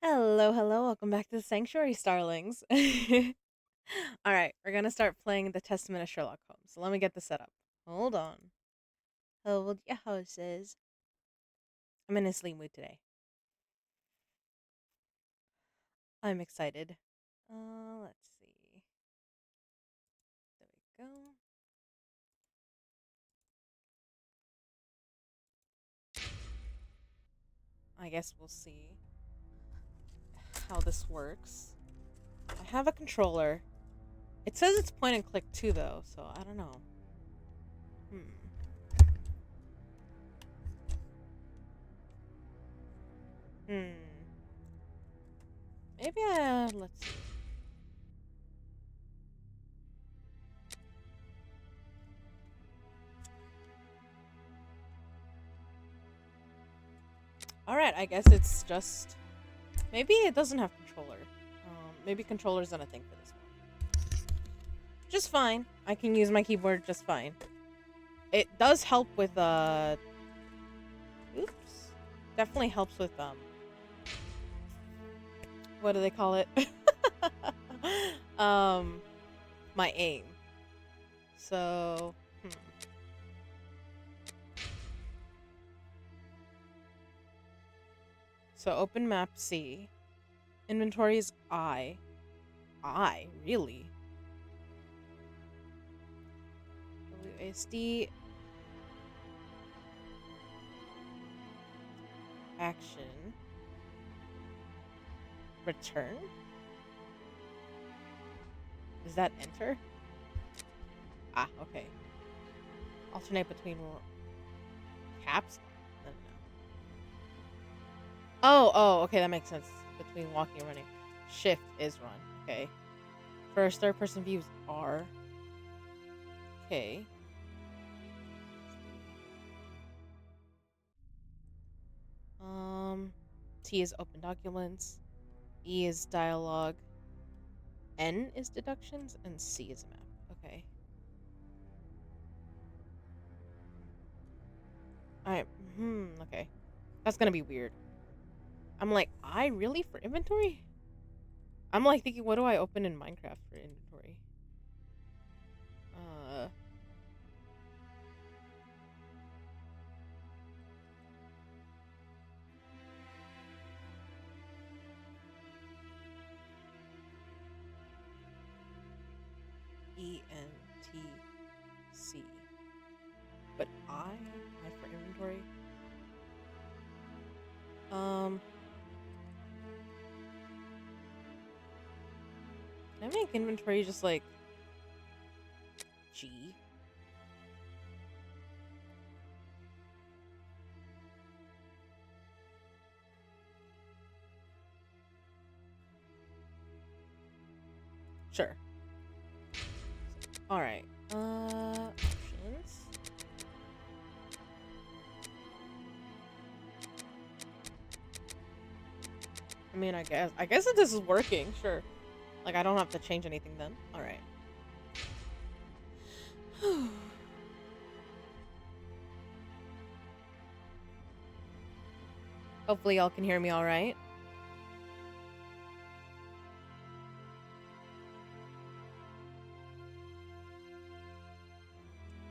Hello, hello. Welcome back to the Sanctuary, Starlings. All right, we're gonna start playing the Testament of Sherlock Holmes. So let me get this set up. Hold on. Hold your horses. I'm in a sleep mood today. I'm excited. Let's see. There we go. I guess we'll see how this works. I have a controller. It says it's point and click too, though, so I don't know. Hmm. Hmm. Maybe let's see. All right, I guess it's just maybe it doesn't have controller. Maybe controller's not a thing for this one. Just fine. I can use my keyboard just fine. It does help with oops. Definitely helps with what do they call it? um my aim. So, So open map C. Inventory is I. I, really? WASD action. Return? Is that enter? Ah, okay. Alternate between caps? No, no, no. Oh, okay, that makes sense. Between walking and running. Shift is run. Okay. First third person views R. Okay. T is open documents. E is dialogue. N is deductions, and C is a map. Okay. Alright. Okay. That's gonna be weird. I'm like, I really for inventory? I'm like thinking, what do I open in Minecraft for inventory? Uh ENTC. But I for inventory. Um Can I make inventory just like G? Sure. Alright. Options. I mean, I guess if this is working, sure. Like, I don't have to change anything then. Alright. Hopefully y'all can hear me alright.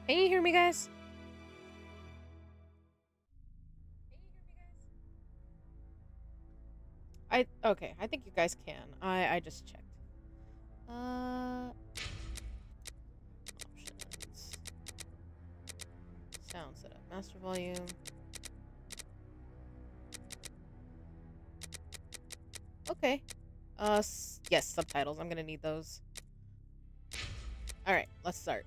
Can you hear me, guys? Okay, I think you guys can. I just checked. Options. Sound setup. Master volume. Okay. Yes, subtitles. I'm gonna need those. Alright, let's start.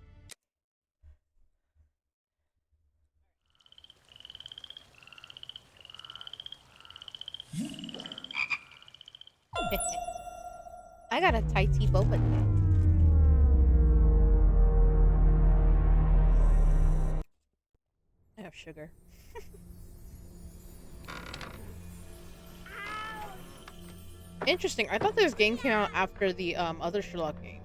I got a tighty boba today. I have sugar. Interesting. I thought this game came out after the other Sherlock game.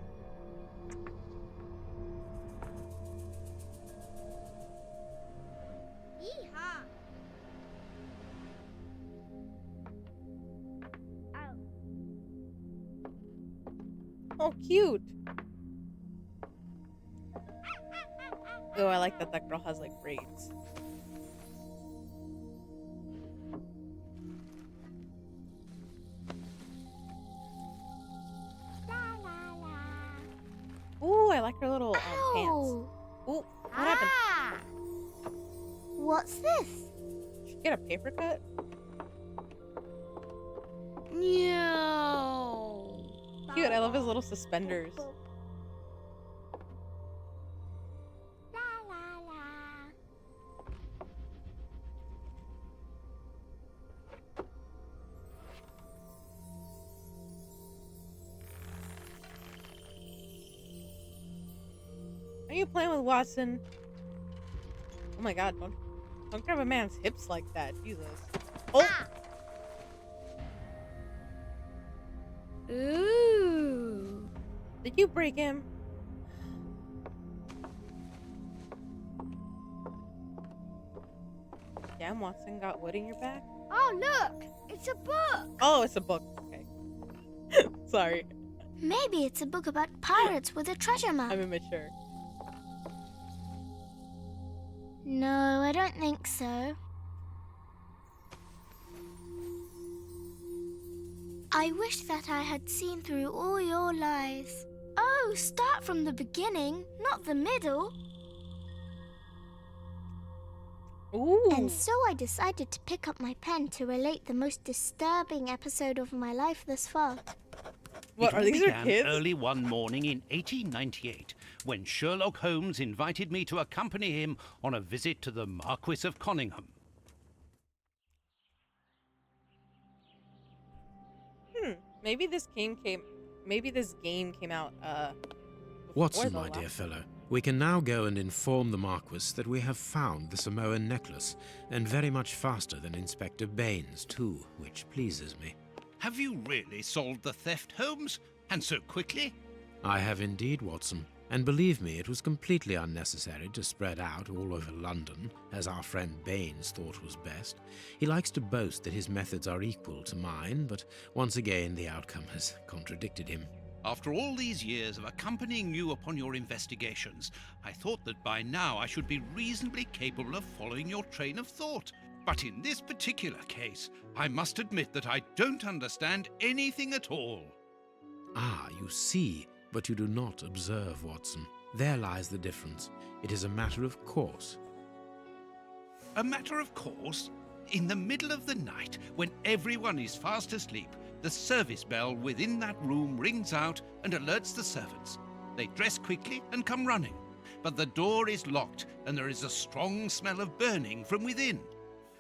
Yeehaw! Oh, cute. Oh, I like that that girl has like braids. Ooh, I like her little pants. Ow! Ooh, what happened? What's this? Did she get a paper cut? No. Cute, I love his little suspenders. Are you playing with Watson? Oh my god, don't grab a man's hips like that, Jesus. Oh! Ooh. Did you break him? Damn, Watson got wood in your back? Oh, look! It's a book! Oh, it's a book. Okay. Sorry. Maybe it's a book about pirates with a treasure map. I'm immature. No, I don't think so. I wish that I had seen through all your lies. Oh, start from the beginning, not the middle. Ooh. And so I decided to pick up my pen to relate the most disturbing episode of my life thus far. What, are these your began kids? early one morning in 1898 when Sherlock Holmes invited me to accompany him on a visit to the Marquis of Conyngham. Maybe this game came out Watson, the my dear last- fellow, we can now go and inform the Marquis that we have found the Samoan necklace, and very much faster than Inspector Baines, too, which pleases me. Have you really solved the theft, Holmes? And so quickly? I have indeed, Watson, and believe me, it was completely unnecessary to spread out all over London, as our friend Baines thought was best. He likes to boast that his methods are equal to mine, but once again the outcome has contradicted him. After all these years of accompanying you upon your investigations, I thought that by now I should be reasonably capable of following your train of thought. But in this particular case, I must admit that I don't understand anything at all. Ah, you see, but you do not observe, Watson. There lies the difference. It is a matter of course. A matter of course, in the middle of the night, when everyone is fast asleep, the service bell within that room rings out and alerts the servants. They dress quickly and come running, but the door is locked and there is a strong smell of burning from within.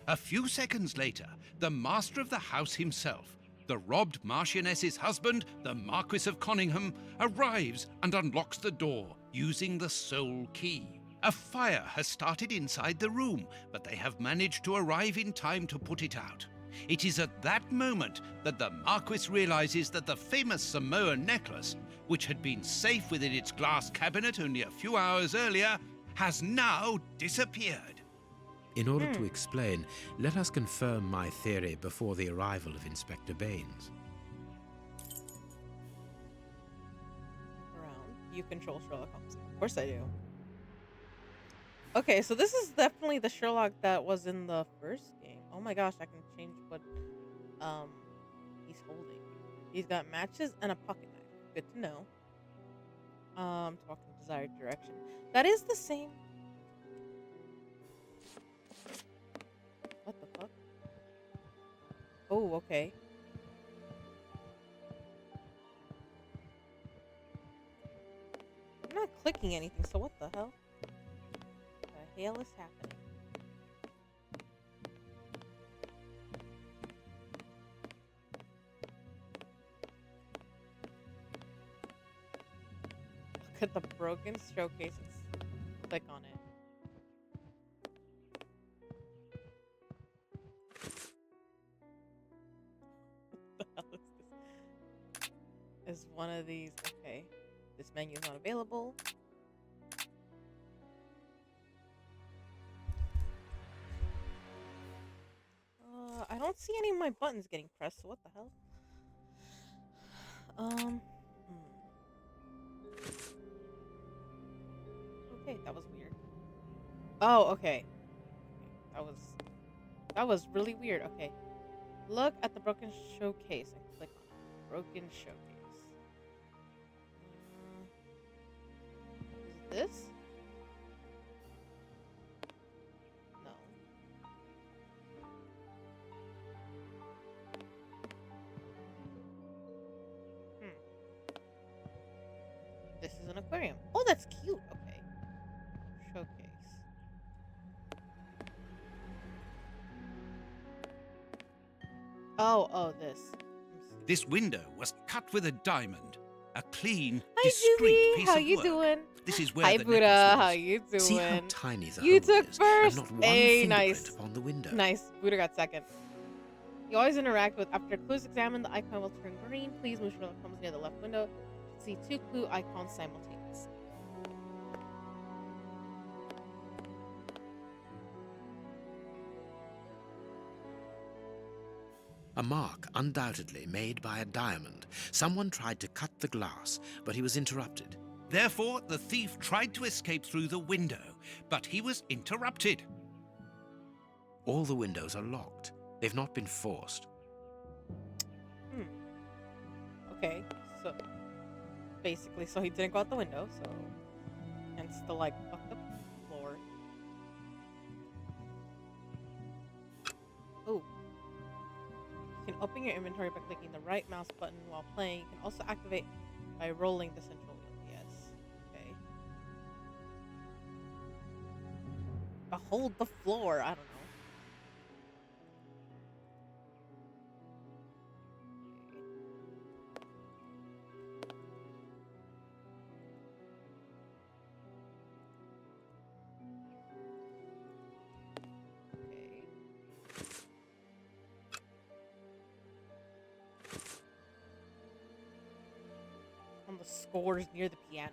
A few seconds later, the master of the house himself, the robbed Marchioness's husband, the Marquis of Conyngham, arrives and unlocks the door using the sole key. A fire has started inside the room, but they have managed to arrive in time to put it out. It is at that moment that the Marquis realizes that the famous Samoan necklace, which had been safe within its glass cabinet only a few hours earlier, has now disappeared. In order to explain, let us confirm my theory before the arrival of Inspector Baines. Around. You control Sherlock Holmes. Of course I do. Okay, so this is definitely the Sherlock that was in the first game. Oh my gosh, I can change what he's holding. He's got matches and a pocket knife. Good to know. To walk in the desired direction. That is the same. What the fuck? Oh, okay. I'm not clicking anything, so what the hell? What the hell is happening? Look at the broken showcase. Click on it. What the hell is this? Is one of these okay? This menu is not available. I don't see any of my buttons getting pressed. So what the hell? that was weird. Oh, okay. That was really weird. Okay. Look at the broken showcase and click on it. Broken showcase. Is it this? No. This is an aquarium. Oh, that's cute. Okay. Showcase. Oh, this. This window was cut with a diamond. A clean, Hi, discreet Juby. piece How of you work. doing? This is where Hi, the Buddha. necklace How was. you doing? See how tiny the You hole took is, first. and not one Hey, fingerprint nice. upon the window. Nice. Buddha got second. You always interact with. After clues examined, the icon will turn green. Please move Sherlock Holmes near the left window to see 2 clue icons simultaneously. A mark undoubtedly made by a diamond. Someone tried to cut the glass, but he was interrupted. Therefore, the thief tried to escape through the window, but he was interrupted. All the windows are locked. They've not been forced. Okay, so basically, so he didn't go out the window, so hence the like fucked up floor. Oh, you can open your inventory by clicking the right mouse button while playing. You can also activate by rolling the central wheel. Yes. Okay. Behold the floor. I don't know. Okay. On the scores near the piano.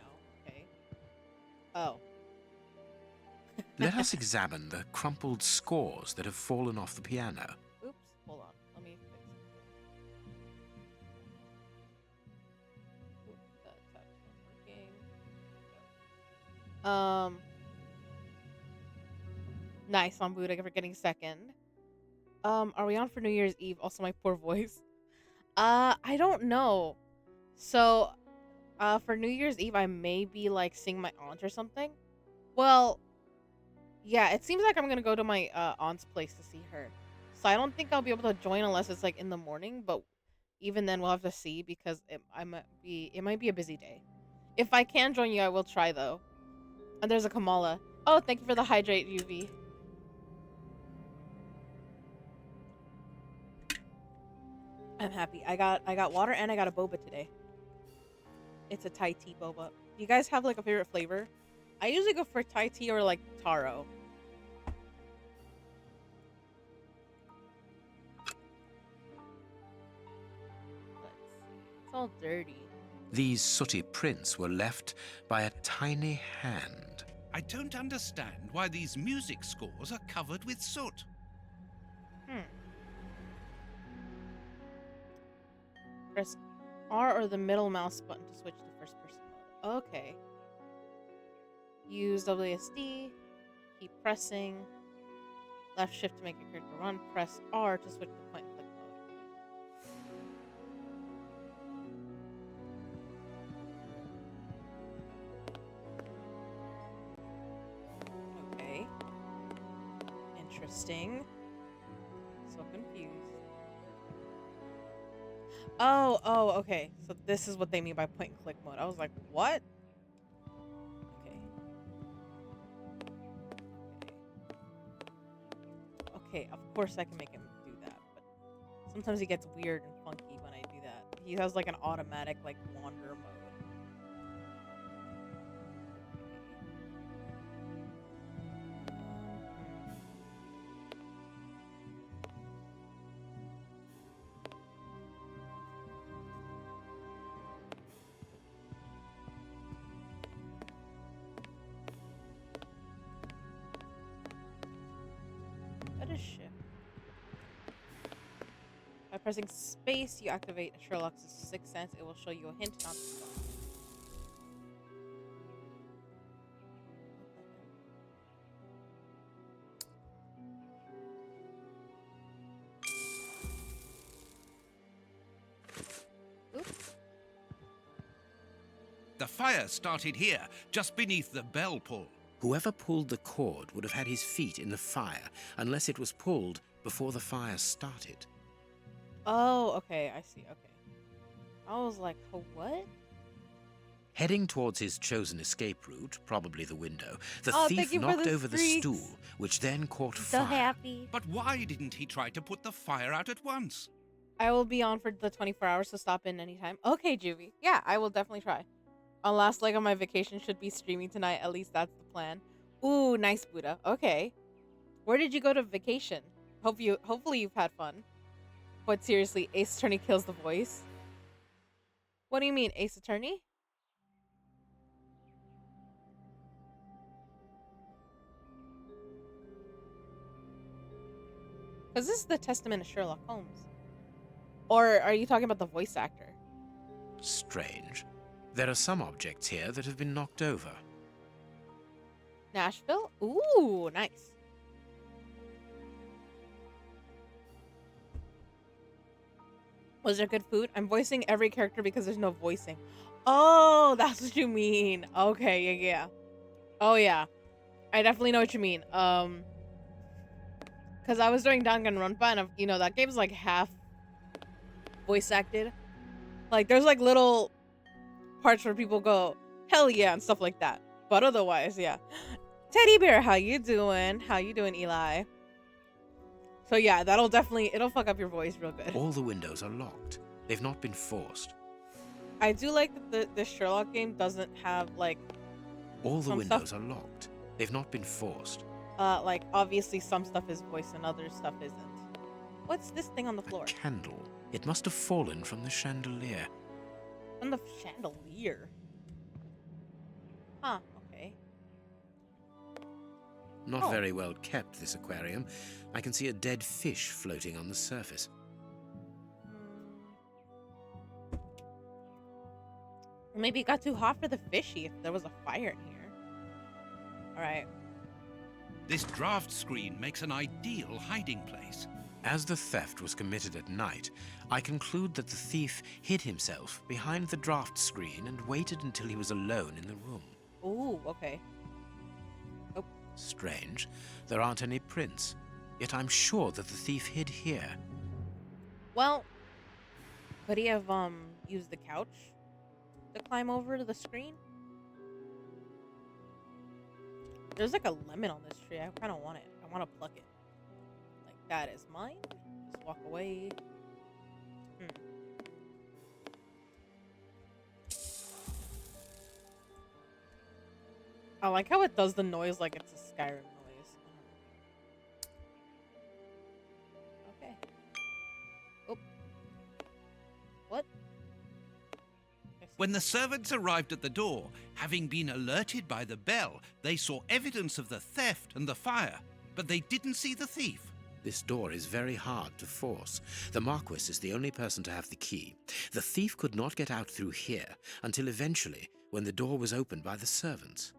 Okay. Oh. Let us examine the crumpled scores that have fallen off the piano. Oops. Hold on. Let me fix it. Oop, that tab's not working. There we go. Nice on Buddha for getting second. Are we on for New Year's Eve? Also, my poor voice. I don't know. So, for New Year's Eve, I may be like seeing my aunt or something. Well, yeah, it seems like I'm gonna go to my aunt's place to see her. So I don't think I'll be able to join unless it's like in the morning. But even then, we'll have to see because it might be a busy day. If I can join you, I will try though. And there's a Kamala. Oh, thank you for the hydrate, UV. I'm happy. I got water and I got a boba today. It's a Thai tea boba. Do you guys have like a favorite flavor? I usually go for Thai tea or like taro. Let's see. It's all dirty. These sooty prints were left by a tiny hand. I don't understand why these music scores are covered with soot. Press R or the middle mouse button to switch to first person mode. Okay. Use WSD. Keep pressing. Left shift to make your character run. Press R to switch to point and click mode. Okay. Interesting. So confused. Oh, okay. So this is what they mean by point and click mode. I was like, what? Okay. Okay, of course I can make him do that, but sometimes he gets weird and funky when I do that. He has like an automatic like wander mode. That is shift. By pressing space, you activate Sherlock's sixth sense. It will show you a hint not to stop. What the The fire started here, just beneath the bell pull. Whoever pulled the cord would have had his feet in the fire, unless it was pulled before the fire started. Oh, okay, I see, okay. I was like, oh, what? Heading towards his chosen escape route, probably the window, the Oh, thief thank you for knocked the over the streaks. stool, which then caught So fire. happy. But why didn't he try to put the fire out at once? I will be on for the 24 hours, so stop in anytime. Okay, Juvie. Yeah, I will definitely try. My last leg of my vacation should be streaming tonight. At least that's the plan. Ooh, nice, Buddha. Okay. Where did you go to vacation? Hopefully you've had fun. But seriously, Ace Attorney kills the voice. What do you mean, Ace Attorney? Because this is the testament of Sherlock Holmes. Or are you talking about the voice actor? Strange. There are some objects here that have been knocked over. Nashville? Ooh, nice. Was there good food? I'm voicing every character because there's no voicing. Oh, that's what you mean. Okay, yeah. Oh, yeah. I definitely know what you mean. Because I was doing Danganronpa, and you know, that game's like half voice acted. Like, there's like little parts where people go, hell yeah, and stuff like that. But otherwise, yeah. Teddy Bear, how you doing? How you doing, Eli? So yeah, it'll fuck up your voice real good. All the windows are locked. They've not been forced. I do like that the Sherlock game doesn't have, like... All the some windows stuff. are locked. They've not been forced. Like, obviously some stuff is voiced and other stuff isn't. What's this thing on the floor? A candle. It must have fallen from the chandelier. On the chandelier? Huh, okay. Not Oh. very well kept, this aquarium. I can see a dead fish floating on the surface. Maybe it got too hot for the fishy if there was a fire in here. Alright. This draft screen makes an ideal hiding place. As the theft was committed at night, I conclude that the thief hid himself behind the draft screen and waited until he was alone in the room. Ooh, okay. Strange. There aren't any prints. Yet I'm sure that the thief hid here. Well, could he have, used the couch to climb over to the screen? There's like a lemon on this tree. I kind of want it. I want to pluck it. Like, that is mine. Just walk away. I like how it does the noise like it's a Skyrim noise. Okay. Oh. What? When the servants arrived at the door, having been alerted by the bell, they saw evidence of the theft and the fire, but they didn't see the thief. This door is very hard to force. The Marquis is the only person to have the key. The thief could not get out through here until eventually, when the door was opened by the servants.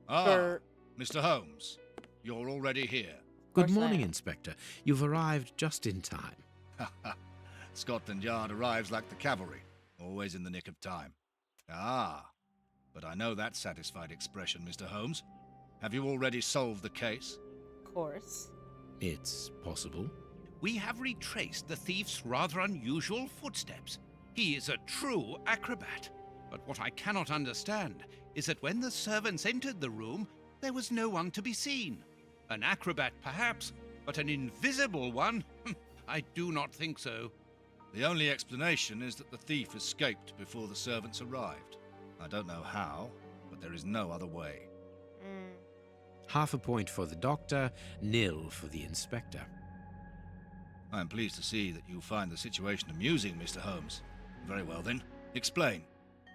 Ah, Sir. Mr. Holmes, you're already here. Good course I morning, am. Inspector. You've arrived just in time. Scotland Yard arrives like the cavalry, always in the nick of time. Ah, but I know that satisfied expression, Mr. Holmes. Have you already solved the case? Of course. It's possible. We have retraced the thief's rather unusual footsteps. He is a true acrobat. But what I cannot understand is that when the servants entered the room, there was no one to be seen. An acrobat, perhaps, but an invisible one? I do not think so. The only explanation is that the thief escaped before the servants arrived. I don't know how, but there is no other way. Half a point for the doctor, nil for the inspector. I am pleased to see that you find the situation amusing, Mr. Holmes. Very well then, explain.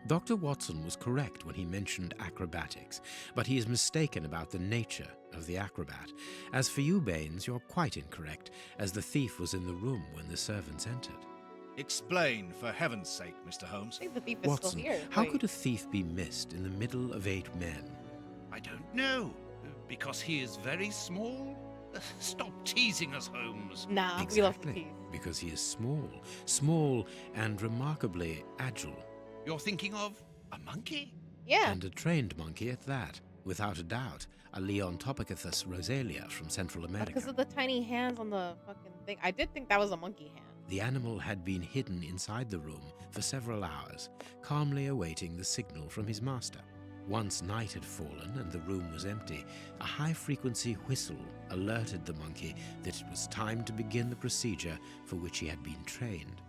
Dr. Watson was correct when he mentioned acrobatics, but he is mistaken about the nature of the acrobat. As for you, Baines, you're quite incorrect, as the thief was in the room when the servants entered. Explain, for heaven's sake, Mr. I Holmes. think the thief is Watson, still here. how Wait. could a thief be missed in the middle of 8 men? I don't know. Because he is very small? Stop teasing us, Holmes. Nah, we love the Exactly, thief. because he is small and remarkably agile. You're thinking of a monkey? Yeah. And a trained monkey at that. Without a doubt, a Leontopicus rosalia from Central America. Because of the tiny hands on the fucking thing. I did think that was a monkey hand. The animal had been hidden inside the room for several hours, calmly awaiting the signal from his master. Once night had fallen and the room was empty, a high-frequency whistle alerted the monkey that it was time to begin the procedure for which he had been trained.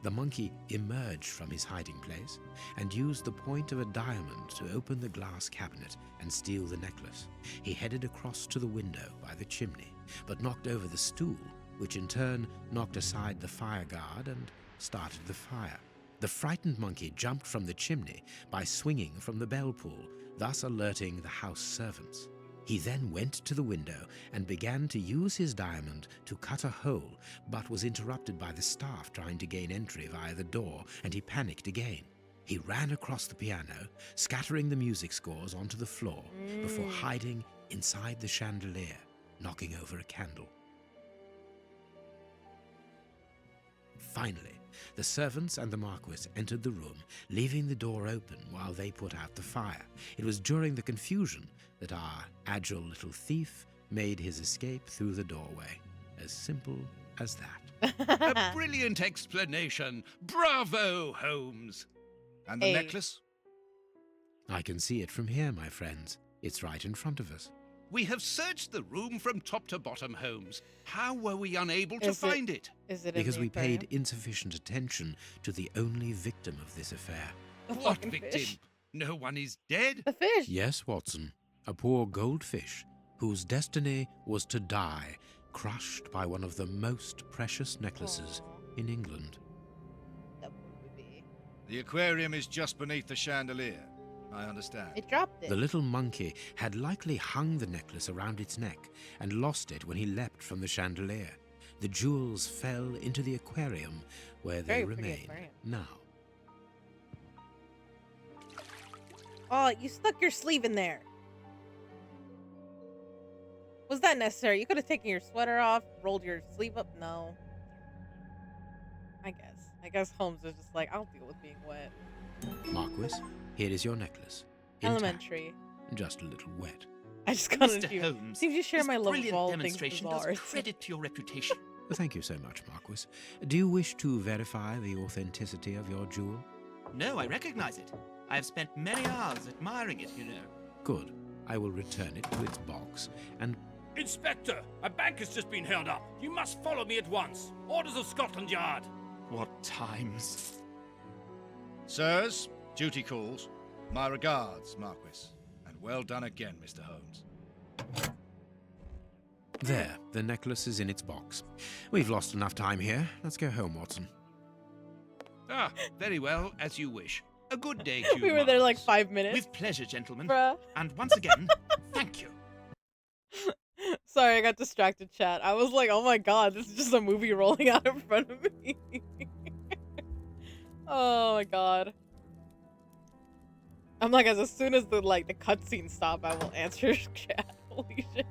The monkey emerged from his hiding place and used the point of a diamond to open the glass cabinet and steal the necklace. He headed across to the window by the chimney, but knocked over the stool, which in turn knocked aside the fire guard and started the fire. The frightened monkey jumped from the chimney by swinging from the bell pull, thus alerting the house servants. He then went to the window and began to use his diamond to cut a hole, but was interrupted by the staff trying to gain entry via the door, and he panicked again. He ran across the piano, scattering the music scores onto the floor before hiding inside the chandelier, knocking over a candle. Finally, the servants and the Marquis entered the room, leaving the door open while they put out the fire. It was during the confusion that our agile little thief made his escape through the doorway. As simple as that. A brilliant explanation. Bravo, Holmes. And the Hey. necklace? I can see it from here, my friends. It's right in front of us. We have searched the room from top to bottom, Holmes. How were we unable to Is it- find it? Is it in Because the we aquarium? paid insufficient attention to the only victim of this affair. The What fucking victim? fish. No one is dead? The fish. Yes, Watson, a poor goldfish whose destiny was to die, crushed by one of the most precious necklaces Aw. in England. That poor baby. The aquarium is just beneath the chandelier. I understand. It dropped it. The little monkey had likely hung the necklace around its neck and lost it when he leapt from the chandelier. The jewels fell into the aquarium where they Very pretty remain aquarium. now. Oh, you stuck your sleeve in there. Was that necessary? You could have taken your sweater off, rolled your sleeve up. No. I guess Holmes was just like, I'll deal with being wet. Marquis, here is your necklace. Intact, Elementary. just a little wet. I just got Mr. into you. Holmes, Seems you share this my love of brilliant all things demonstration bizarre. does credit to your reputation. Thank you so much, Marquis. Do you wish to verify the authenticity of your jewel? No, I recognize it. I have spent many hours admiring it, you know. Good. I will return it to its box and... Inspector, a bank has just been held up. You must follow me at once. Orders of Scotland Yard. What times? Sirs, duty calls. My regards, Marquis. And well done again, Mr. Holmes. There, the necklace is in its box. We've lost enough time here. Let's go home, Watson. Ah, very well, as you wish. A good day to you, We were there like Marcus. 5 minutes. With pleasure, gentlemen. Bruh. And once again, thank you. Sorry, I got distracted, chat. I was like, oh my god, this is just a movie rolling out in front of me. Oh my god. I'm like, as soon as the cutscene stop, I will answer chat. Holy shit.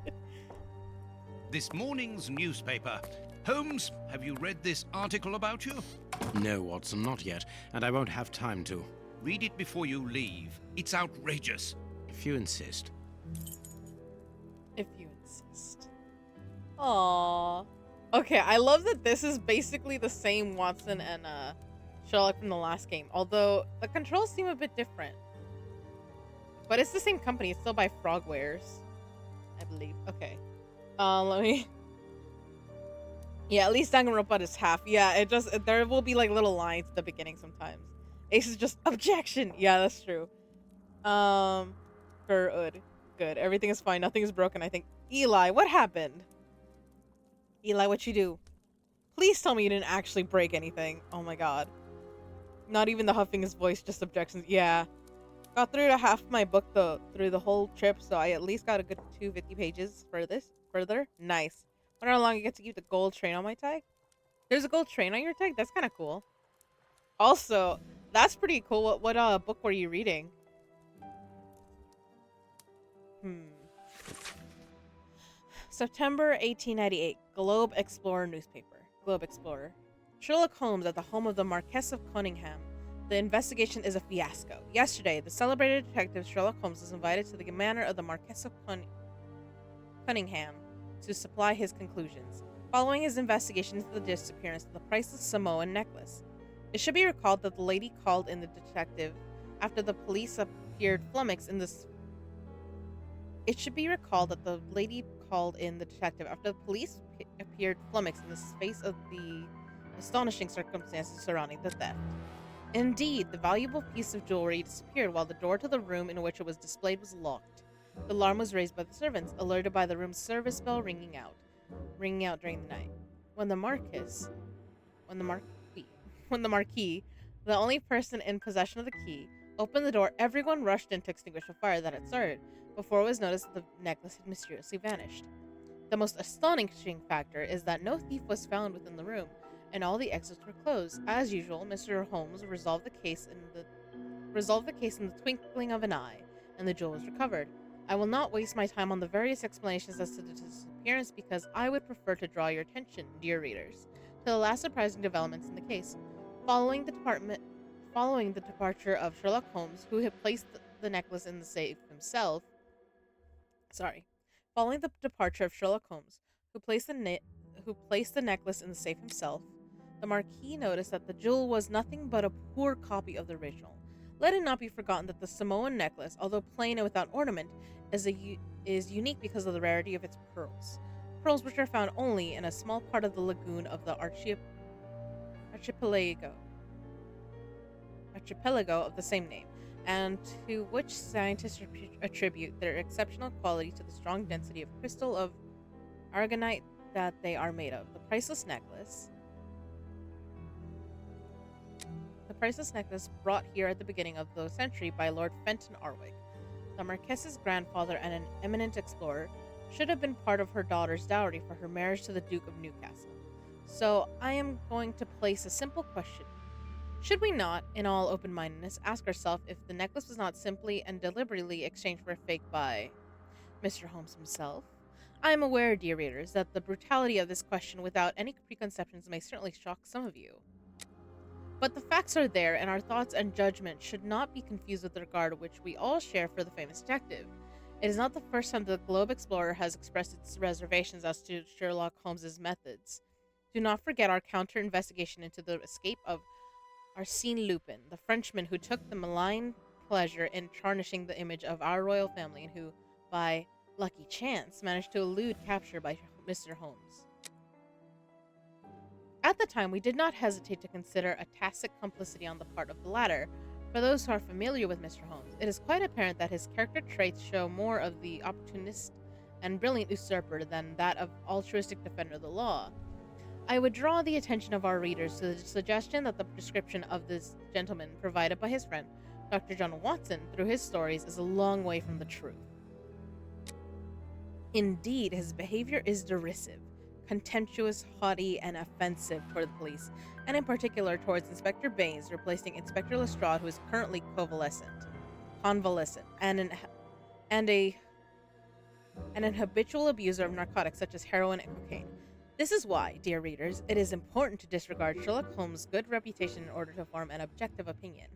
This morning's newspaper. Holmes, have you read this article about you? No, Watson, not yet, and I won't have time to. Read it before you leave. It's outrageous. If you insist. If you insist. Aww. Okay, I love that this is basically the same Watson and Sherlock from the last game, although the controls seem a bit different. But it's the same company. It's still by Frogwares, I believe. Okay. Let me... Yeah, at least Danganronpa is half. Yeah, there will be like little lines at the beginning sometimes. Ace is just, objection! Yeah, that's true. Good. Good. Everything is fine. Nothing is broken, I think. Eli, what happened? Eli, what you do? Please tell me you didn't actually break anything. Oh my god. Not even the huffing his voice, just objections. Yeah. Got through to half my book through the whole trip, so I at least got a good 250 pages for this. Further. Nice. Wonder how long I get to keep the gold train on my tag? There's a gold train on your tag? That's kind of cool. Also, that's pretty cool. What book were you reading? September 1898. Globe Explorer newspaper. Globe Explorer. Sherlock Holmes at the home of the Marquess of Cunningham The investigation is a fiasco. Yesterday, the celebrated detective Sherlock Holmes was invited to the manor of the Marquess of Cunningham to supply his conclusions, following his investigation into the disappearance of the priceless Samoan necklace. It should be recalled that the lady called in the detective after the police appeared flummoxed in this. It should be recalled that the lady called in the detective after the police appeared flummoxed in the face of the astonishing circumstances surrounding the theft. Indeed, the valuable piece of jewelry disappeared while the door to the room in which it was displayed was locked. The alarm was raised by the servants, alerted by the room's service bell ringing out during the night. When the Marquis, when the Marquis, when the Marquis, the only person in possession of the key, opened the door, everyone rushed in to extinguish the fire that had started, before it was noticed that the necklace had mysteriously vanished. The most astonishing factor is that no thief was found within the room, and all the exits were closed. As usual, Mr. Holmes resolved the case in the twinkling of an eye, and the jewel was recovered. I will not waste my time on the various explanations as to the disappearance because I would prefer to draw your attention, dear readers, to the last surprising developments in the case. Following the departure of Sherlock Holmes, who had placed the necklace in the safe himself. Following the departure of Sherlock Holmes, who placed the necklace in the safe himself, the Marquis noticed that the jewel was nothing but a poor copy of the original. Let it not be forgotten that the Samoan necklace, although plain and without ornament, is unique because of the rarity of its pearls. Pearls which are found only in a small part of the lagoon of the archipelago of the same name, and to which scientists attribute their exceptional quality to the strong density of crystal of aragonite that they are made of. The priceless necklace brought here at the beginning of the century by Lord Fenton Arwick, the Marquess's grandfather and an eminent explorer, should have been part of her daughter's dowry for her marriage to the Duke of Newcastle. So I am going to place a simple question. Should we not, in all open-mindedness, ask ourselves if the necklace was not simply and deliberately exchanged for a fake by Mr. Holmes himself? I am aware, dear readers, that the brutality of this question without any preconceptions may certainly shock some of you. But the facts are there, and our thoughts and judgment should not be confused with the regard which we all share for the famous detective. It is not the first time the Globe Explorer has expressed its reservations as to Sherlock Holmes's methods. Do not forget our counter-investigation into the escape of Arsène Lupin, the Frenchman who took the malign pleasure in tarnishing the image of our royal family and who, by lucky chance, managed to elude capture by Mr. Holmes. At the time, we did not hesitate to consider a tacit complicity on the part of the latter. For those who are familiar with Mr. Holmes, it is quite apparent that his character traits show more of the opportunist and brilliant usurper than that of altruistic defender of the law. I would draw the attention of our readers to the suggestion that the description of this gentleman provided by his friend, Dr. John Watson, through his stories is a long way from the truth. Indeed, his behavior is derisive, contemptuous, haughty, and offensive toward the police, and in particular towards Inspector Baines, replacing Inspector Lestrade, who is currently convalescent, and an habitual abuser of narcotics such as heroin and cocaine. This is why, dear readers, it is important to disregard Sherlock Holmes' good reputation in order to form an objective opinion,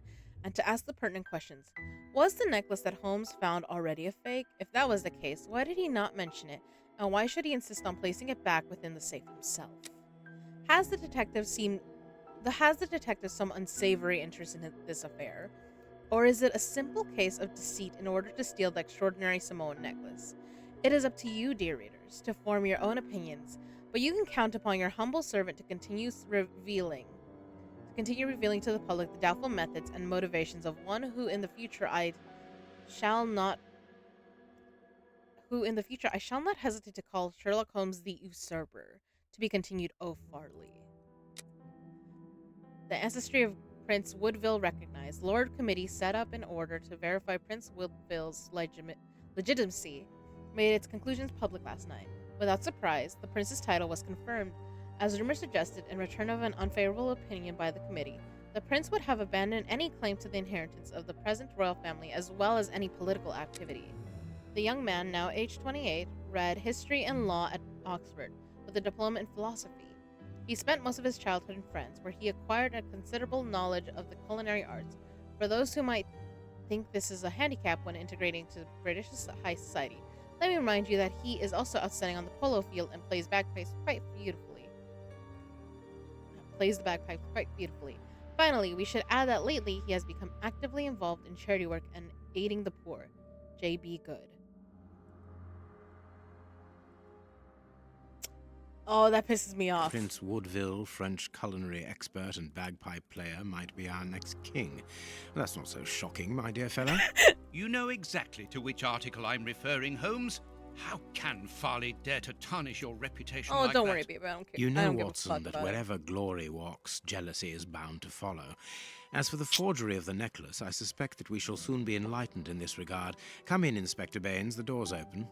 and to ask the pertinent questions. Was the necklace that Holmes found already a fake? If that was the case, why did he not mention it, and why should he insist on placing it back within the safe himself? Has the detective some unsavory interest in this affair? Or is it a simple case of deceit in order to steal the extraordinary Samoan necklace? It is up to you, dear readers, to form your own opinions, but you can count upon your humble servant to continue revealing to the public the doubtful methods and motivations of one who in the future I shall not hesitate to call Sherlock Holmes the usurper, to be continued O. Farley. The ancestry of Prince Woodville recognized. Lord Committee set up in order to verify Prince Woodville's legitimacy made its conclusions public last night. Without surprise, the prince's title was confirmed. As rumor suggested, in return of an unfavorable opinion by the committee, the prince would have abandoned any claim to the inheritance of the present royal family as well as any political activity. The young man, now aged 28, read history and law at Oxford, with a diploma in philosophy. He spent most of his childhood in France, where he acquired a considerable knowledge of the culinary arts. For those who might think this is a handicap when integrating to British high society, let me remind you that he is also outstanding on the polo field and plays bagpipes quite beautifully. Finally, we should add that lately he has become actively involved in charity work and aiding the poor. J.B. Good. Oh, that pisses me off. Prince Woodville, French culinary expert and bagpipe player, might be our next king. That's not so shocking, my dear fellow. You know exactly to which article I'm referring, Holmes. How can Farley dare to tarnish your reputation Oh, like don't that? worry, babe. I don't care. You I know, don't give a Watson, fuck that about it. wherever glory walks, jealousy is bound to follow. As for the forgery of the necklace, I suspect that we shall soon be enlightened in this regard. Come in, Inspector Baines. The door's open.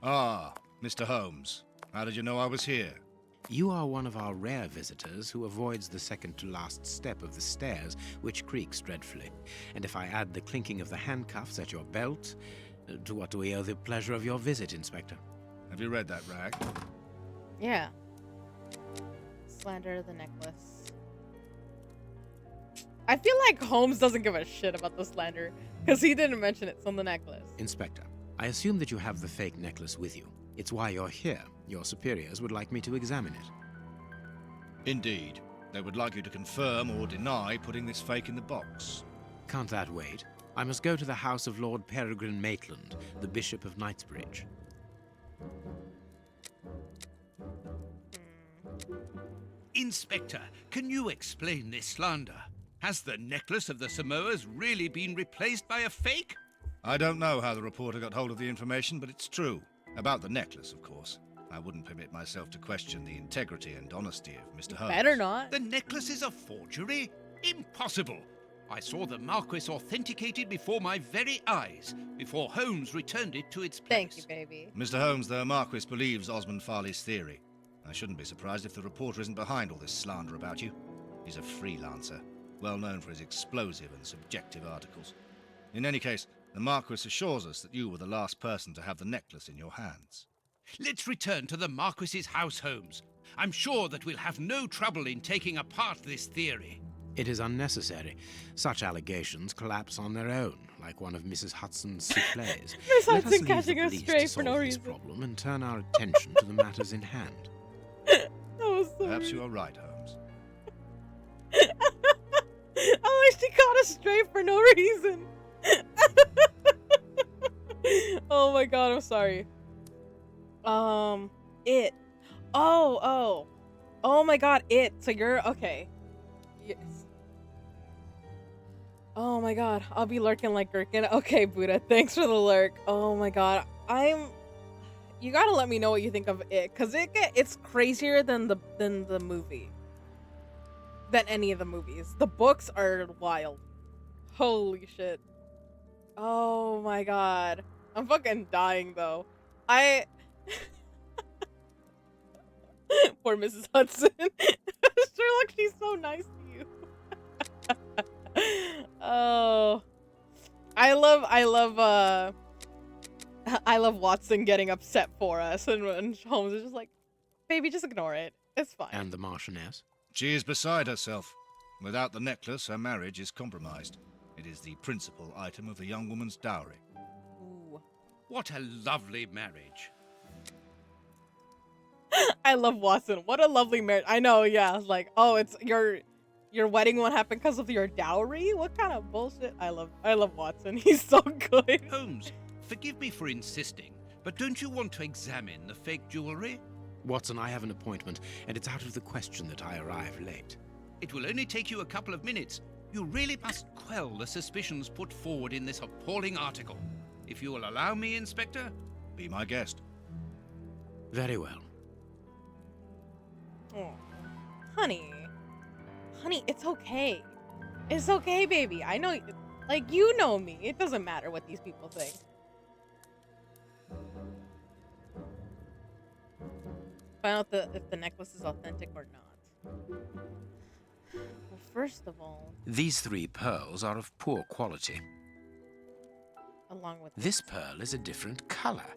Ah, Mr. Holmes. How did you know I was here? You are one of our rare visitors who avoids the second-to-last step of the stairs, which creaks dreadfully. And if I add the clinking of the handcuffs at your belt, to what do we owe the pleasure of your visit, Inspector? Have you read that rag? Yeah. Slander of the necklace. I feel like Holmes doesn't give a shit about the slander, because he didn't mention it's on the necklace. Inspector, I assume that you have the fake necklace with you. It's why you're here. Your superiors would like me to examine it. Indeed. They would like you to confirm or deny putting this fake in the box. Can't that wait? I must go to the house of Lord Peregrine Maitland, the Bishop of Knightsbridge. Inspector, can you explain this slander? Has the necklace of the Samoas really been replaced by a fake? I don't know how the reporter got hold of the information, but it's true. About the necklace, of course. I wouldn't permit myself to question the integrity and honesty of Mr. Holmes. Better not. The necklace is a forgery? Impossible! I saw the Marquis authenticated before my very eyes, before Holmes returned it to its place. Thank you, baby. Mr. Holmes, the Marquis believes Osmond Farley's theory. I shouldn't be surprised if the reporter isn't behind all this slander about you. He's a freelancer, well known for his explosive and subjective articles. In any case, the Marquis assures us that you were the last person to have the necklace in your hands. Let's return to the Marquis's house, Holmes. I'm sure that we'll have no trouble in taking apart this theory. It is unnecessary. Such allegations collapse on their own, like one of Mrs. Hudson's souffles. Miss Let us Hudson leave catching the a police stray to for no solve this reason. problem and turn our attention to the matters in hand. That was so Perhaps rude. you are right, Holmes. Oh, she caught a stray for no reason. Oh my god, I'm sorry. It. Oh my god, it. So you're okay. Yes. Oh my god, I'll be lurking like Gherkin. Okay, Buddha, thanks for the lurk. Oh my god, you gotta let me know what you think of it, cause it's crazier than the movie. Than any of the movies. The books are wild. Holy shit. Oh my god. I'm fucking dying though. Poor Mrs. Hudson. Sherlock, she's so nice to you. Oh. I love Watson getting upset for us, and Holmes is just like, baby, just ignore it. It's fine. And the Marchioness? She is beside herself. Without the necklace, her marriage is compromised. It is the principal item of the young woman's dowry. Ooh. What a lovely marriage. I love Watson. What a lovely marriage. I know, yeah. Like, oh, it's your wedding won't happen because of your dowry? What kind of bullshit? I love Watson. He's so good. Holmes, forgive me for insisting, but don't you want to examine the fake jewelry? Watson, I have an appointment, and it's out of the question that I arrive late. It will only take you a couple of minutes. You really must quell the suspicions put forward in this appalling article. If you will allow me, Inspector. Be my guest. Very well. Oh, honey, it's okay. It's okay, baby. I know, like, you know me. It doesn't matter what these people think. Find out if the necklace is authentic or not. Well, first of all, These 3 pearls are of poor quality. along with This pearl is a different color.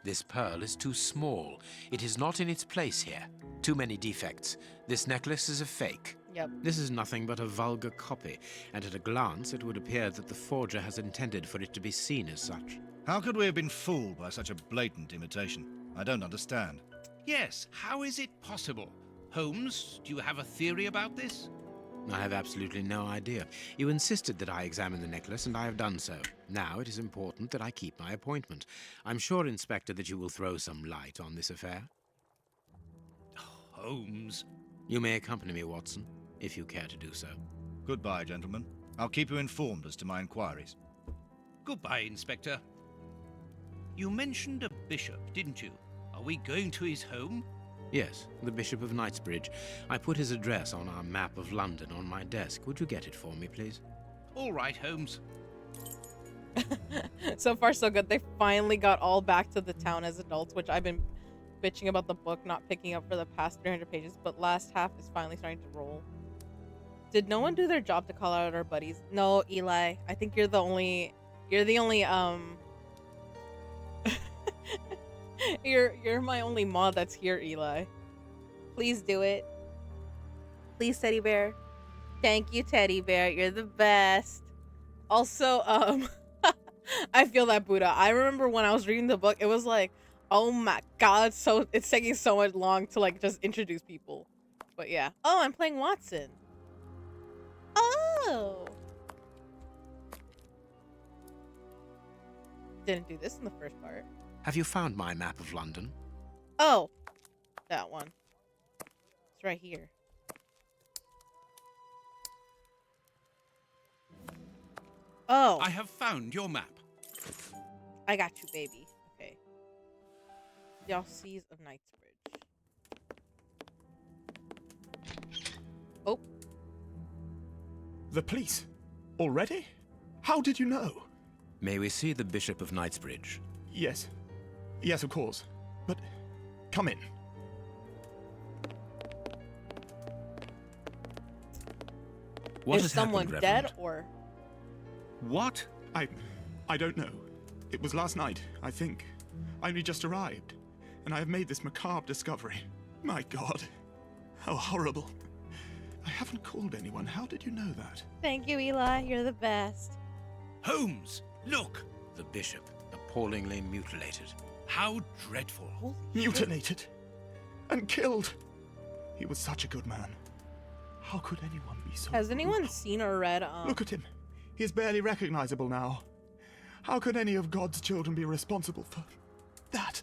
This pearl is too small. It is not in its place here. Too many defects. This necklace is a fake. Yep. This is nothing but a vulgar copy, and at a glance it would appear that the forger has intended for it to be seen as such. How could we have been fooled by such a blatant imitation? I don't understand. Yes, how is it possible? Holmes, do you have a theory about this? I have absolutely no idea. You insisted that I examine the necklace, and I have done so. Now it is important that I keep my appointment. I'm sure, Inspector, that you will throw some light on this affair. Holmes. You may accompany me, Watson, if you care to do so. Goodbye, gentlemen. I'll keep you informed as to my inquiries. Goodbye, Inspector. You mentioned a bishop, didn't you? Are we going to his home? Yes, the Bishop of Knightsbridge. I put his address on our map of London on my desk. Would you get it for me, please? All right, Holmes. So far, so good. They finally got all back to the town as adults, which I've been bitching about the book not picking up for the past 300 pages, but last half is finally starting to roll. Did no one do their job to call out our buddies? No, Eli. I think you're the only you're my only mod that's here, Eli. Please do it. Please, Teddy Bear. Thank you, Teddy Bear. You're the best. Also, I feel that, Buddha. I remember when I was reading the book, it was like, oh my god, so it's taking so much long to like just introduce people. But yeah. Oh, I'm playing Watson. Oh. Didn't do this in the first part. Have you found my map of London? Oh, that one. It's right here. Oh, I have found your map. I got you, baby. Okay. Diocese of Knightsbridge. Oh, The police? Already? How did you know? May we see the Bishop of Knightsbridge? Yes. Yes, of course. But come in. What is has someone happened, dead Reverend? or? What? I don't know. It was last night, I think. I only just arrived, and I have made this macabre discovery. My God. How horrible. I haven't called anyone. How did you know that? Thank you, Eli. You're the best. Holmes, look! The bishop, appallingly mutilated. How dreadful. Holy Mutilated. And killed. He was such a good man. How could anyone be so Has anyone brutal? seen or read Look at him. He is barely recognizable now. How could any of God's children be responsible for that?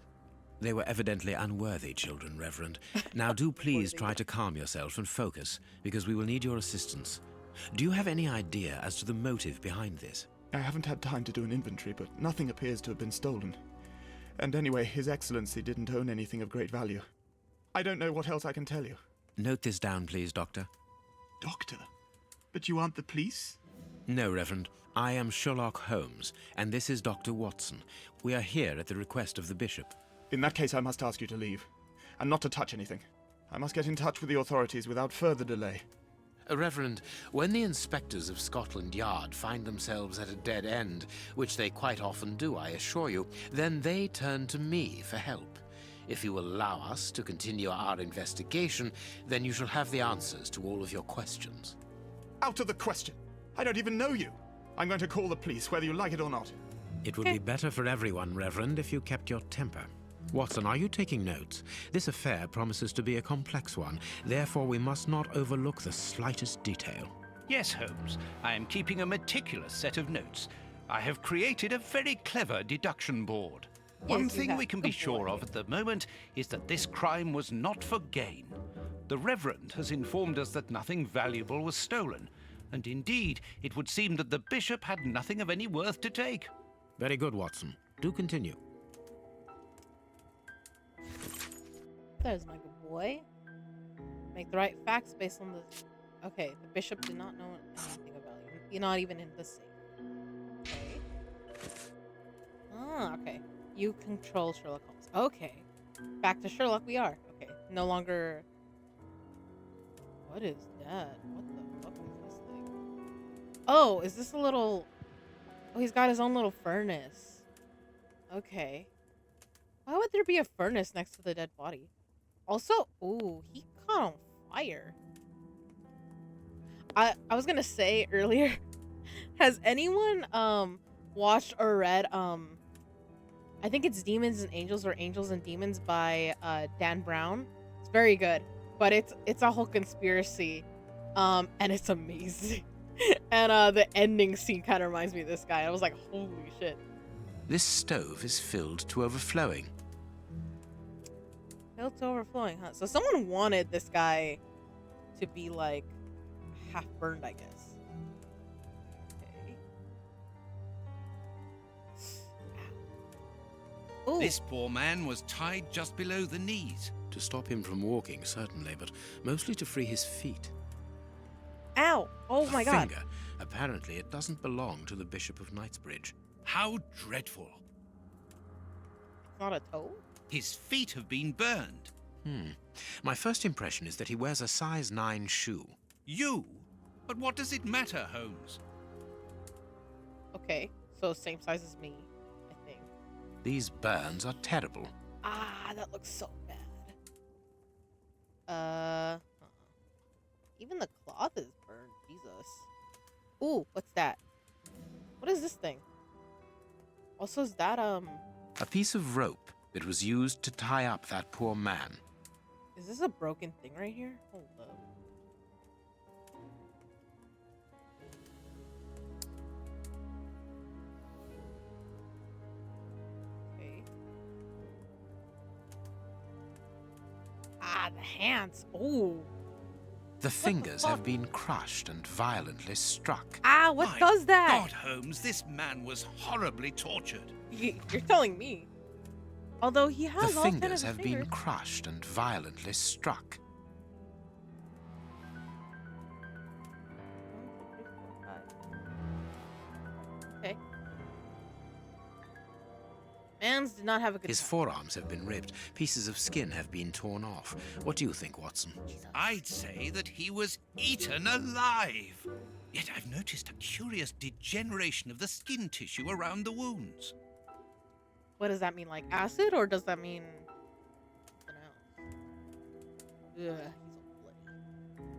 They were evidently unworthy children, Reverend. Now do please try to calm yourself and focus, because we will need your assistance. Do you have any idea as to the motive behind this? I haven't had time to do an inventory, but nothing appears to have been stolen. And anyway, His Excellency didn't own anything of great value. I don't know what else I can tell you. Note this down, please, Doctor. Doctor? But you aren't the police? No, Reverend. I am Sherlock Holmes, and this is Dr. Watson. We are here at the request of the bishop. In that case, I must ask you to leave, and not to touch anything. I must get in touch with the authorities without further delay. Reverend, when the inspectors of Scotland Yard find themselves at a dead end, which they quite often do, I assure you, then they turn to me for help. If you will allow us to continue our investigation, then you shall have the answers to all of your questions. Out of the question! I don't even know you! I'm going to call the police, whether you like it or not. It would be better for everyone, Reverend, if you kept your temper. Watson, are you taking notes? This affair promises to be a complex one, therefore we must not overlook the slightest detail. Yes, Holmes. I am keeping a meticulous set of notes. I have created a very clever deduction board. One you thing have. we can be Good sure boy. of at the moment is that this crime was not for gain. The Reverend has informed us that nothing valuable was stolen, and indeed, it would seem that the bishop had nothing of any worth to take. Very good, Watson. Do continue. There's my good boy. Make the right facts based on the... Okay, the bishop did not know anything about you. You're not even in the safe. Okay. Ah, okay. You control Sherlock Holmes. Okay. Back to Sherlock we are. Okay. No longer... What is that? What the fuck is this thing? Oh, is this a little... Oh, he's got his own little furnace. Okay. Why would there be a furnace next to the dead body? Also, ooh, he caught on fire. I was gonna say earlier, has anyone watched or read I think it's Demons and Angels or Angels and Demons by Dan Brown. It's very good, but it's a whole conspiracy, and it's amazing. And the ending scene kind of reminds me of this guy. I was like, holy shit. This stove is filled to overflowing. Filled to overflowing, huh? So someone wanted this guy to be like half burned, I guess. Okay. Ooh. This poor man was tied just below the knees. To stop him from walking, certainly, but mostly to free his feet. Ow! Oh my god. Finger. Apparently, it doesn't belong to the Bishop of Knightsbridge. How dreadful. It's not a toe? His feet have been burned. My first impression is that he wears a size 9 shoe. You? But what does it matter, Holmes? Okay, so same size as me, I think. These burns are terrible. Ah, that looks so bad. Even the cloth is burned. Jesus. Ooh, what's that? What is this thing? Also, is that, A piece of rope that was used to tie up that poor man. is this a broken thing right here? Hold up. Okay. Ah, the hands. Ooh. The fingers have been crushed and violently struck. Ah, what My does that? God, Holmes, this man was horribly tortured. You're telling me. Although he The has all 10 of fingers his have fingers. been crushed and violently struck. 1, 2, 3, 4, 5. Okay. Mans did not have a good His time. forearms have been ripped. Pieces of skin have been torn off. What do you think, Watson? I'd say that he was eaten alive. Yet I've noticed a curious degeneration of the skin tissue around the wounds. What does that mean? Like acid, or does that mean something else? Ugh, he's all bloody.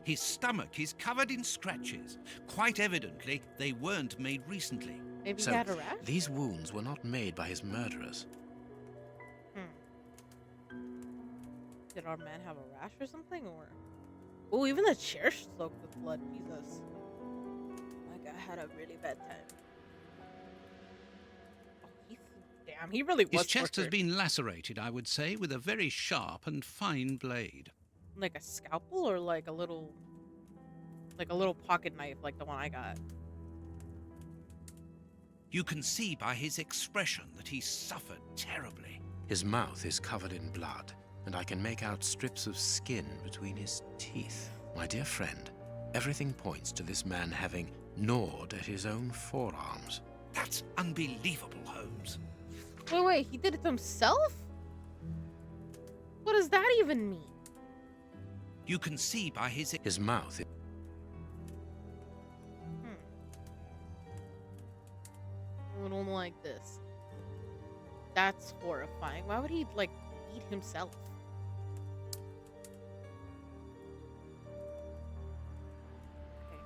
His stomach is covered in scratches. Quite evidently, they weren't made recently. Maybe So, he had a rash? these wounds were not made by his murderers. Did our man have a rash or something, or? Oh, even the chair soaked with blood. Jesus. That guy had a really bad time. Oh, damn, he really was His chest has tortured. been lacerated, I would say, with a very sharp and fine blade. Like a scalpel, or like a little pocket knife, like the one I got. You can see by his expression that he suffered terribly. His mouth is covered in blood, and I can make out strips of skin between his teeth. My dear friend, everything points to this man having gnawed at his own forearms. That's unbelievable, Holmes. Wait, he did it to himself? What does that even mean? You can see by his... His mouth... I don't like this. That's horrifying. Why would he, like, eat himself? Okay.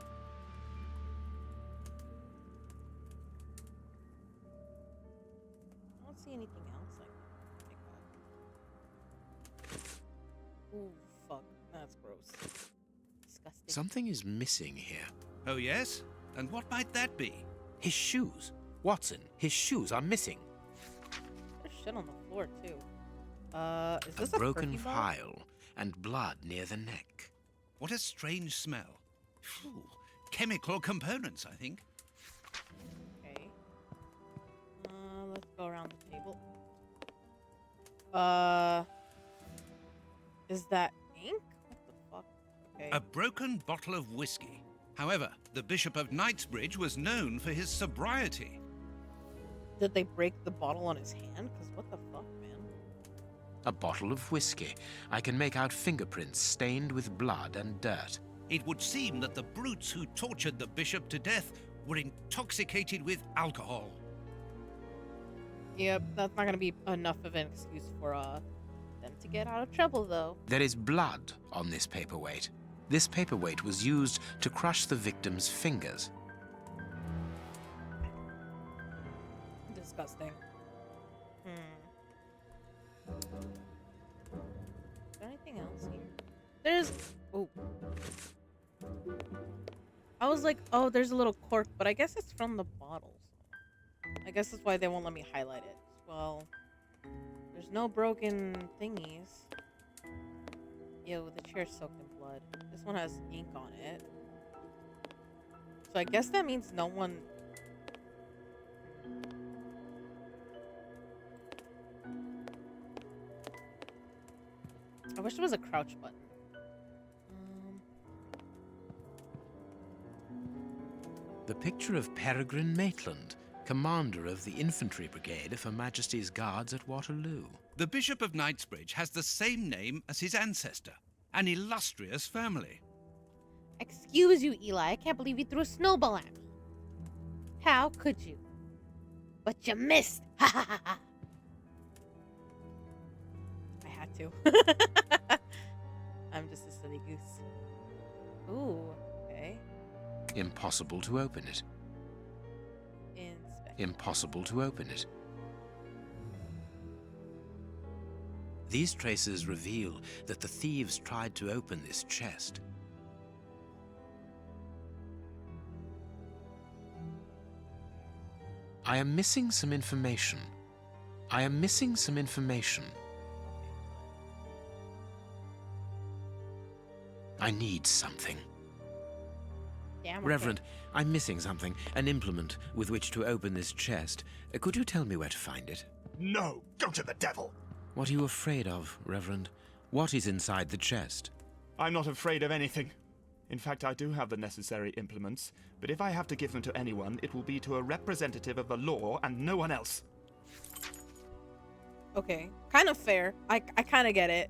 I don't see anything else like that. Ooh, fuck. That's gross. Disgusting. Something is missing here. Oh, yes? And what might that be? His shoes. Watson, his shoes are missing. There's shit on the floor, too. Is A this a broken perky ball? file and blood near the neck. What a strange smell. Phew. Chemical components, I think. Okay. Let's go around the table. Is that ink? What the fuck? Okay. A broken bottle of whiskey. However, the Bishop of Knightsbridge was known for his sobriety. Did they break the bottle on his hand? Because what the fuck, man? A bottle of whiskey. I can make out fingerprints stained with blood and dirt. It would seem that the brutes who tortured the bishop to death were intoxicated with alcohol. Yep, that's not gonna be enough of an excuse for them to get out of trouble, though. There is blood on this paperweight. This paperweight was used to crush the victim's fingers. Disgusting. Is there anything else here? There's... Oh. I was like, oh, there's a little cork, but I guess it's from the bottles. I guess that's why they won't let me highlight it. Well, there's no broken thingies. Ew, the chair's soaked in blood. This one has ink on it. So I guess that means no one... I wish there was a crouch button. The picture of Peregrine Maitland, commander of the infantry brigade of Her Majesty's Guards at Waterloo. The Bishop of Knightsbridge has the same name as his ancestor, an illustrious family. Excuse you, Eli. I can't believe you threw a snowball at me. How could you? But you missed. Ha ha ha ha. I had to. I'm just a silly goose. Ooh, okay. Impossible to open it. Inspect. Impossible to open it. These traces reveal that the thieves tried to open this chest. I am missing some information. I am missing some information. I need something. Damn, okay. Reverend, I'm missing something. An implement with which to open this chest. Could you tell me where to find it? No, go to the devil. What are you afraid of, Reverend? What is inside the chest? I'm not afraid of anything. In fact, I do have the necessary implements, but if I have to give them to anyone, it will be to a representative of the law and no one else. Okay, kind of fair. I kind of get it.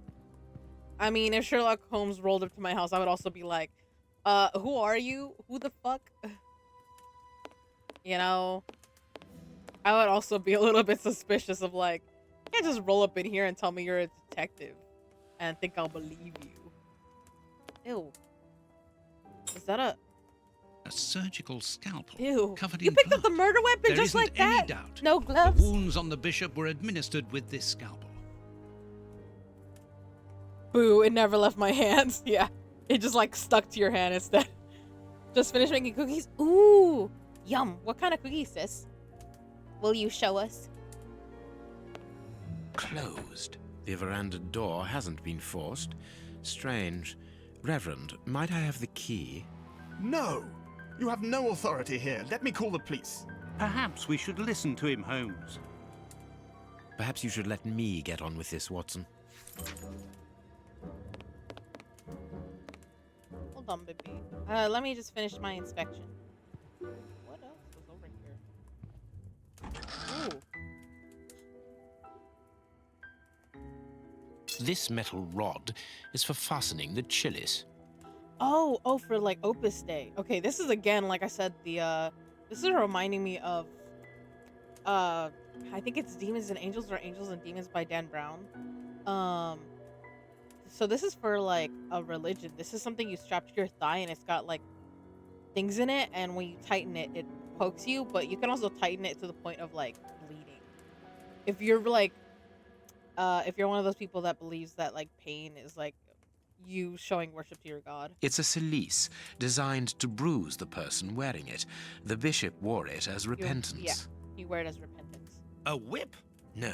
I mean, if Sherlock Holmes rolled up to my house, I would also be like, who are you? Who the fuck? You know? I would also be a little bit suspicious of like, you can't just roll up in here and tell me you're a detective and think I'll believe you. Ew. Is that a surgical scalpel Ew. covered You in picked blood. up the murder weapon There just isn't like any that? doubt. No The gloves? wounds on the bishop were administered with this scalpel. Boo, it never left my hands. Yeah. It just like stuck to your hand instead. Just finished making cookies? Ooh. Yum. What kind of cookies, sis? Will you show us? Closed. The veranda door hasn't been forced. Strange. Reverend, might I have the key? No! You have no authority here. Let me call the police. Perhaps we should listen to him, Holmes. Perhaps you should let me get on with this, Watson. Hold on, baby. Let me just finish my inspection. What else was over here? Ooh. This metal rod is for fastening the chilies. Oh, for like Opus Day. Okay, this is again, like I said, this is reminding me of, I think it's Demons and Angels or Angels and Demons by Dan Brown. So this is for like a religion. This is something you strap to your thigh and it's got like things in it, and when you tighten it, it pokes you, but you can also tighten it to the point of like bleeding. If you're like, if you're one of those people that believes that like pain is like you showing worship to your god. It's a cilice designed to bruise the person wearing it. The bishop wore it as repentance. Yeah, you wear it as repentance. A whip? No,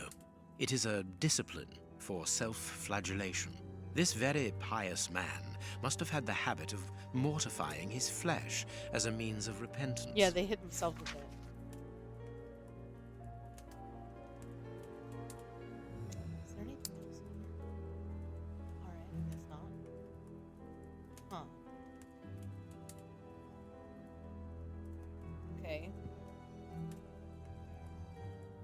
it is a discipline for self-flagellation. This very pious man must have had the habit of mortifying his flesh as a means of repentance. Yeah, they hit themselves with it. Is there anything else in here? Alright, I guess not. Huh. Okay.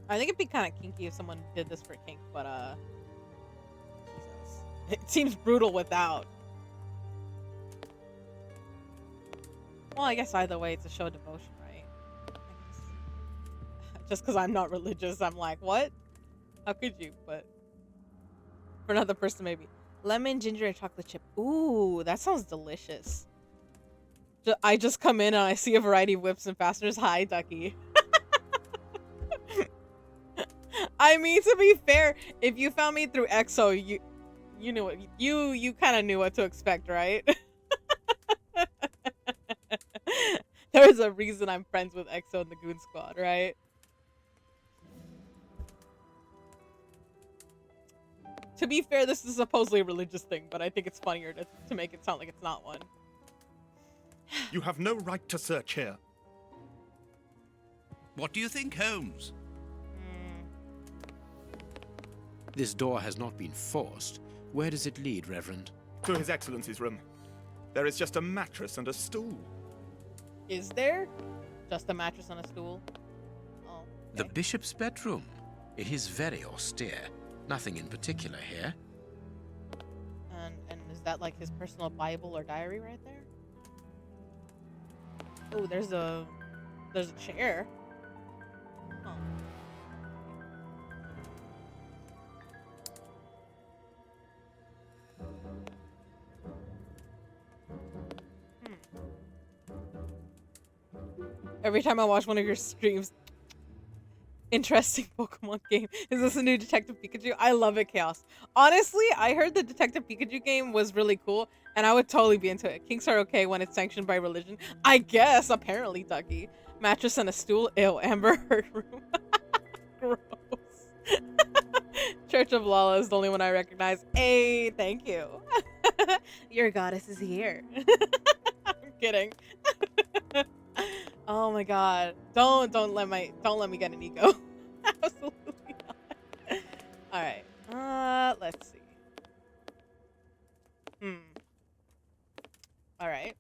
I think it'd be kind of kinky if someone did this for kink, but Jesus. It seems brutal without. Well, I guess either way, it's a show of devotion, right? I guess. just because I'm not religious, I'm like, what? How could you? But for another person, maybe. Lemon, ginger, and chocolate chip. Ooh, that sounds delicious. I just come in and I see a variety of whips and fasteners. Hi, Ducky. I mean, to be fair, if you found me through EXO, you knew what you kind of knew what to expect, right? There's a reason I'm friends with EXO and the Goon Squad, right? To be fair, this is supposedly a religious thing, but I think it's funnier to make it sound like it's not one. You have no right to search here. What do you think, Holmes? This door has not been forced. Where does it lead, Reverend? To His Excellency's room. There is just a mattress and a stool. Is there? Just a mattress on a stool? Oh. Okay. The bishop's bedroom. It is very austere. Nothing in particular here. And is that like his personal Bible or diary right there? Oh, there's a chair. Huh. Every time I watch one of your streams, interesting Pokemon game. Is this a new Detective Pikachu? I love it, Chaos. Honestly, I heard the Detective Pikachu game was really cool, and I would totally be into it. Kinks are okay when it's sanctioned by religion. I guess, apparently, Ducky. Mattress and a stool. Ew, Amber Heard room. Gross. Church of Lala is the only one I recognize. Hey, thank you. Your goddess is here. I'm kidding. Oh my god. Don't let me get an ego. Absolutely not. Alright. Let's see. Alright.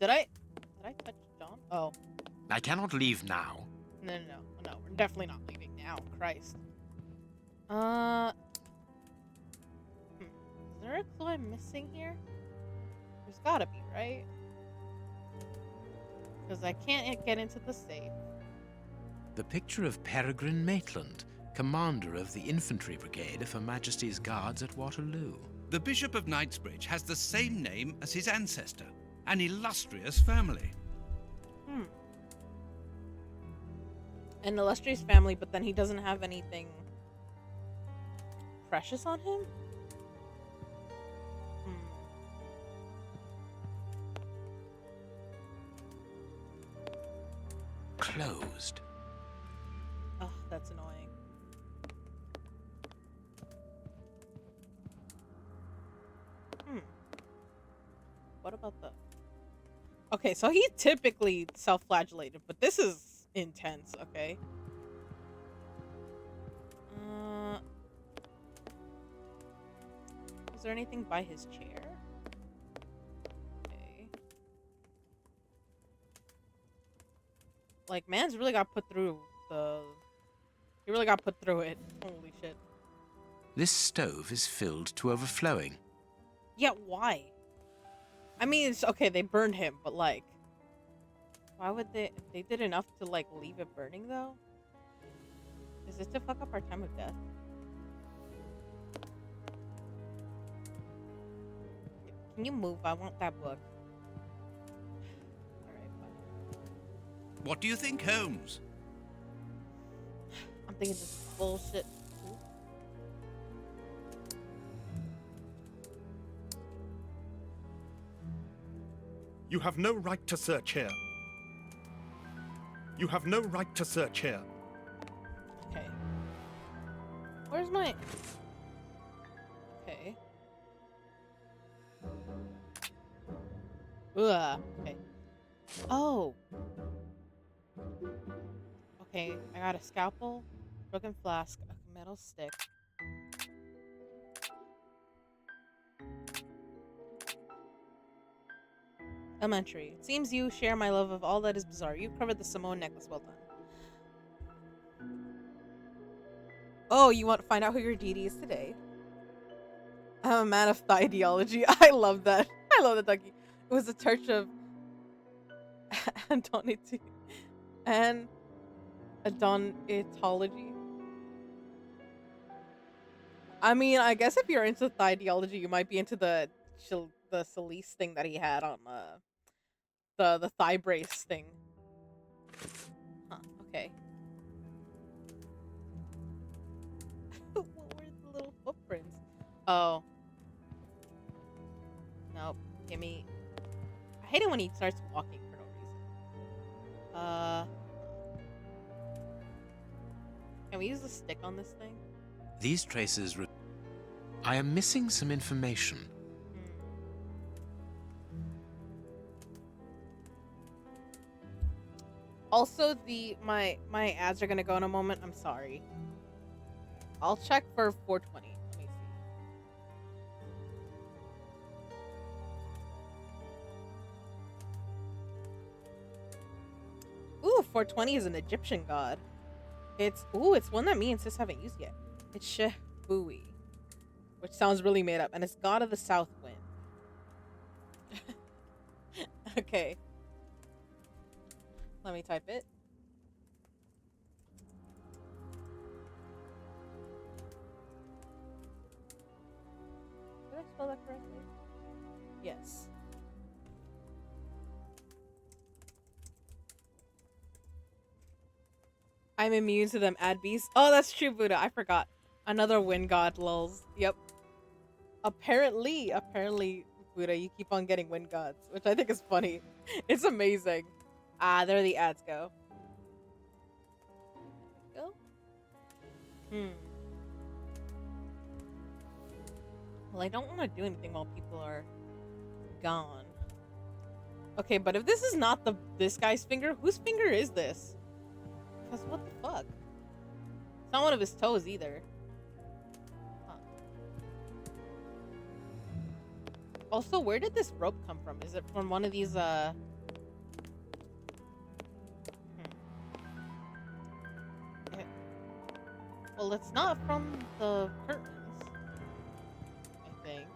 Did I touch John? Oh. I cannot leave now. No, we're definitely not leaving now. Christ. Is there a clue I'm missing here? There's gotta be, right? Because I can't get into the safe. The picture of Peregrine Maitland, commander of the infantry brigade of Her Majesty's Guards at Waterloo. The Bishop of Knightsbridge has the same name as his ancestor, an illustrious family. An illustrious family, but then he doesn't have anything precious on him? Closed. Oh, that's annoying. What about the... Okay, so he typically self-flagellated, but this is intense, okay? Is there anything by his chair? Okay. Like, man's really got put through the... He really got put through it. Holy shit. This stove is filled to overflowing. Yeah, why? I mean, it's okay, they burned him, but like... Why would they did enough to like leave it burning though? Is this to fuck up our time of death? Can you move? I want that book. Alright, fine. What do you think, Holmes? I'm thinking this is bullshit. You have no right to search here. You have no right to search here. Okay. Where's my... Okay. Ugh. Okay. Oh. Okay, I got a scalpel, broken flask, a metal stick. Elementary. It seems you share my love of all that is bizarre. You've covered the Samoan necklace. Well done. Oh, you want to find out who your deity is today? I'm a man of the ideology. I love that. I love that, Ducky. It was the church of Antonity. And Adonitology. I mean, I guess if you're into ideology, you might be into the Celeste thing that he had on the thigh brace thing. Huh. Okay. What were the little footprints? Oh. Nope. Give me. I hate it when he starts walking for no reason. Can we use the stick on this thing? These traces. I am missing some information. Also, my ads are gonna go in a moment. I'm sorry. I'll check for 420. Let me see. Ooh, 420 is an Egyptian god. It's one that me and sis haven't used yet. It's Shehbui, which sounds really made up, and it's god of the south wind. Okay. Let me type it. Did I spell that correctly? Yes. I'm immune to them ad beasts. Oh, that's true, Buddha. I forgot. Another wind god, lulz. Yep. Apparently, Buddha, you keep on getting wind gods, which I think is funny. It's amazing. Ah, there the ads go. Well, I don't want to do anything while people are gone. Okay, but if this is not this guy's finger, whose finger is this? Because what the fuck? It's not one of his toes either. Huh. Also, where did this rope come from? Is it from one of these, Well, it's not from the curtains, I think.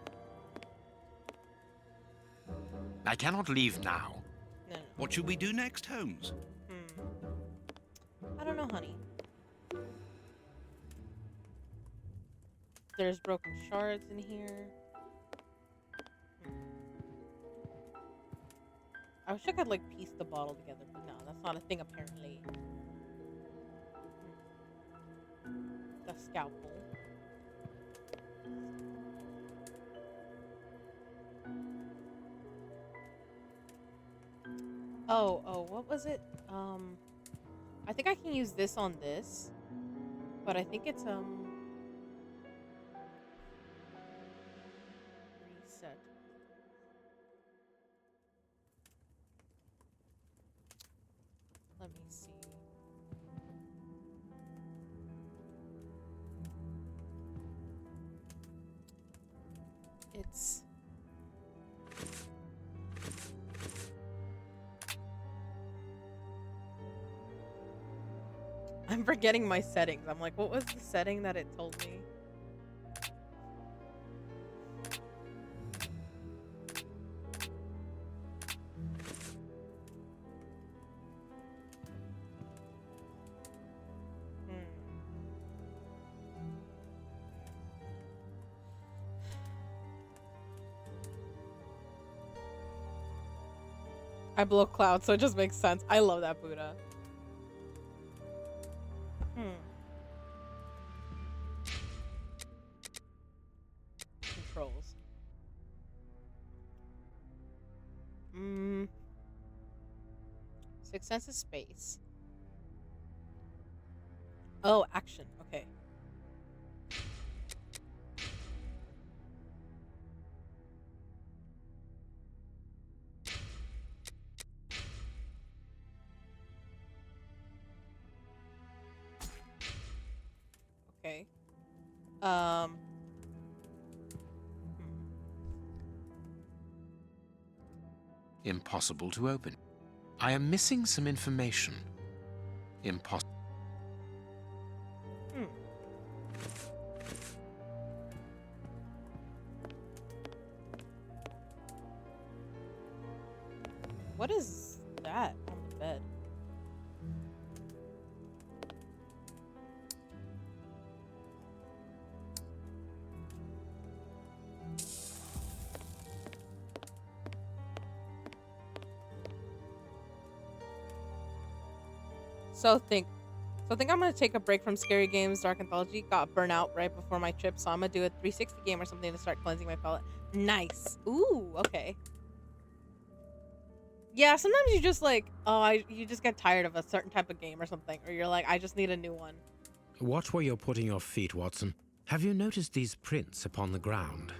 I cannot leave now. No. What should we do next, Holmes? I don't know, honey. There's broken shards in here. I wish I could, like, piece the bottle together, but no, that's not a thing, apparently. The scalpel. Oh, what was it? I think I can use this on this, but I think it's, reset. Let me see. It's... I'm forgetting my settings. I'm like, what was the setting that it told me? I blow clouds, so it just makes sense. I love that Buddha. Controls. Six senses space. Oh, action. Okay. Okay. Impossible to open. I am missing some information. Impossible. What is that on the bed? So I think I'm gonna take a break from scary games, dark anthology. Got burnt out right before my trip, so I'm gonna do a 360 game or something to start cleansing my palate. Nice. Ooh, okay. Yeah, sometimes you just like, you just get tired of a certain type of game or something, or you're like, I just need a new one. Watch where you're putting your feet, Watson. Have you noticed these prints upon the ground?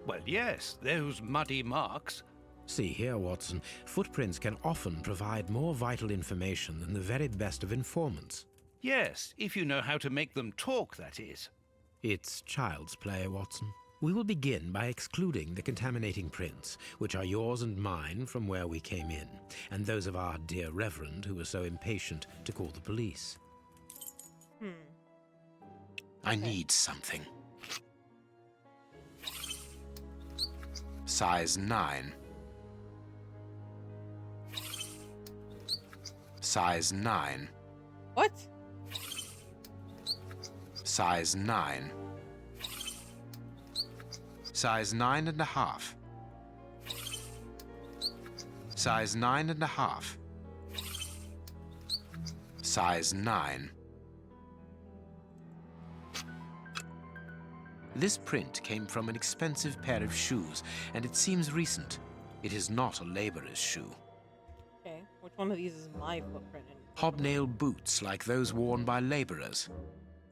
Well, yes, those muddy marks. See here, Watson, footprints can often provide more vital information than the very best of informants. Yes, if you know how to make them talk, that is. It's child's play, Watson. We will begin by excluding the contaminating prints, which are yours and mine from where we came in, and those of our dear Reverend who was so impatient to call the police. I need something. Size 9. Size 9. What? Size 9. Size 9.5. Size 9.5. Size 9. This print came from an expensive pair of shoes, and it seems recent. It is not a laborer's shoe. Okay, which one of these is my footprint? Hobnail boots like those worn by laborers.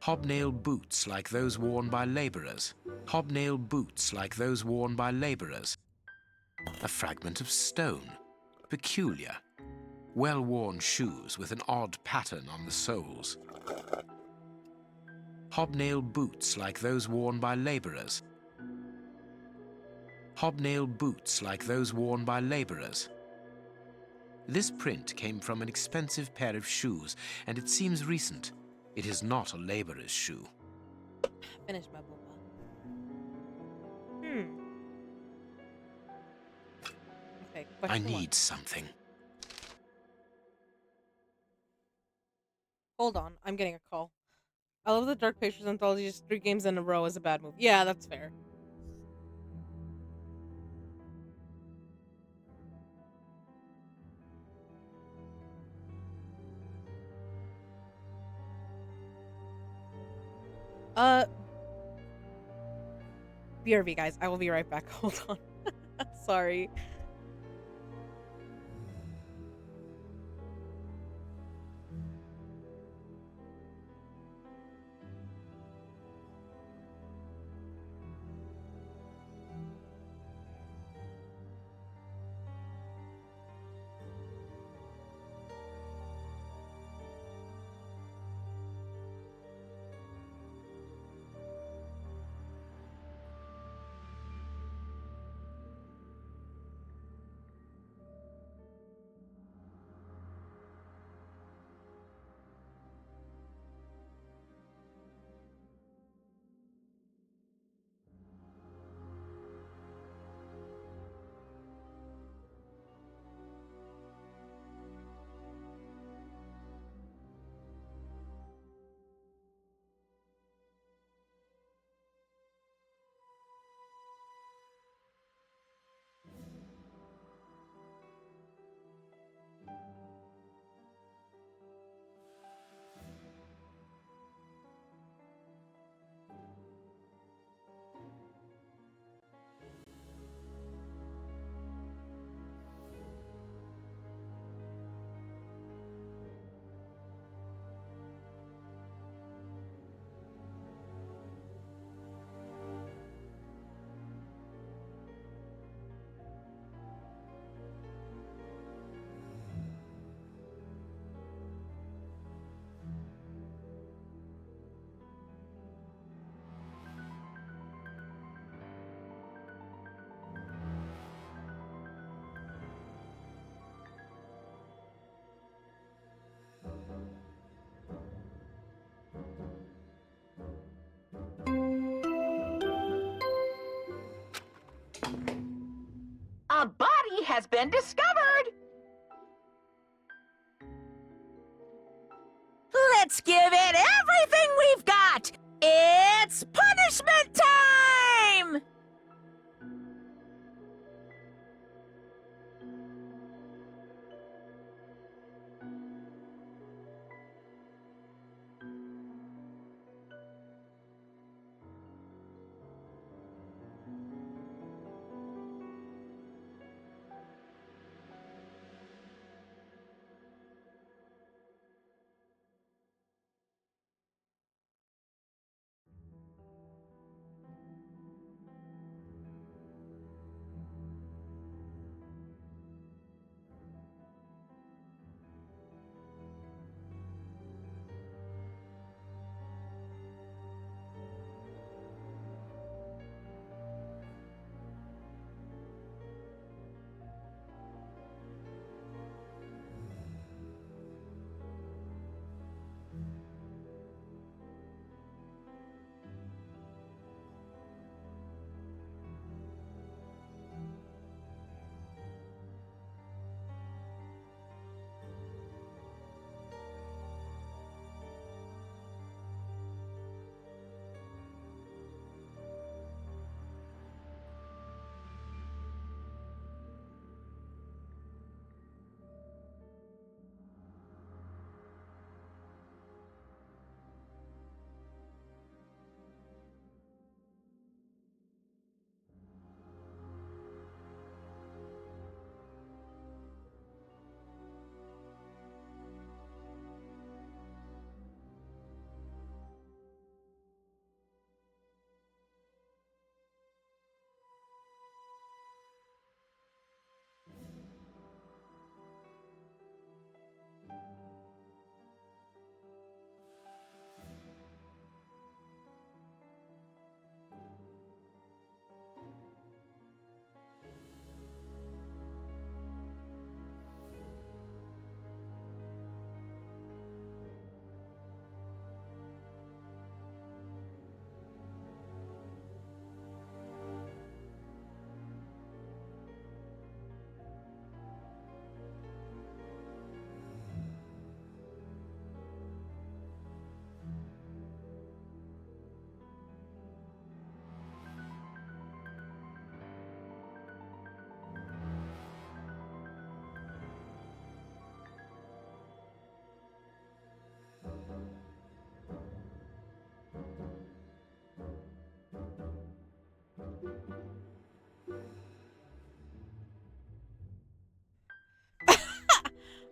Hobnail boots like those worn by laborers. Hobnail boots like those worn by laborers. A fragment of stone. Peculiar. Well-worn shoes with an odd pattern on the soles. Hobnail boots like those worn by laborers. Hobnail boots like those worn by laborers. This print came from an expensive pair of shoes, and it seems recent. It is not a laborer's shoe. Finish my boba. Okay, I question need one. something. Hold on, I'm getting a call. I love the Dark Pictures anthology. Just 3 games in a row is a bad move. Yeah, that's fair. BRB, guys. I will be right back. Hold on. Sorry. A body has been discovered! Let's give it everything we've got! It's punishment time!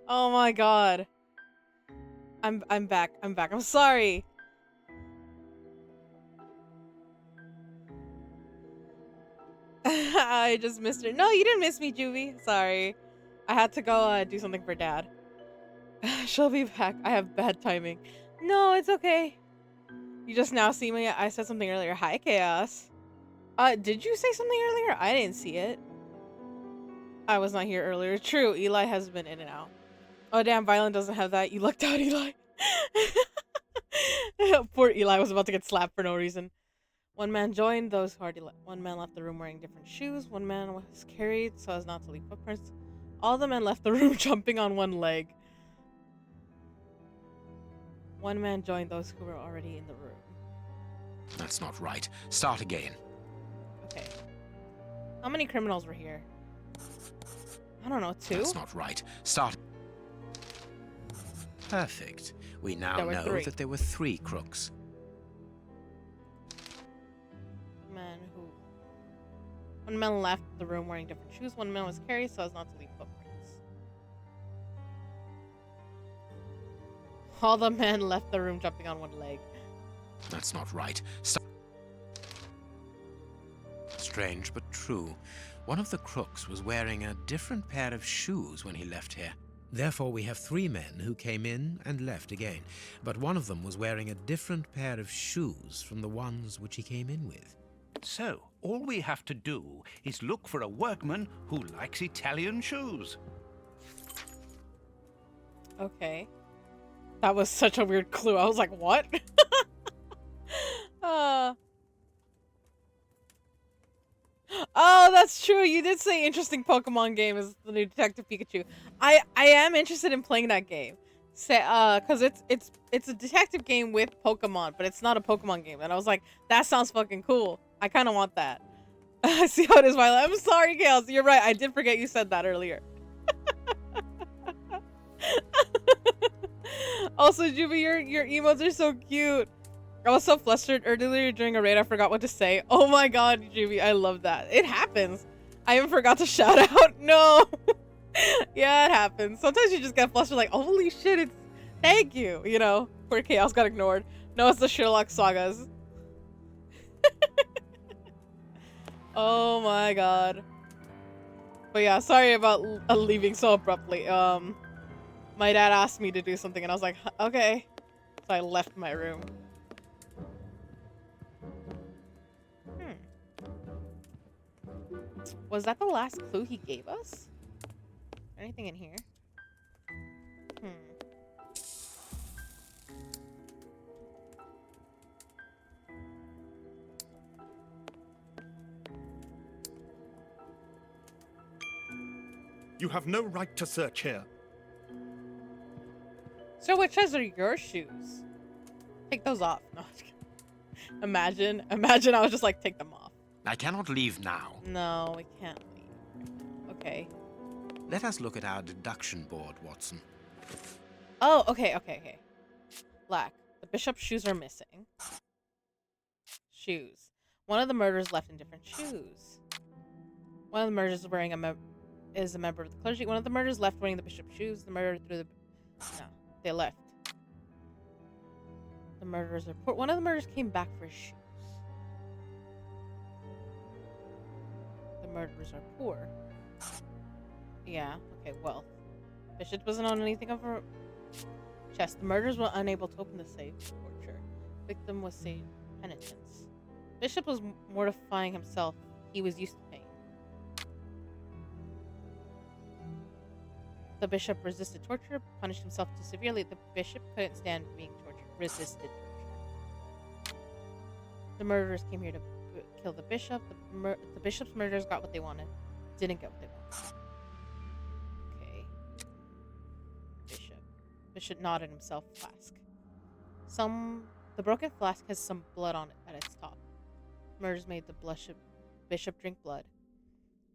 Oh my god. I'm back. I'm back. I'm sorry. I just missed her. No, you didn't miss me, Juvie. Sorry. I had to go do something for Dad. She'll be back. I have bad timing. No, it's okay. You just now see me. I said something earlier. Hi, Chaos. Did you say something earlier? I didn't see it. I was not here earlier. True, Eli has been in and out. Oh, damn, Violent doesn't have that. You lucked out, Eli. Poor Eli was about to get slapped for no reason. One man joined those who already left. One man left the room wearing different shoes. One man was carried so as not to leave footprints. All the men left the room jumping on one leg. One man joined those who were already in the room. That's not right. Start again. Okay. How many criminals were here? I don't know, 2? That's not right. Start. Perfect. We now There were know 3. that there were 3 crooks. One man left the room wearing different shoes. One man was carried so as not to leave footprints. All the men left the room jumping on one leg. That's not right. Strange but true. One of the crooks was wearing a different pair of shoes when he left here. Therefore, we have 3 men who came in and left again. But one of them was wearing a different pair of shoes from the ones which he came in with. So, all we have to do is look for a workman who likes Italian shoes. Okay. That was such a weird clue. I was like, what? Oh, that's true. You did say interesting Pokemon game is the new Detective Pikachu. I am interested in playing that game. Say, cause it's a detective game with Pokemon, but it's not a Pokemon game. And I was like, that sounds fucking cool. I kind of want that. I see how it is, Violet. I'm sorry, Chaos. You're right. I did forget you said that earlier. Also, Juvie, your emotes are so cute. I was so flustered earlier during a raid, I forgot what to say. Oh my god, Juvie, I love that. It happens. I even forgot to shout out. No. Yeah, it happens. Sometimes you just get flustered like, holy shit, it's... Thank you. You know, poor Chaos got ignored. No, it's the Sherlock sagas. Oh my god. But yeah, sorry about leaving so abruptly. My dad asked me to do something and I was like, okay. So I left my room. Was that the last clue he gave us? Anything in here? You have no right to search here. So which ones are your shoes? Take those off. No, imagine I was just like, take them off. I cannot leave now. No, we can't leave. Okay. Let us look at our deduction board, Watson. Oh, okay. Black. The bishop's shoes are missing. Shoes. One of the murderers left in different shoes. One of the murderers is wearing is a member of the clergy. One of the murderers left wearing the bishop's shoes. The murderer threw the... No, they left. The murderers are poor. One of the murderers came back for his shoes. The murderers are poor. Yeah, okay, wealth. Bishop wasn't on anything of her chest. The murderers were unable to open the safe. Torture. Victim was saved. Penitence. Bishop was mortifying himself. He was used to pain. The bishop resisted torture, punished himself too severely. The bishop couldn't stand being tortured. Resisted torture. The murderers came here to kill the bishop. The bishop's murderers got what they wanted. Didn't get what they wanted. Bishop nodded himself. Flask. The broken flask has some blood on it at its top. Murders made the bishop drink blood.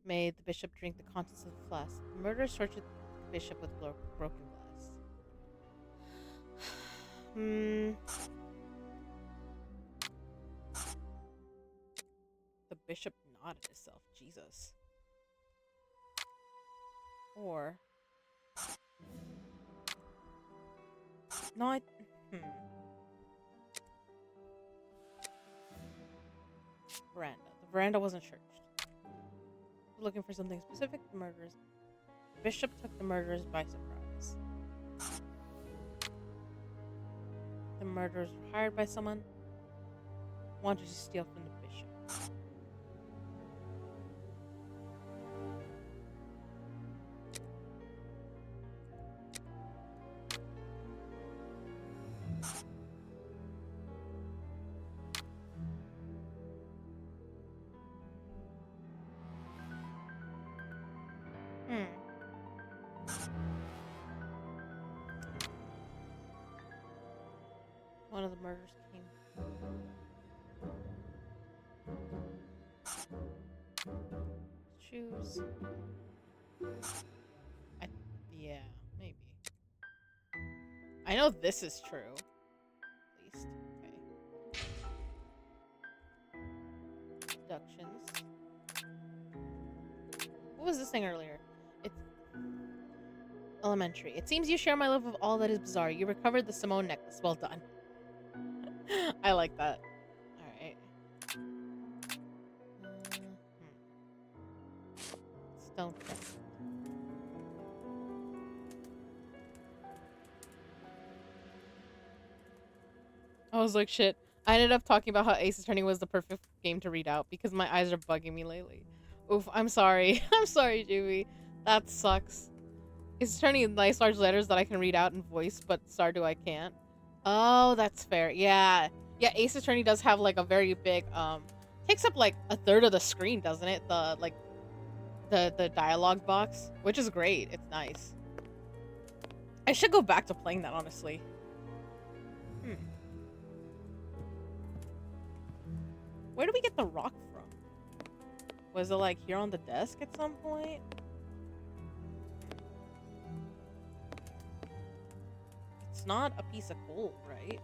Made the bishop drink the contents of the flask. The murderers tortured the bishop with broken glass. The bishop nodded himself. Jesus. Or No, hmm. Veranda. The veranda wasn't searched. Looking for something specific, the murderers. Bishop took the murderers by surprise. The murderers were hired by someone. Wanted to steal from the bishop. One of the murders came. Choose. Yeah, maybe. I know this is true. At least. Okay. Deductions. What was this thing earlier? It's elementary. It seems you share my love of all that is bizarre. You recovered the Simone necklace. Well done. I like that. Alright. Stone crest. I was like, shit. I ended up talking about how Ace Attorney was the perfect game to read out because my eyes are bugging me lately. Oof, I'm sorry. I'm sorry, Juvie. That sucks. Ace Attorney nice large letters that I can read out in voice, but Stardew I can't. Oh, that's fair. Yeah. Yeah, Ace Attorney does have like a very big takes up like a third of the screen, doesn't it? The like the dialogue box, which is great. It's nice. I should go back to playing that, honestly. Where do we get the rock from? Was it like here on the desk at some point? It's not a piece of gold, right?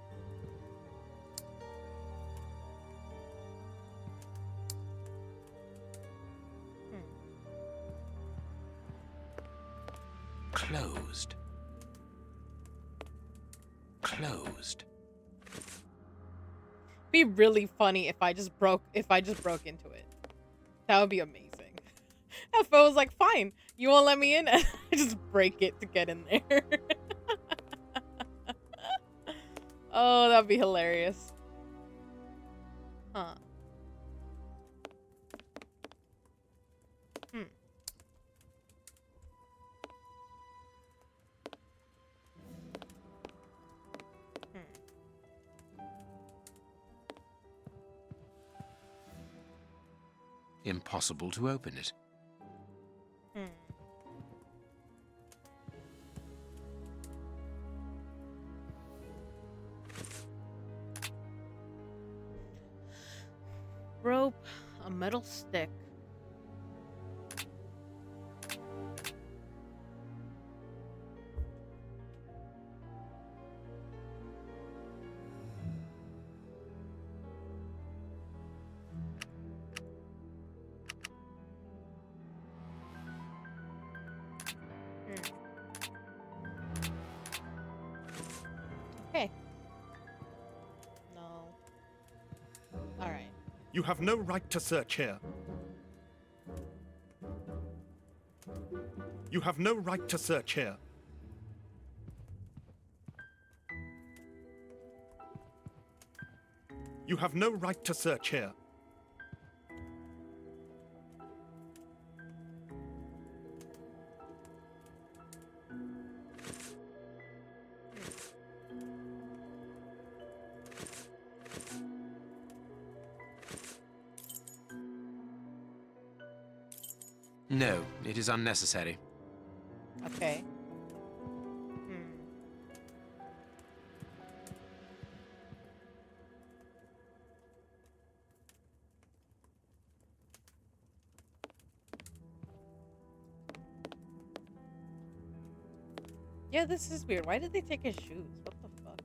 Closed. Closed. Be really funny if I just broke into it. That would be amazing. If I was like, fine, you won't let me in, and I just break it to get in there. Oh, that'd be hilarious. Huh. Impossible to open it. Rope, a metal stick. Okay. No. All right. You have no right to search here. You have no right to search here. You have no right to search here. No, it is unnecessary. Okay. Yeah, this is weird. Why did they take his shoes? What the fuck?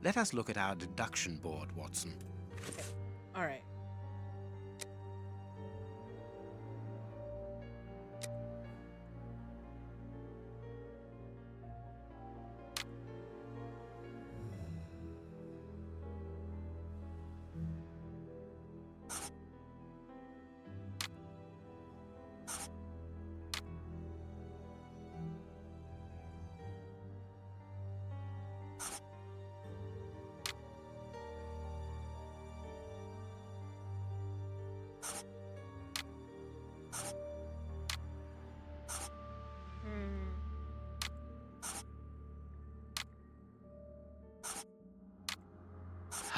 Let us look at our deduction board, Watson. Okay. All right.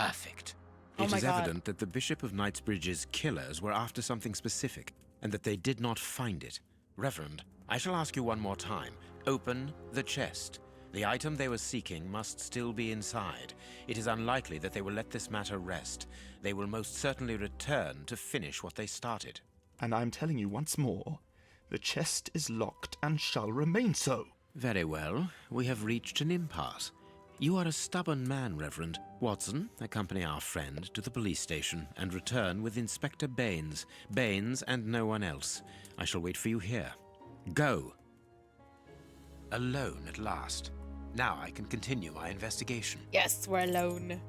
Perfect. Oh It my is God. evident that the Bishop of Knightsbridge's killers were after something specific, and that they did not find it. Reverend, I shall ask you one more time. Open the chest. The item they were seeking must still be inside. It is unlikely that they will let this matter rest. They will most certainly return to finish what they started. And I'm telling you once more, the chest is locked and shall remain so. Very well. We have reached an impasse. You are a stubborn man, Reverend. Watson, accompany our friend to the police station and return with Inspector Baines. Baines and no one else. I shall wait for you here. Go. Alone at last. Now I can continue my investigation. Yes, we're alone.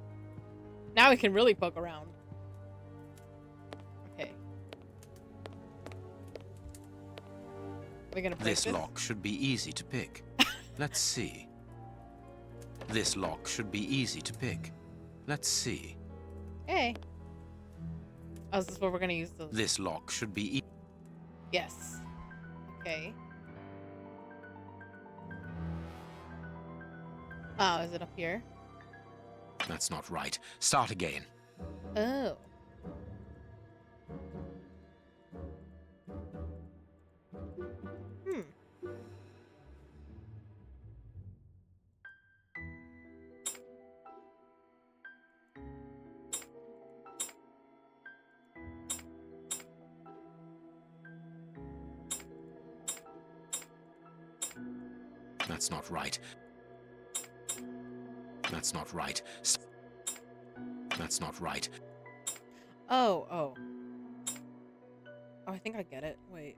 Now we can really poke around. Okay. We're gonna break This lock should be easy to pick. Let's see. This lock should be easy to pick. Let's see. Hey. Oh, is this where we're gonna use those? This lock should be Yes. Okay. Oh, is it up here? That's not right. Start again. Oh. Hmm. That's not right. That's not right. That's not right. Oh, oh. Oh, I think I get it. Wait.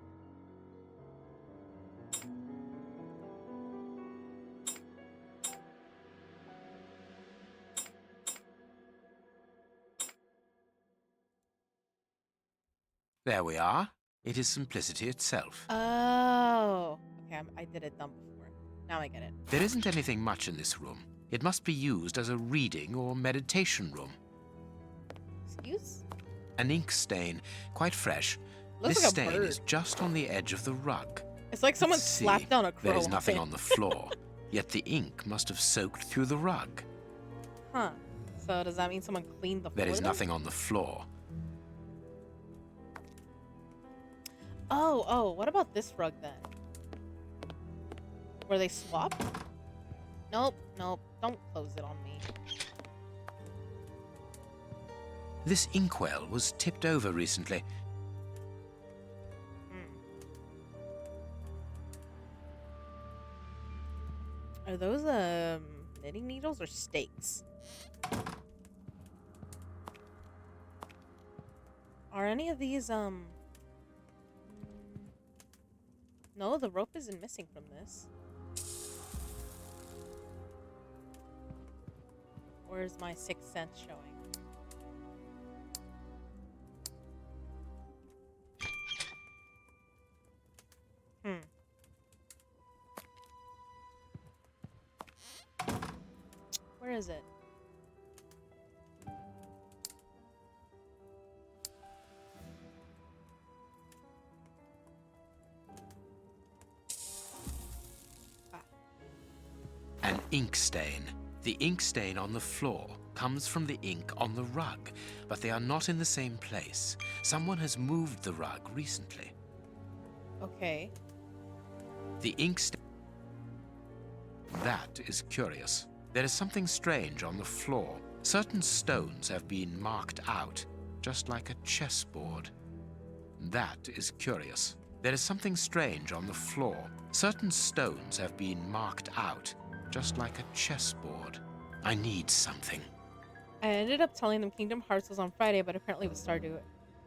There we are. It is simplicity itself. Oh. Okay, I did it dumb before. Now I get it. There isn't anything much in this room. It must be used as a reading or meditation room. Excuse? An ink stain, quite fresh. Looks This like a stain bird. is just on the edge of the rug. It's like someone Let's see. slapped down a crow. There is nothing it. on the floor, yet the ink must have soaked through the rug. Huh. So does that mean someone cleaned the floor? There is then? nothing on the floor. Oh, oh, what about this rug then? Where they swap? Nope, nope. Don't close it on me. This inkwell was tipped over recently. Are those knitting needles or stakes? Are any of these No, the rope isn't missing from this. Where's my sixth sense showing? Where is it? An ink stain. The ink stain on the floor comes from the ink on the rug, but they are not in the same place. Someone has moved the rug recently. Okay. The ink stain... That is curious. There is something strange on the floor. Certain stones have been marked out, just like a chessboard. That is curious. There is something strange on the floor. Certain stones have been marked out, just like a chessboard. I need something. I ended up telling them Kingdom Hearts was on Friday, but apparently it was Stardew.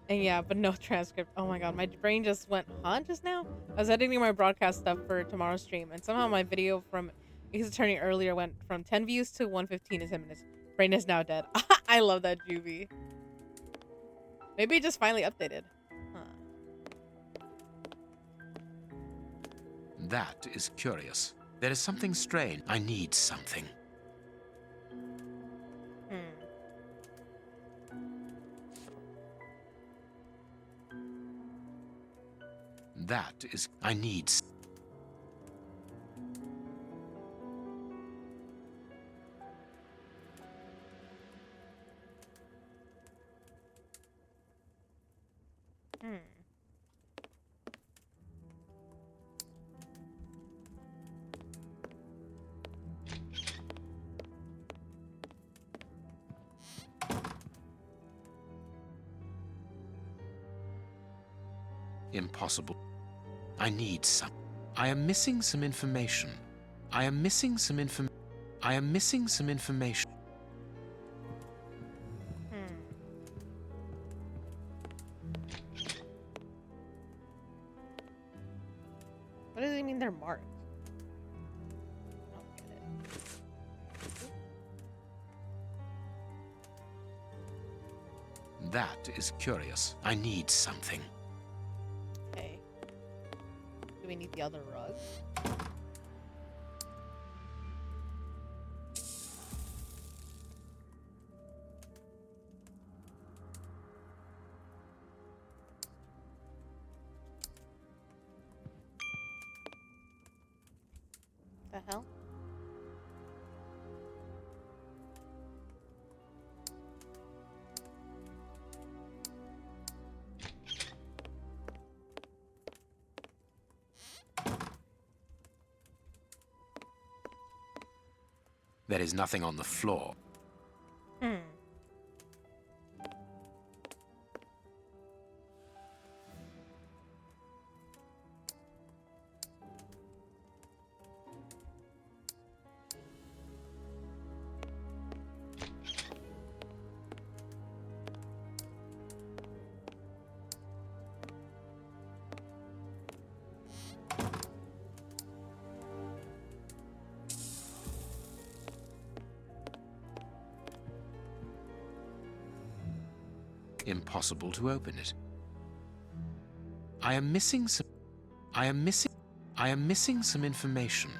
And yeah, but no transcript. Oh my god, my brain just went, huh, just now? I was editing my broadcast stuff for tomorrow's stream, and somehow my video from Ace Attorney earlier went from 10 views to 115 in 10 minutes. Brain is now dead. I love that, Juvie. Maybe it just finally updated. Huh. That is curious. There is something strange. I need something. That is... I need... Impossible. I need some. I am missing some information. I am missing some information. I am missing some information. What does it mean they're marked? I don't get it. That is curious. I need something. Okay. Do we need the other rug? The hell? There is nothing on the floor. Impossible to open it. I am missing some. I am missing some information.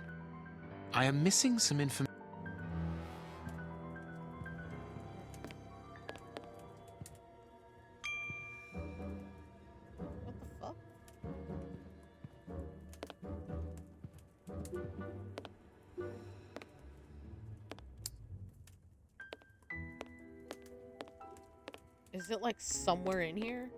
I am missing some information. What the fuck? Is it like somewhere in here?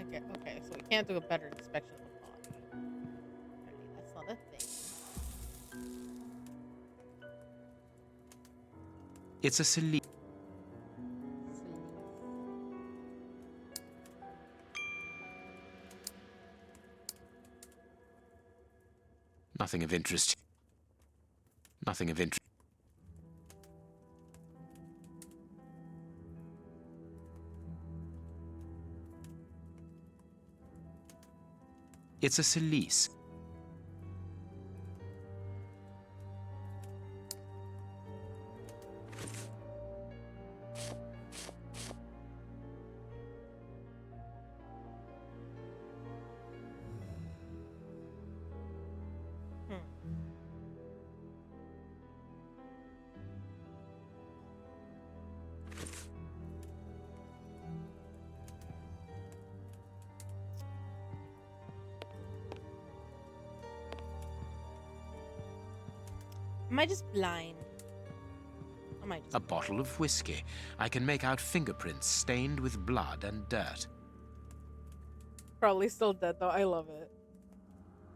Okay, so we can't do a better inspection of the body. Apparently that's not a thing. It's a silly. Nothing of interest. Nothing of interest. It's a Celise. Am I just blind? Am I just A bottle of whiskey. I can make out fingerprints stained with blood and dirt. probably still dead though? I love it.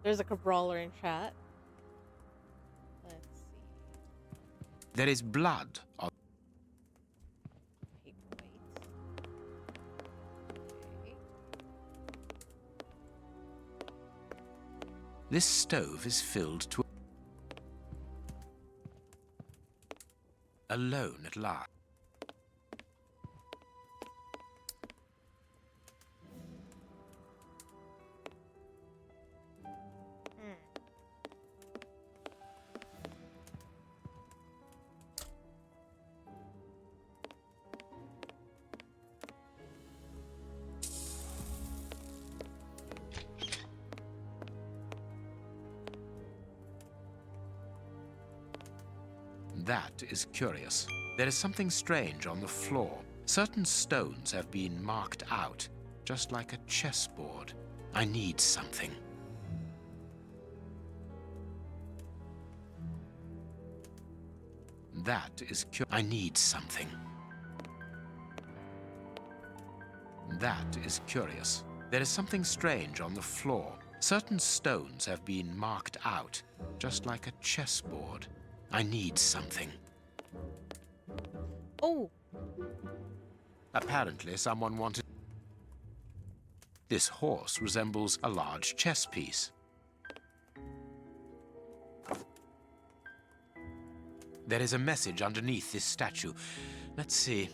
There's like a brawler in chat. Let's see. There is blood on. Paperweight. Okay. This stove is filled to. Alone at last. That is curious. There is something strange on the floor. Certain stones have been marked out, just like a chessboard. I need something. That is I need something. That is curious. There is something strange on the floor. Certain stones have been marked out, just like a chessboard. I need something. Oh, Apparently, someone wanted... This horse resembles a large chess piece. There is a message underneath this statue. Let's see.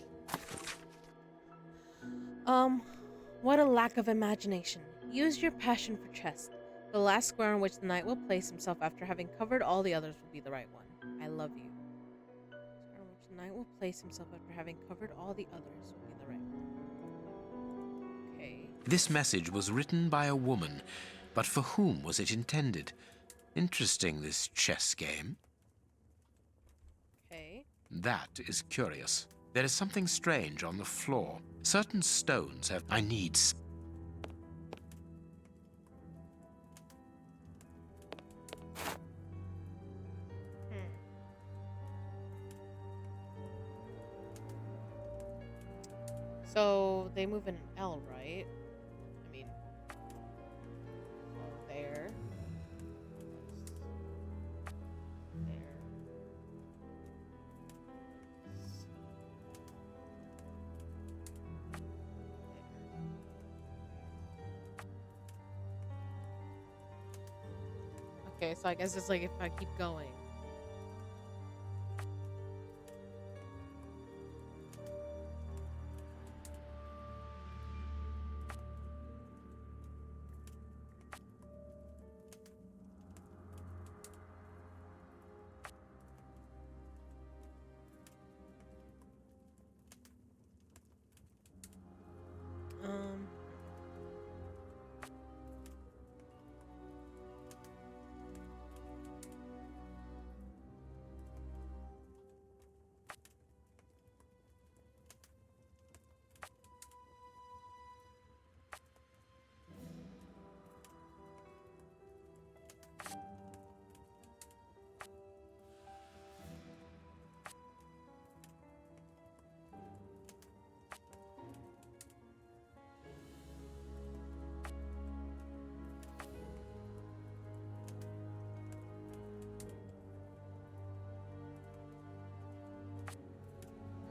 what a lack of imagination. Use your passion for chess. The last square on which the knight will place himself after having covered all the others will be the right one. I love you. Square on which the knight will place himself after having covered all the others will be the right one. Okay. This message was written by a woman, but for whom was it intended? Interesting, this chess game. Okay. That is curious. There is something strange on the floor. Certain stones have... I need... So they move in an L, right? I mean, there. There. Okay, so I guess it's like if I keep going.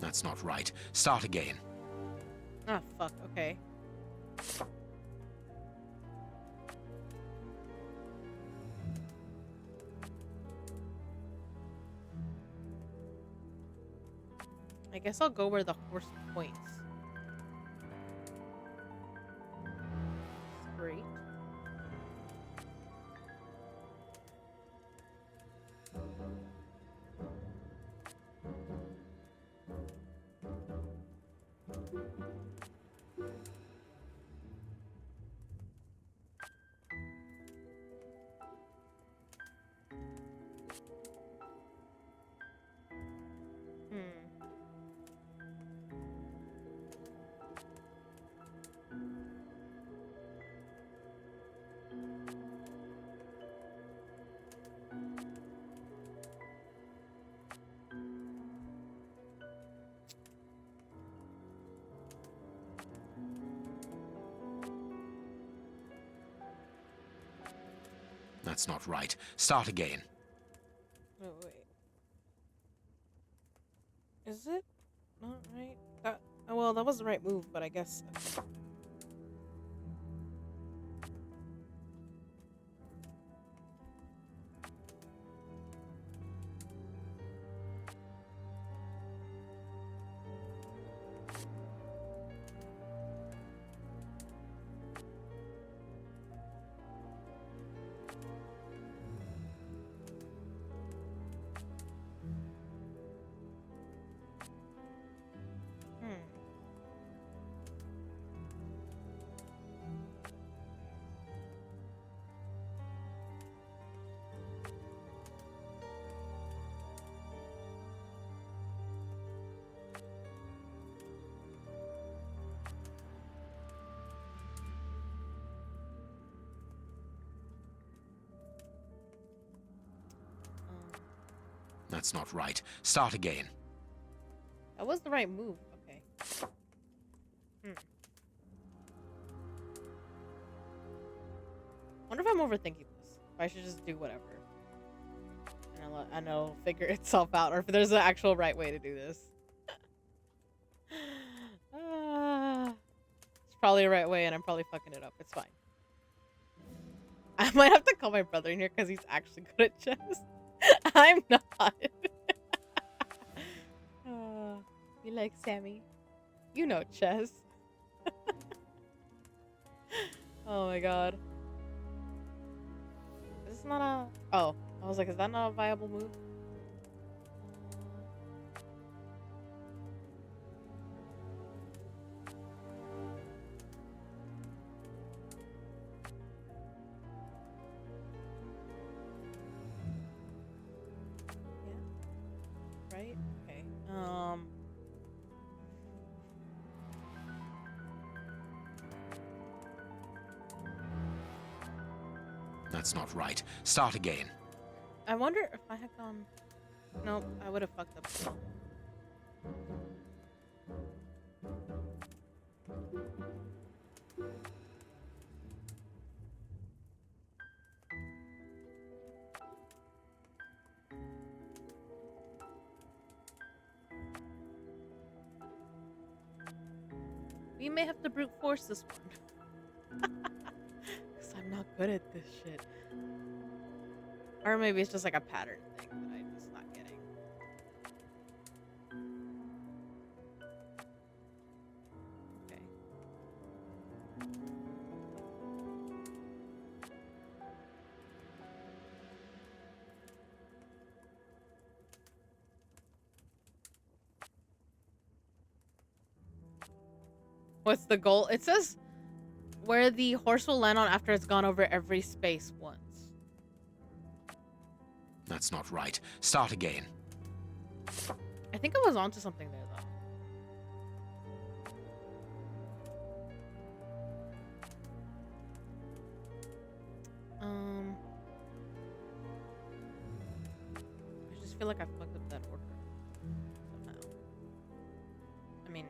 That's not right. Start again. Ah, fuck, okay. I guess I'll go where the horse points. Straight. That's not right. Start again. Oh, wait. Is it not right? That, oh, well, that was the right move, but I guess... That's not right. Start again. That was the right move. Okay. wonder if I'm overthinking this. If I should just do whatever. And it'll figure itself out. Or if there's an actual right way to do this. It's probably a right way and I'm probably fucking it up. It's fine. I might have to call my brother in here because he's actually good at chess. I'm not. You like Sammy? You know chess. Oh my god. Is this not a... Oh, I was like, is that not a viable move? Yeah. Right? Okay. That's not right. Start again. I wonder if I had gone... Nope, I would have fucked up. We may have to brute force this one. Because I'm not good at this shit. Or maybe it's just like a pattern thing that I'm just not getting. Okay. What's the goal? It says where the horse will land on after it's gone over every space once. That's not right. Start again. I think I was onto something there, though. I just feel like I fucked up that order somehow. I mean...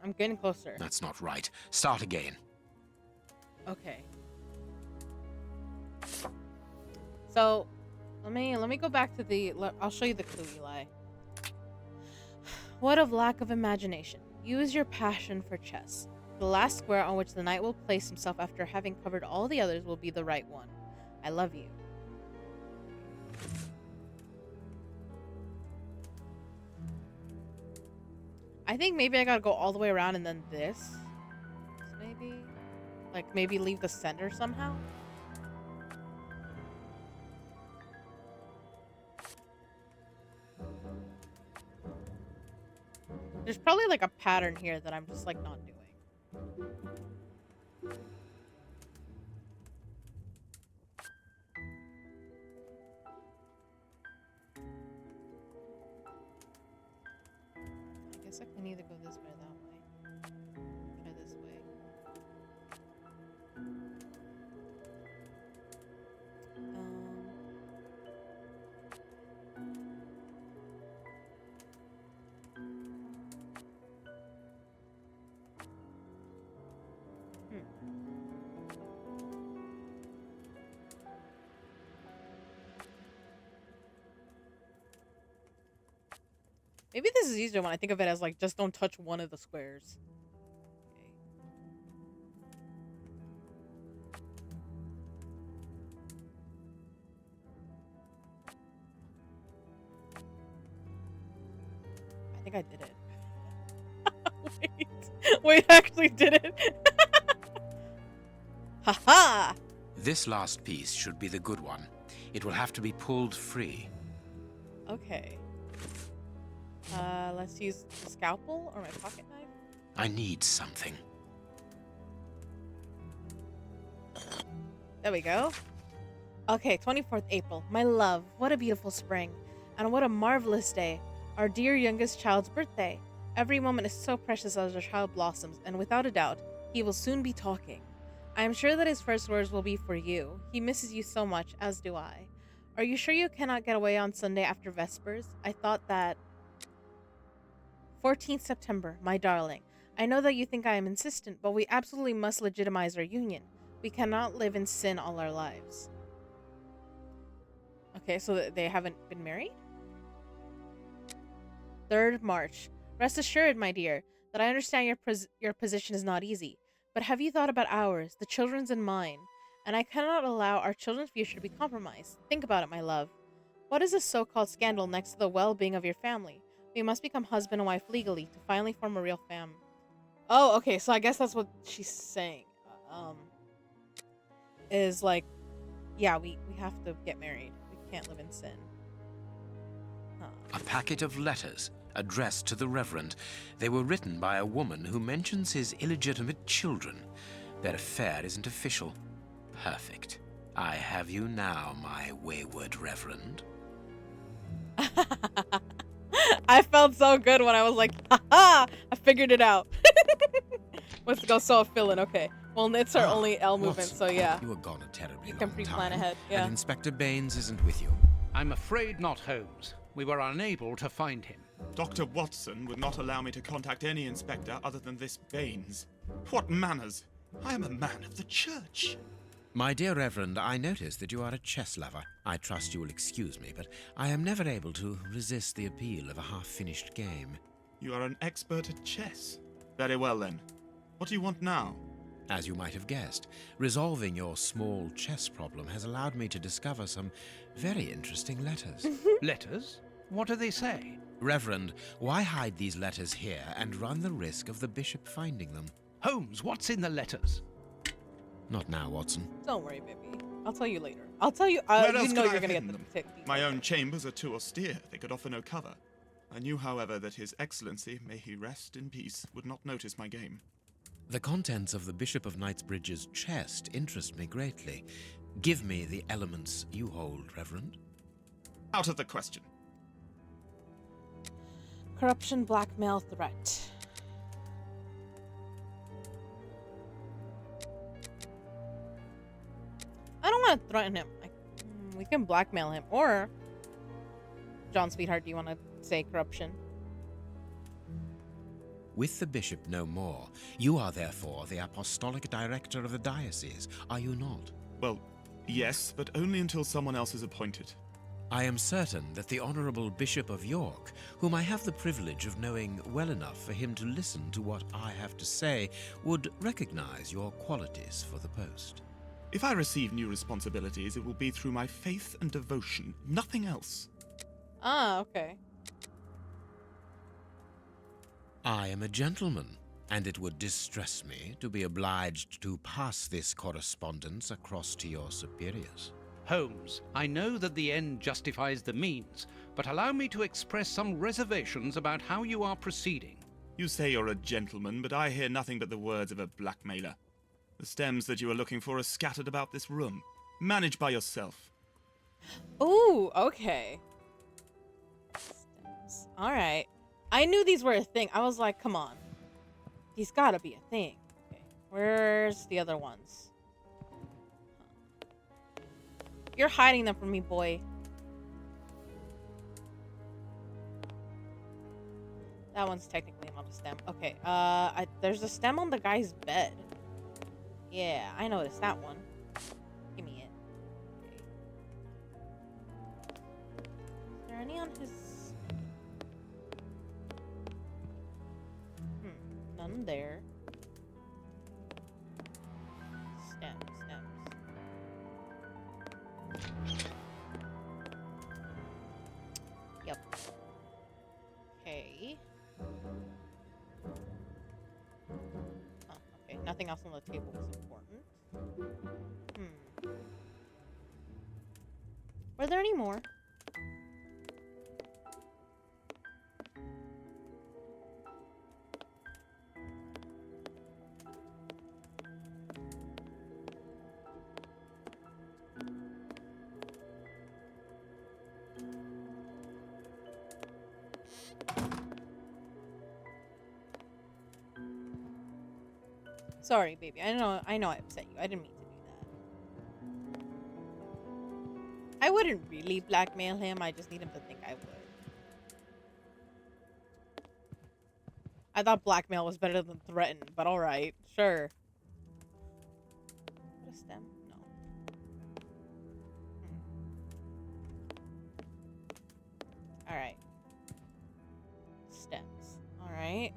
I'm getting closer. That's not right. Start again. Okay. So, let me go back to the... I'll show you the clue, Eli. What of lack of imagination? Use your passion for chess. The last square on which the knight will place himself after having covered all the others will be the right one. I love you. I think maybe I gotta go all the way around and then this. Maybe? Like, maybe leave the center somehow? There's probably like a pattern here that I'm just like not doing. I guess I can either go this way or that way. Try this way. Maybe this is easier when I think of it as like just don't touch one of the squares. Okay. think I did it. Wait, I actually did it. Haha! This last piece should be the good one. It will have to be pulled free. Okay. Let's use the scalpel or my pocket knife. I need something. There we go. Okay, 24th April. My love, what a beautiful spring. And what a marvelous day. Our dear youngest child's birthday. Every moment is so precious as our child blossoms, and without a doubt, he will soon be talking. I am sure that his first words will be for you. He misses you so much, as do I. Are you sure you cannot get away on Sunday after Vespers? I thought that... 14th September, my darling. I know that you think I am insistent, but we absolutely must legitimize our union. We cannot live in sin all our lives. Okay, so they haven't been married? 3rd March. Rest assured, my dear, that I understand your position is not easy. But have you thought about ours, the children's and mine? And I cannot allow our children's future to be compromised. Think about it, my love. What is this so-called scandal next to the well-being of your family? We must become husband and wife legally to finally form a real fam. Oh, okay, so I guess that's what she's saying. Is like, yeah, we have to get married. We can't live in sin. Huh. A packet of letters addressed to the Reverend. They were written by a woman who mentions his illegitimate children. Their affair isn't official. Perfect. I have you now, my wayward Reverend. I felt so good when I was like, ha! I figured it out. Let's go saw a fill-in, okay. Well, it's our only L movement, so yeah. You were gone a terribly You long can pre-plan time, ahead, yeah. and Inspector Baines isn't with you. I'm afraid not, Holmes. We were unable to find him. Dr. Watson would not allow me to contact any inspector other than this Baines. What manners! I am a man of the church. My dear Reverend, I notice that you are a chess lover. I trust you will excuse me, but I am never able to resist the appeal of a half-finished game. You are an expert at chess. Very well, then. What do you want now? As you might have guessed, resolving your small chess problem has allowed me to discover some very interesting letters. Letters? What do they say? Reverend, why hide these letters here and run the risk of the bishop finding them? Holmes, what's in the letters? Not now, Watson. Don't worry, baby. I'll tell you later. I'll tell you. Where You else know could I you're have gonna get hidden the them? details. My own chambers are too austere. They could offer no cover. I knew, however, that His Excellency, may he rest in peace, would not notice my game. The contents of the Bishop of Knightsbridge's chest interest me greatly. Give me the elements you hold, Reverend. Out of the question. Corruption, blackmail, threat. I don't want to threaten him. We can blackmail him. Or, John, sweetheart, do you want to say corruption? With the bishop no more, you are therefore the apostolic director of the diocese, are you not? Well, yes, but only until someone else is appointed. I am certain that the Honourable Bishop of York, whom I have the privilege of knowing well enough for him to listen to what I have to say, would recognize your qualities for the post. If I receive new responsibilities, it will be through my faith and devotion, nothing else. Ah, okay. I am a gentleman, and it would distress me to be obliged to pass this correspondence across to your superiors. Holmes, I know that the end justifies the means, but allow me to express some reservations about how you are proceeding. You say you're a gentleman, but I hear nothing but the words of a blackmailer. The stems that you are looking for are scattered about this room. Manage by yourself. Ooh, okay. Alright. I knew these were a thing. I was like, come on. These gotta be a thing. Okay. Where's the other ones? You're hiding them from me, boy. That one's technically not a stem. Okay, there's a stem on the guy's bed. Yeah, I noticed that one. Give me it. Okay. Is there any on his... None there. Stems. Yep. Okay. Oh, okay. Nothing else on the table was important. Were there any more? Sorry, baby. I know I upset you. I didn't mean to do that. I wouldn't really blackmail him. I just need him to think I would. I thought blackmail was better than threaten, but alright. Sure. What a stem? No. Alright. Stems. Alright.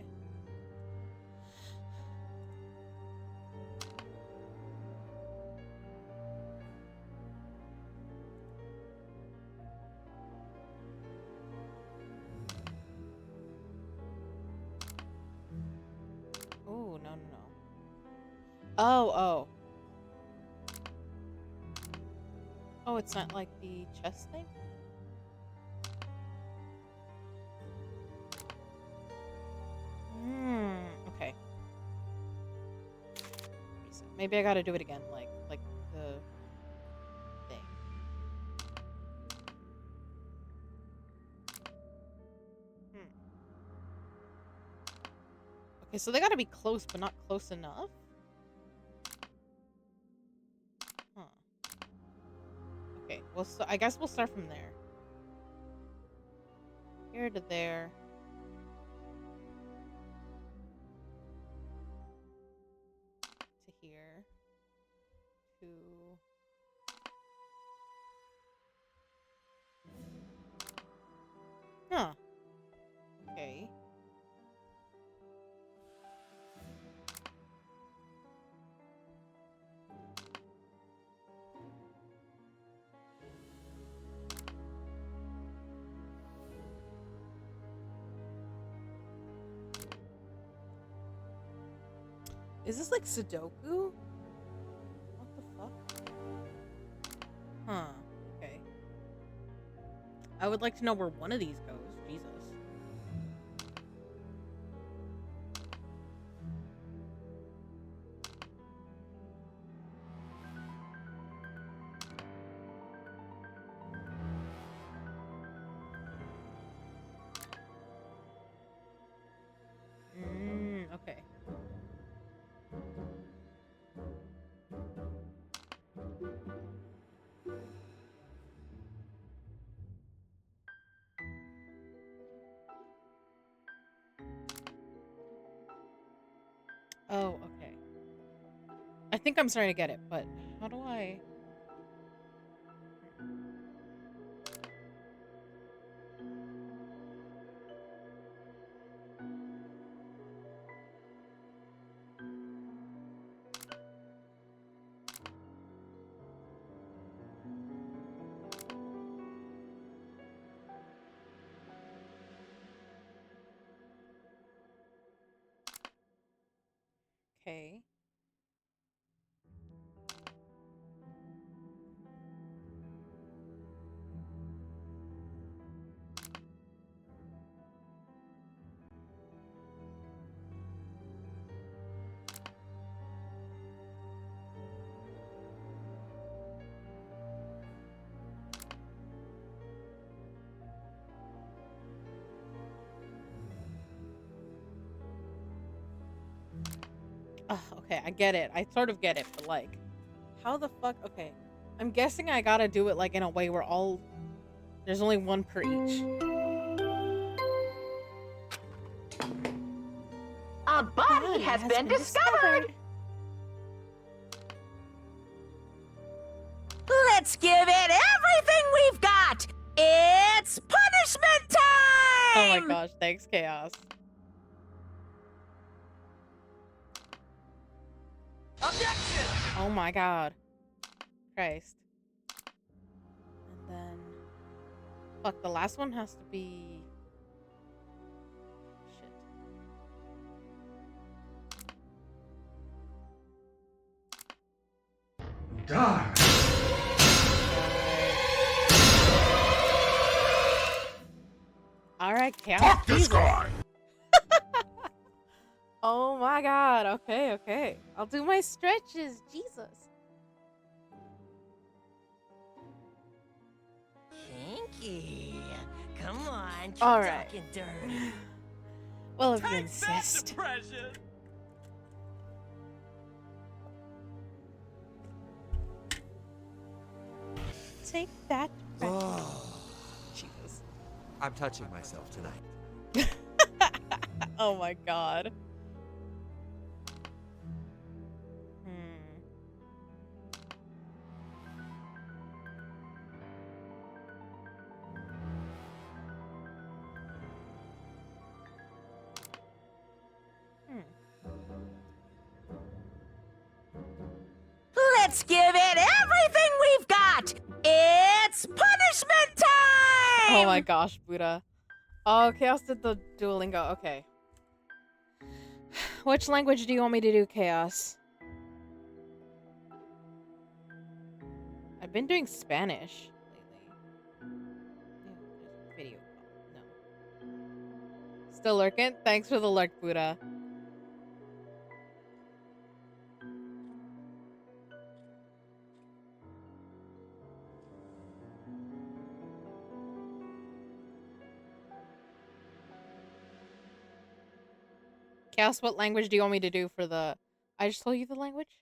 Oh, no. Oh. Oh, it's not like the chest thing? Okay. Maybe I gotta do it again, like the thing. Okay, so they gotta be close, but not close enough? Huh. Okay, well, so I guess we'll start from there. Here to there. To here. To... Huh. Okay. Is this like Sudoku? What the fuck? Huh. Okay. I would like to know where one of these goes. Jesus. Okay. Oh, okay. I think I'm starting to get it, but how do I... Okay. Okay, I get it. I sort of get it, but like, how the fuck? Okay, I'm guessing I gotta do it like in a way where there's only one per each. A body has been discovered. Let's give it everything we've got. It's punishment time. Oh my gosh, thanks, Chaos. Objection! Oh my god. Christ. And then... Fuck, the last one has to be... Shit. Alright, Chaos. This guy! Oh my god. Okay, okay. I'll do my stretches. Jesus. Kinky. Come on, keep Alright. talking dirty. Well, if you insist. Take that. Jesus. I'm touching myself tonight. Oh my god. Hmm. Let's give it everything we've got. It's punishment time! Oh my gosh, Buddha. Oh, Chaos did the Duolingo. Okay. Which language do you want me to do, Chaos? I've been doing Spanish lately. Yeah, video call. No. Still lurking? Thanks for the lurk, Buddha. Chaos, what language do you want me to do for the... I just told you the language?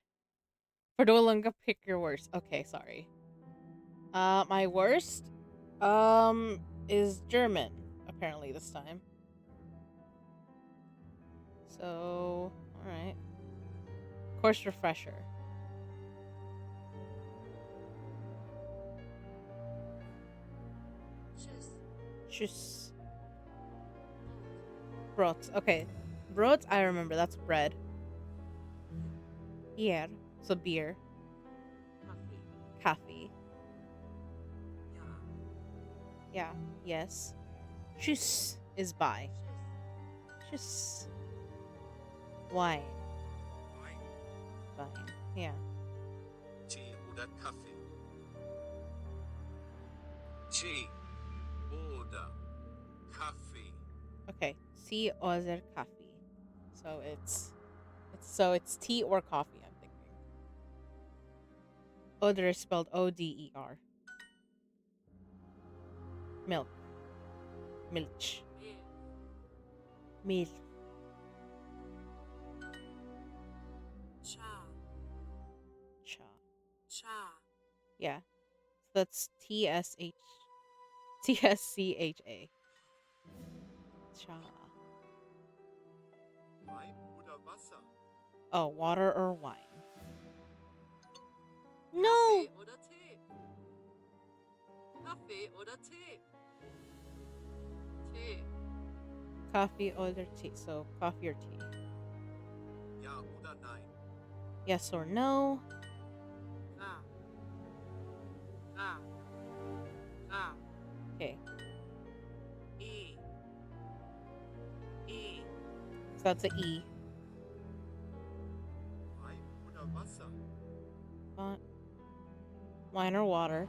For Duolingo, pick your worst. Okay, sorry. My worst? Is German, apparently this time. So, alright. Course refresher. Tschüss. Brot. Okay. Brot, I remember. That's bread. Bier. So beer. Coffee. Yeah. Yes. Tschüss is bye. Tschüss. Wine. Fine. Yeah. Tea oder Kaffee. Tea oder Kaffee. Okay. Tea oder Kaffee. So it's tea or coffee, I'm thinking. Oder is spelled O-D-E-R. Milk. Milch. Milk. Cha. Yeah. So that's T-S-C-H-A. Cha. Wein oder Wasser? Oh, water or wine. No! Kaffee oder Tee? Kaffee oder Tee? Tee. Coffee or tea. So, coffee or tea. Ja oder nein? Yes or no? Okay. E. So that's a E. Wein oder Wasser? Wine or water.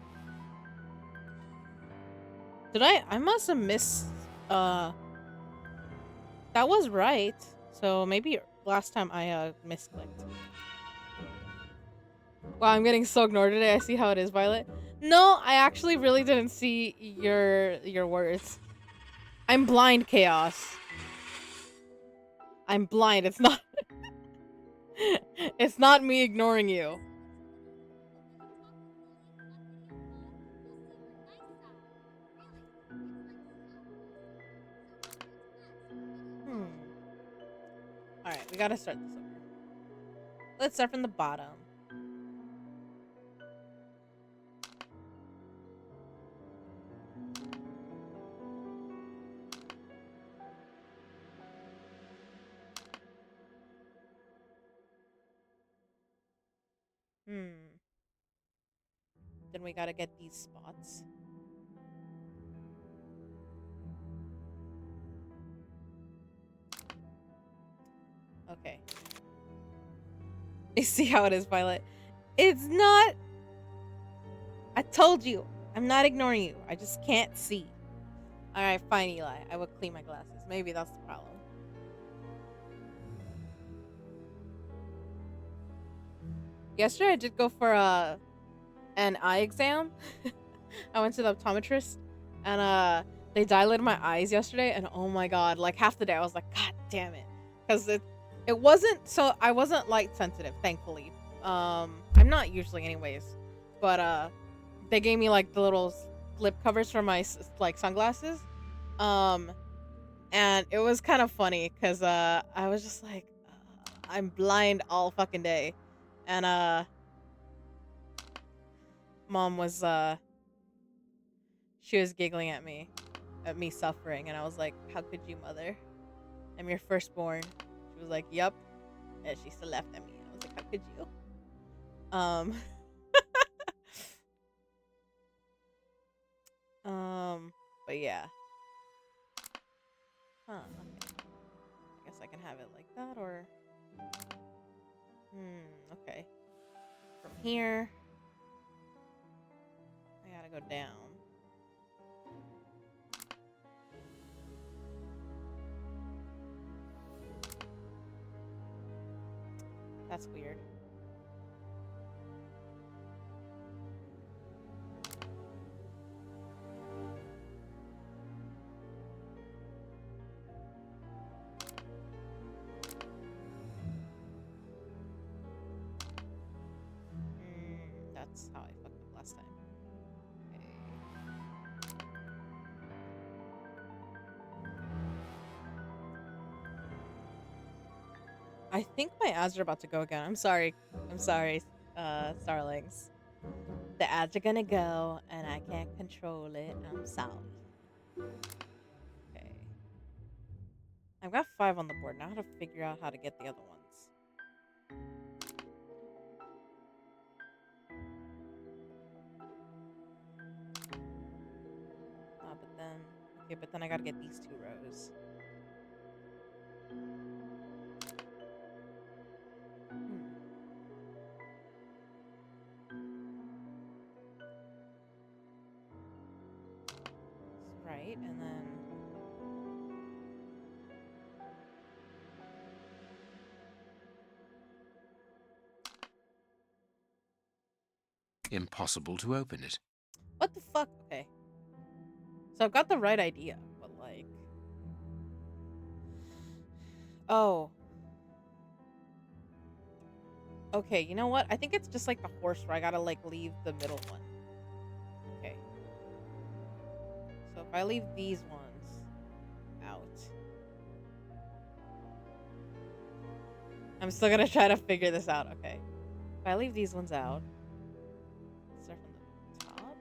Did I must have missed, that was right. So maybe last time I, misclicked. Wow, I'm getting so ignored today. I see how it is, Violet. No, I actually really didn't see your words. I'm blind, Chaos. I'm blind. It's not... It's not me ignoring you. Alright, we gotta start this over. Let's start from the bottom. Then we gotta get these spots. Okay. You see how it is, Violet? It's not Told you. I'm not ignoring you. I just can't see. Alright, fine, Eli. I will clean my glasses. Maybe that's the problem. Yesterday I did go for an eye exam. I went to the optometrist and they dilated my eyes yesterday and oh my god, like half the day I was like, god damn it. Cause it wasn't so I wasn't light sensitive, thankfully. I'm not usually anyways. But they gave me like the little lip covers for my like sunglasses. And it was kind of funny because I was just like, I'm blind all fucking day. And mom was she was giggling at me suffering, and I was like, how could you, mother? I'm your firstborn. She was like, yup. And she still laughed at me. And I was like, how could you? But yeah. Huh, okay. I guess I can have it like that, or... okay. From here... I gotta go down. That's weird. That's how I fucked up last time. Okay. I think my ads are about to go again. I'm sorry. I'm sorry, starlings. The ads are gonna go, and I can't control it. I'm sorry. Okay. I've got 5 on the board. Now I have to figure out how to get the other ones. But then... Okay, but then I gotta get these 2 rows. Right, and then... Impossible to open it. What the fuck? Okay. So I've got the right idea, but like... Oh. Okay, you know what? I think it's just like the horse where I gotta like leave the middle one. Okay. So if I leave these ones out... I'm still gonna try to figure this out, okay. If I leave these ones out... Start from the top?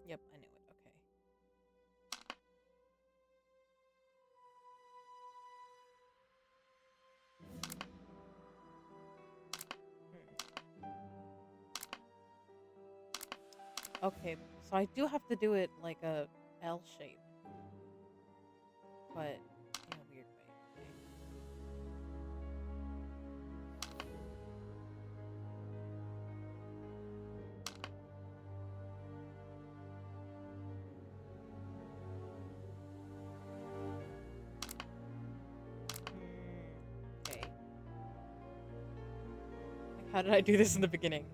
Yep, I knew it. Okay. Okay, so I do have to do it like a L shape. But in a weird way. Okay. Okay. Like, how did I do this in the beginning?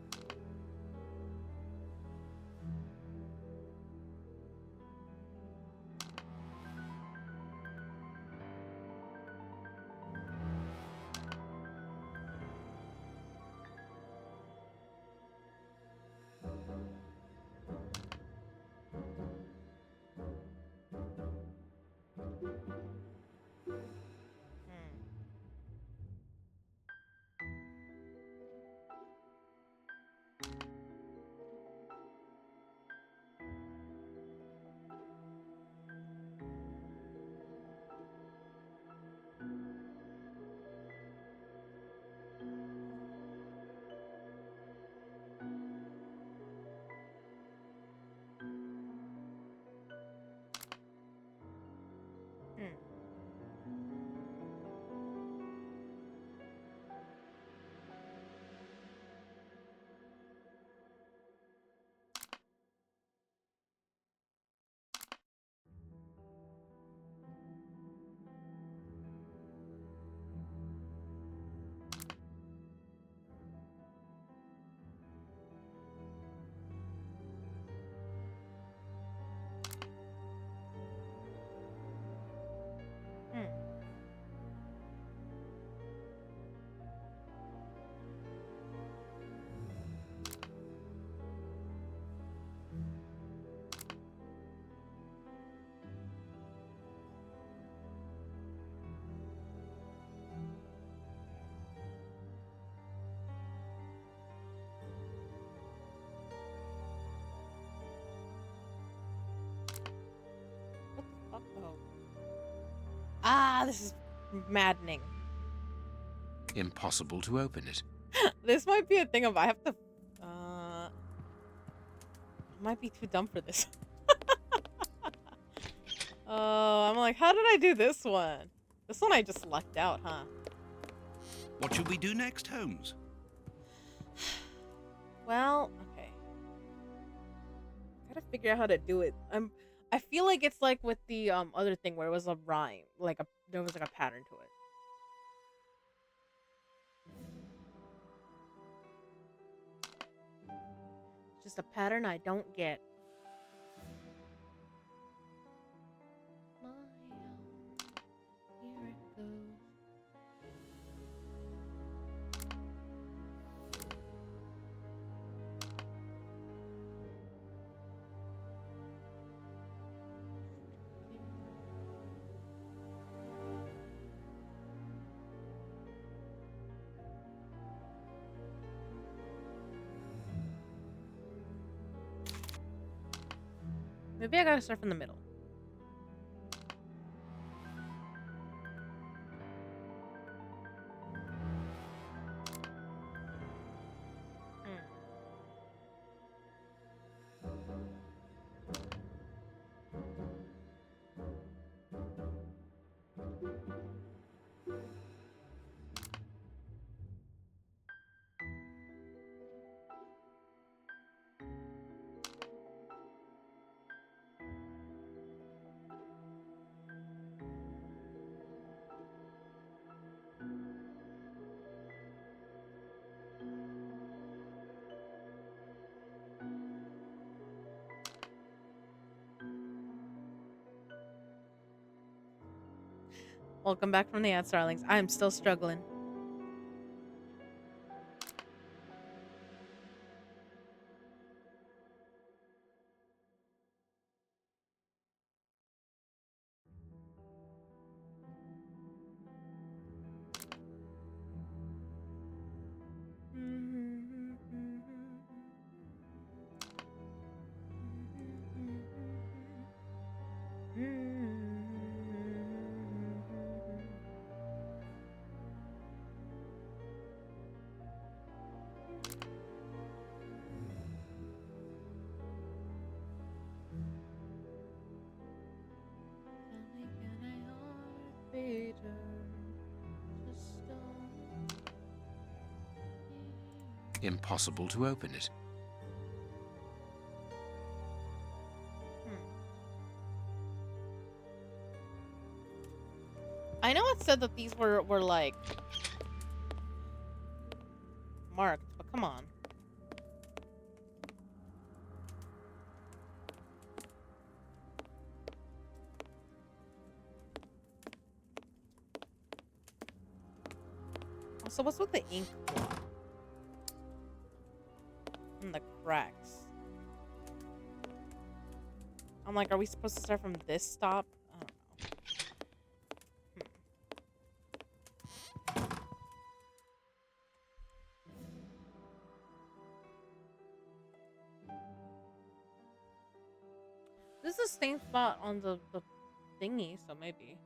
Uh-oh. Ah, this is maddening. Impossible to open it. This might be a thing of I have to. I might be too dumb for this. Oh, I'm like, how did I do this one? This one I just lucked out, huh? What should we do next, Holmes? Well, okay. Gotta figure out how to do it. I feel like it's like with the other thing where it was a rhyme, there was like a pattern to it. Just a pattern I don't get. Here it goes. Maybe I gotta start from the middle. Welcome back from the ad, Starlings. I'm still struggling. Impossible to open it. I know it said that these were like marked, but come on. So what's with the ink blot? And the cracks. I'm like, are we supposed to start from this stop? I don't know. same spot on the thingy, so maybe.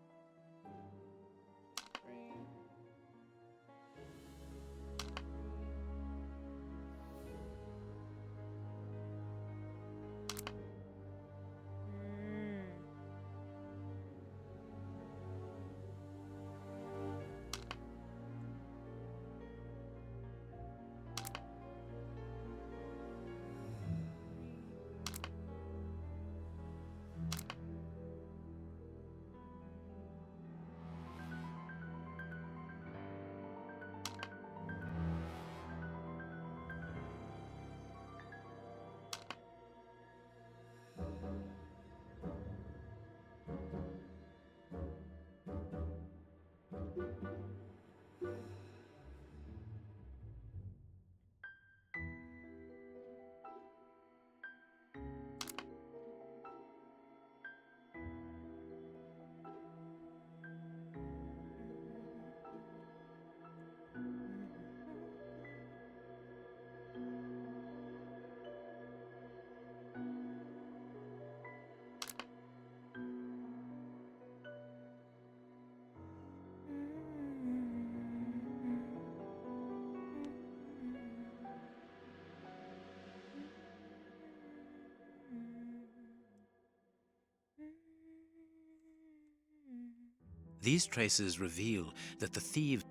These traces reveal that the thieves...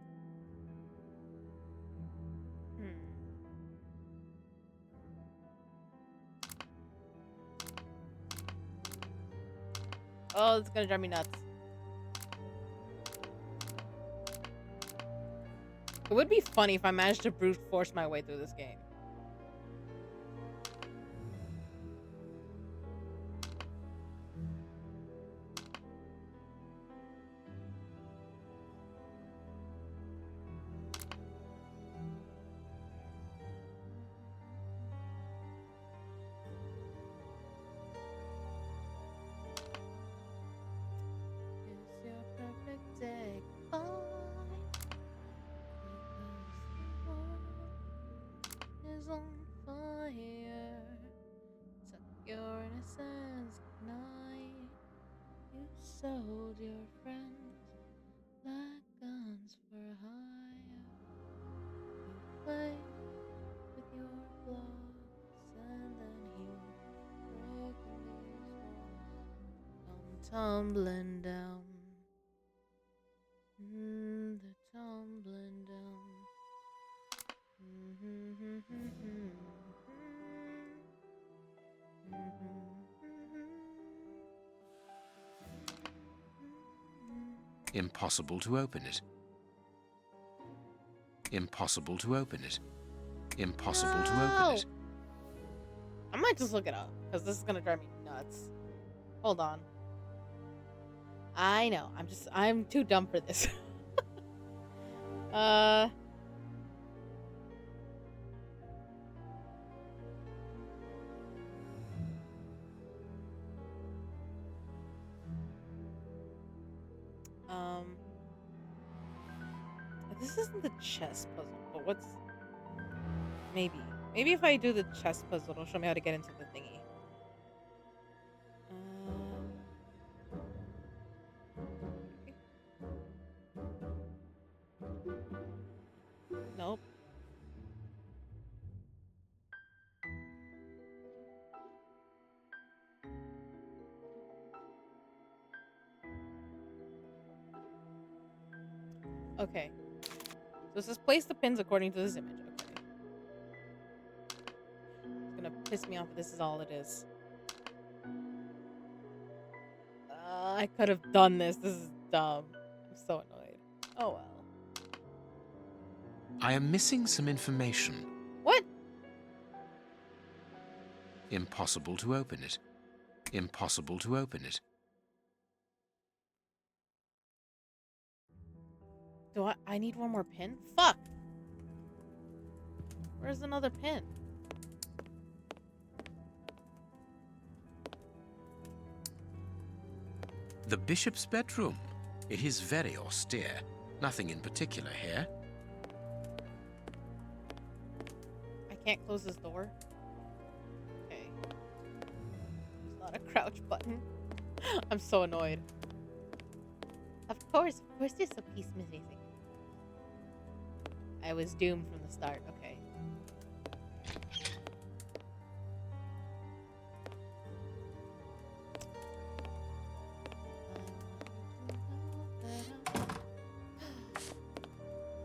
Oh, it's gonna drive me nuts. It would be funny if I managed to brute force my way through this game. It's your perfect day, boy. Is on fire. Suck your innocence ignite. You sold your friends like guns for hire. You play with your blocks and then you break these walls. Come tumbling down. They're tumbling down. Impossible to open it. Impossible to open it. Impossible to open it. I might just look it up, because this is gonna drive me nuts. Hold on. I know, I'm too dumb for this. This isn't the chess puzzle, but what's... Maybe. Maybe if I do the chess puzzle, it'll show me how to get into the thingy. Nope. Okay. So it says place the pins according to this image. Okay. It's gonna piss me off if this is all it is. I could have done this. This is dumb. I'm so annoyed. Oh well. I am missing some information. What? Impossible to open it. Impossible to open it. Do I need one more pin? Fuck! Where's another pin? The bishop's bedroom. It is very austere. Nothing in particular here. I can't close this door. Okay. There's a lot not a crouch button. I'm so annoyed. Of course there's a piece missing. I was doomed from the start, okay.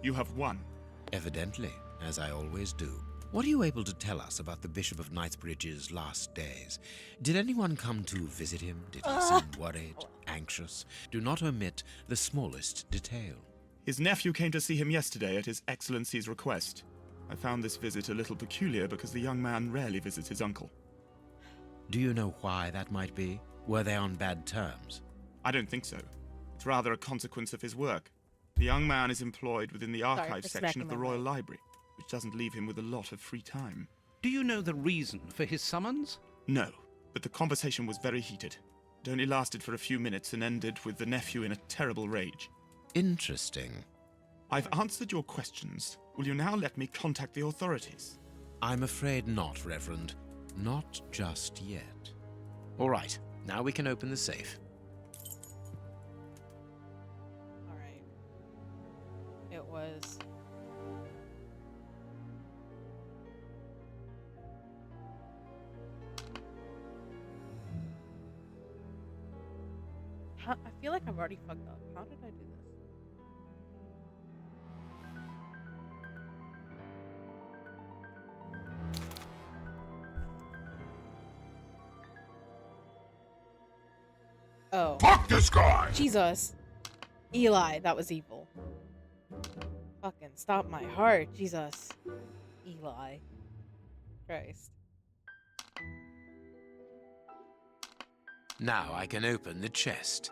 You have won. Evidently, as I always do. What are you able to tell us about the Bishop of Knightsbridge's last days? Did anyone come to visit him? Did he seem worried, anxious? Do not omit the smallest detail. His nephew came to see him yesterday at His Excellency's request. I found this visit a little peculiar because the young man rarely visits his uncle. Do you know why that might be? Were they on bad terms? I don't think so. It's rather a consequence of his work. The young man is employed within the archives section of the Royal Library, which doesn't leave him with a lot of free time. Do you know the reason for his summons? No, but the conversation was very heated. It only lasted for a few minutes and ended with the nephew in a terrible rage. Interesting. I've answered your questions. Will you now let me contact the authorities? I'm afraid not, Reverend. Not just yet. All right, now we can open the safe. Alright. It was... I feel like I've already fucked up. How did I do this? Oh. Fuck this guy! Jesus. Eli, that was evil. Fucking stop my heart. Jesus. Eli. Christ. Now I can open the chest.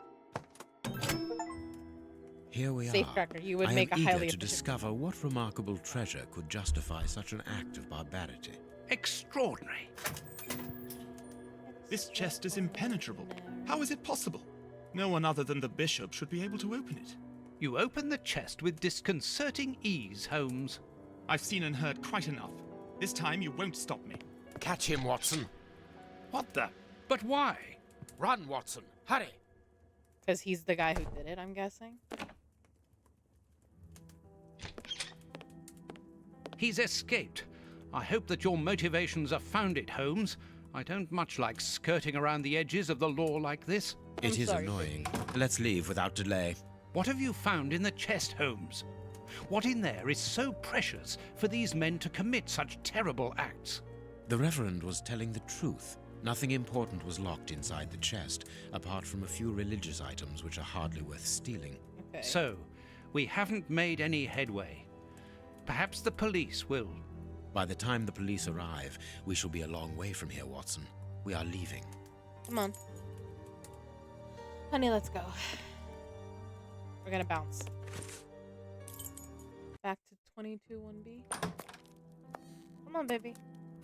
Here we are. Safecracker, you would I make am a highly eager to efficient... discover what remarkable treasure could justify such an act of barbarity. Extraordinary. This chest is impenetrable. How is it possible? No one other than the bishop should be able to open it. You open the chest with disconcerting ease, Holmes. I've seen and heard quite enough. This time you won't stop me. Catch him, Watson. What the? But why? Run, Watson. Hurry. Because he's the guy who did it, I'm guessing. He's escaped. I hope that your motivations are founded, Holmes. I don't much like skirting around the edges of the law like this. It is annoying. Let's leave without delay. What have you found in the chest, Holmes? What in there is so precious for these men to commit such terrible acts? The Reverend was telling the truth. Nothing important was locked inside the chest, apart from a few religious items which are hardly worth stealing. Okay. So, we haven't made any headway. Perhaps the police will. By the time the police arrive, we shall be a long way from here, Watson. We are leaving. Come on. Honey, let's go. We're gonna bounce. Back to 22-1B. Come on, baby.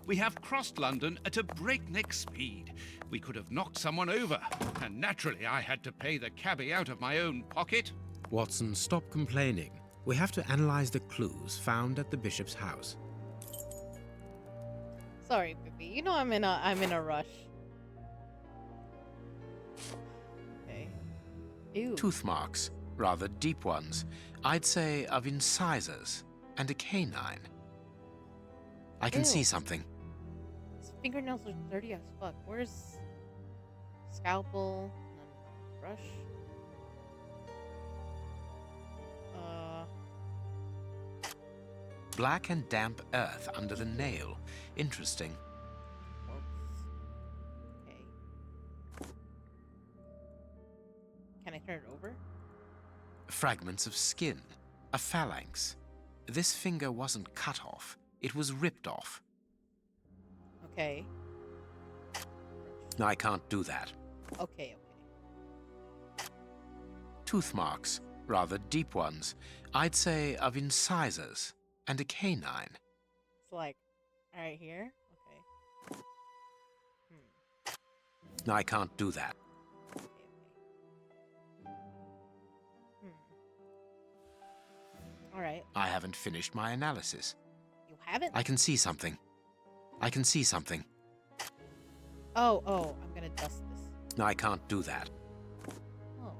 We have crossed London at a breakneck speed. We could have knocked someone over, and naturally I had to pay the cabbie out of my own pocket. Watson, stop complaining. We have to analyze the clues found at the bishop's house. Sorry, baby. You know I'm in a rush. Okay. Ew. Tooth marks, rather deep ones. I'd say of incisors and a canine. I can see something. His fingernails are dirty as fuck. Where's scalpel and brush? Black and damp earth under the nail. Interesting. Okay. Can I turn it over? Fragments of skin. A phalanx. This finger wasn't cut off. It was ripped off. Okay. I can't do that. Okay. Tooth marks. Rather deep ones. I'd say of incisors and a canine. It's like, right here? Okay. I can't do that. Alright. I haven't finished my analysis. You haven't? I can see something. I can see something. Oh, I'm gonna can adjust this. I can't do that. Oh.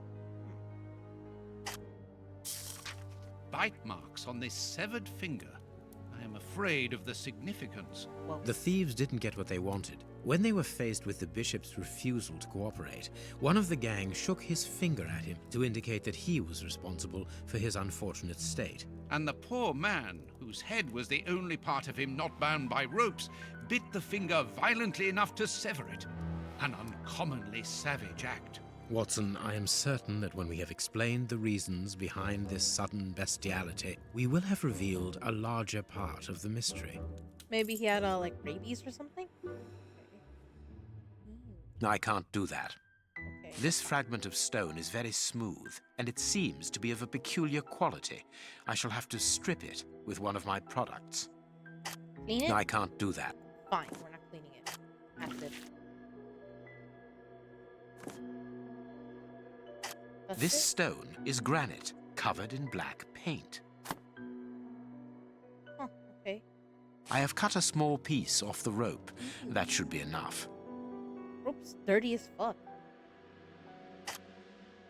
Bite marks on this severed finger. I am afraid of the significance. Whoa. The thieves didn't get what they wanted. When they were faced with the bishop's refusal to cooperate, one of the gang shook his finger at him to indicate that he was responsible for his unfortunate state. And the poor man, whose head was the only part of him not bound by ropes, bit the finger violently enough to sever it. An uncommonly savage act. Watson, I am certain that when we have explained the reasons behind this sudden bestiality, we will have revealed a larger part of the mystery. Maybe he had like rabies or something? I can't do that. Okay. This fragment of stone is very smooth, and it seems to be of a peculiar quality. I shall have to strip it with one of my products. Clean it? I can't do that. Fine, we're not cleaning it. Acid. That's This it? stone is granite, covered in black paint. Huh, okay. I have cut a small piece off the rope. That should be enough. Rope's dirty as fuck.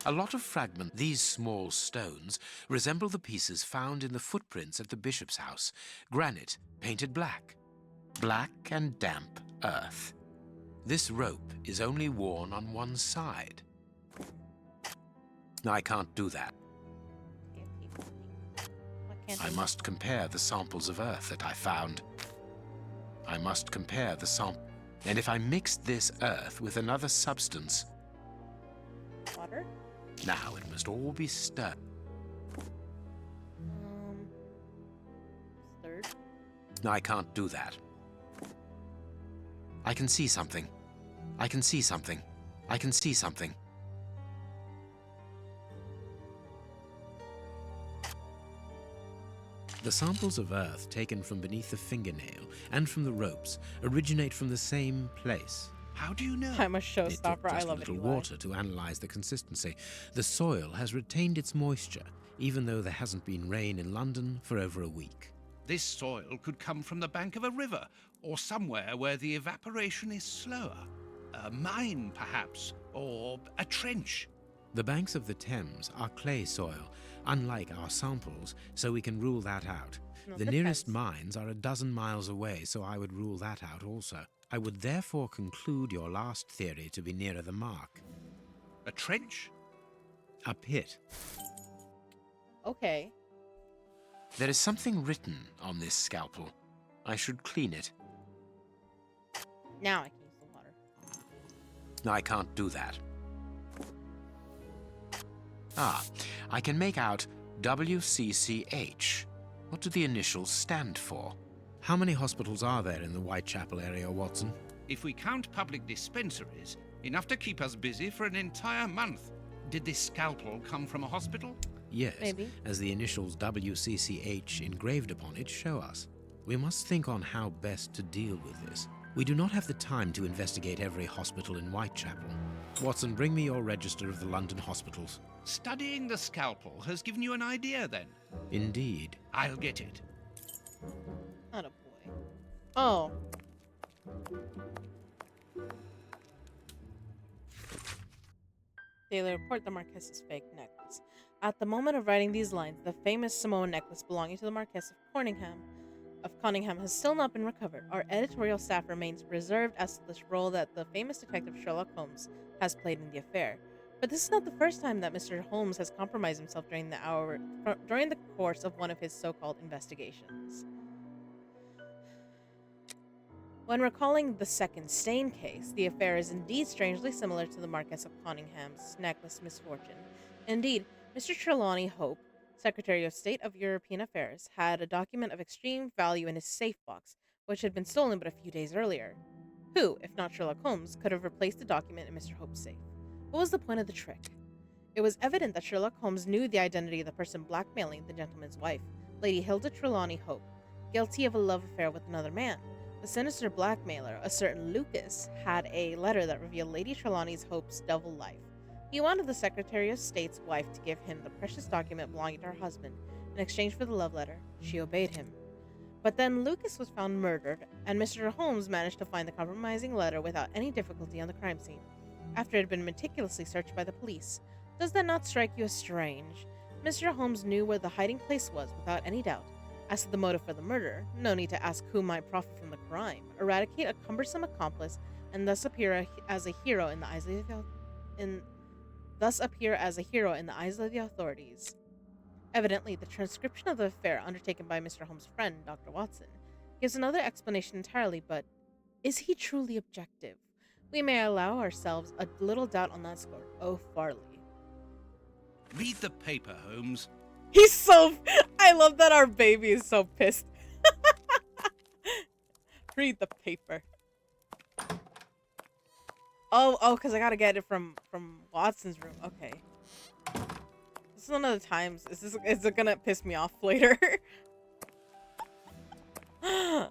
A lot of fragments, these small stones, resemble the pieces found in the footprints at the bishop's house. Granite, painted black. Black and damp earth. This rope is only worn on one side. I can't do that. Why can't I must compare the samples of earth that I found. I must compare the sample. And if I mixed this earth with another substance, Water? now it must all be stirred. Stirred? I can't do that. I can see something. I can see something. I can see something. The samples of earth taken from beneath the fingernail and from the ropes originate from the same place. How do you know? I'm a It took showstopper. I just a love it. little Eli. water to analyze the consistency. The soil has retained its moisture, even though there hasn't been rain in London for over a week. This soil could come from the bank of a river, or somewhere where the evaporation is slower. A mine, perhaps, or a trench. The banks of the Thames are clay soil, unlike our samples, so we can rule that out. No, The the nearest Thames. mines are a dozen miles away, so I would rule that out also. I would therefore conclude your last theory to be nearer the mark. A trench? A pit. Okay. There is something written on this scalpel. I should clean it. Now I can use the water. I can't do that. Ah, I can make out WCCH. What do the initials stand for? How many hospitals are there in the Whitechapel area, Watson? If we count public dispensaries, enough to keep us busy for an entire month. Did this scalpel come from a hospital? Yes, Maybe. as the initials WCCH engraved upon it show us. We must think on how best to deal with this. We do not have the time to investigate every hospital in Whitechapel. Watson, bring me your register of the London hospitals. Studying the scalpel has given you an idea, then. Indeed. I'll get it. Not a boy. Oh. Daily report: the Marquess's fake necklace. At the moment of writing these lines, the famous Samoan necklace belonging to the Marquess of Conyngham has still not been recovered. Our editorial staff remains reserved as to the role that the famous detective Sherlock Holmes has played in the affair. But this is not the first time that Mr. Holmes has compromised himself during the course of one of his so-called investigations. When recalling the second Stain case, the affair is indeed strangely similar to the Marquess of Coningham's necklace misfortune. Indeed, Mr. Trelawney Hope, Secretary of State of European Affairs, had a document of extreme value in his safe box, which had been stolen but a few days earlier. Who, if not Sherlock Holmes, could have replaced the document in Mr. Hope's safe? What was the point of the trick? It was evident that Sherlock Holmes knew the identity of the person blackmailing the gentleman's wife, Lady Hilda Trelawney Hope, guilty of a love affair with another man. The sinister blackmailer, a certain Lucas, had a letter that revealed Lady Trelawney Hope's double life. He wanted the Secretary of State's wife to give him the precious document belonging to her husband. In exchange for the love letter, she obeyed him. But then Lucas was found murdered, and Mr. Holmes managed to find the compromising letter without any difficulty on the crime scene, after it had been meticulously searched by the police. Does that not strike you as strange? Mr. Holmes knew where the hiding place was without any doubt. As to the motive for the murder, no need to ask who might profit from the crime. Eradicate a cumbersome accomplice, and thus appear as a hero in the eyes of the authorities. Evidently, the transcription of the affair undertaken by Mr. Holmes' friend, Dr. Watson, gives another explanation entirely, but is he truly objective? We may allow ourselves a little doubt on that score. Oh, Farley. Read the paper, Holmes. He's so... I love that our baby is so pissed. Read the paper. Oh, because I gotta get it from Watson's room. Okay. This is one of the times. Is it gonna piss me off later? Oh,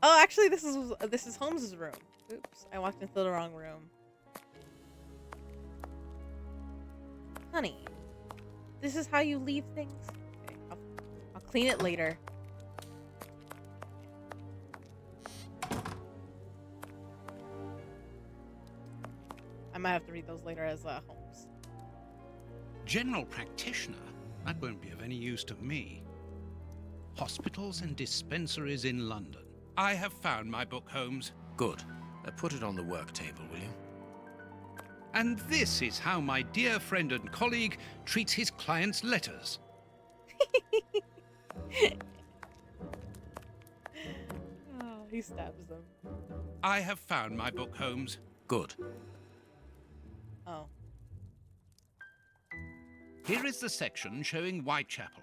actually, this is Holmes's room. Oops, I walked into the wrong room. Honey, this is how you leave things? Okay, I'll clean it later. I might have to read those later as Holmes. General practitioner? That won't be of any use to me. Hospitals and dispensaries in London. I have found my book, Holmes. Good. Put it on the work table, will you? And this is how my dear friend and colleague treats his clients' letters. Oh, he stabs them. I have found my book, Holmes. Good. Oh. Here is the section showing Whitechapel.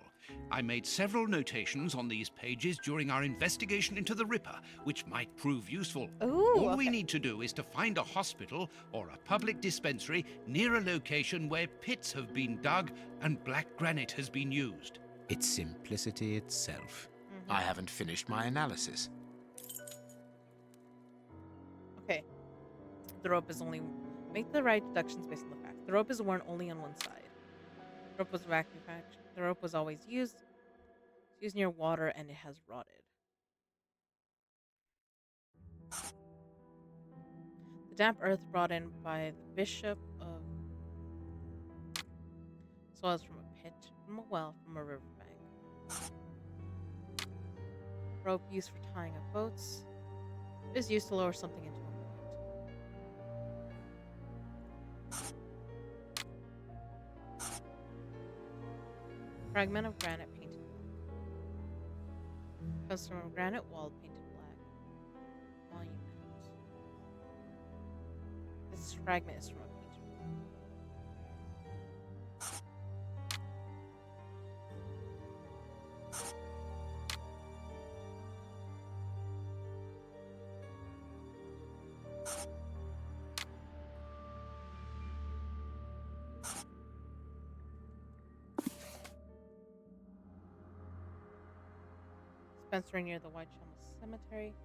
I made several notations on these pages during our investigation into the Ripper, which might prove useful. Ooh, All okay. we need to do is to find a hospital or a public dispensary near a location where pits have been dug and black granite has been used. It's simplicity itself. I haven't finished my analysis. Okay. The rope is only... Make the right deductions based on the facts. The rope is worn only on one side. The rope was manufactured. The rope was always used. It's used near water and it has rotted. The damp earth brought in by the bishop of soils from a pit, from a well, from a riverbank. Rope used for tying up boats. It is used to lower something into a point. Fragment of granite painted black. Custom of granite wall painted black. Monument. This fragment is from a painted wall. Dispensary near the Whitechapel Cemetery.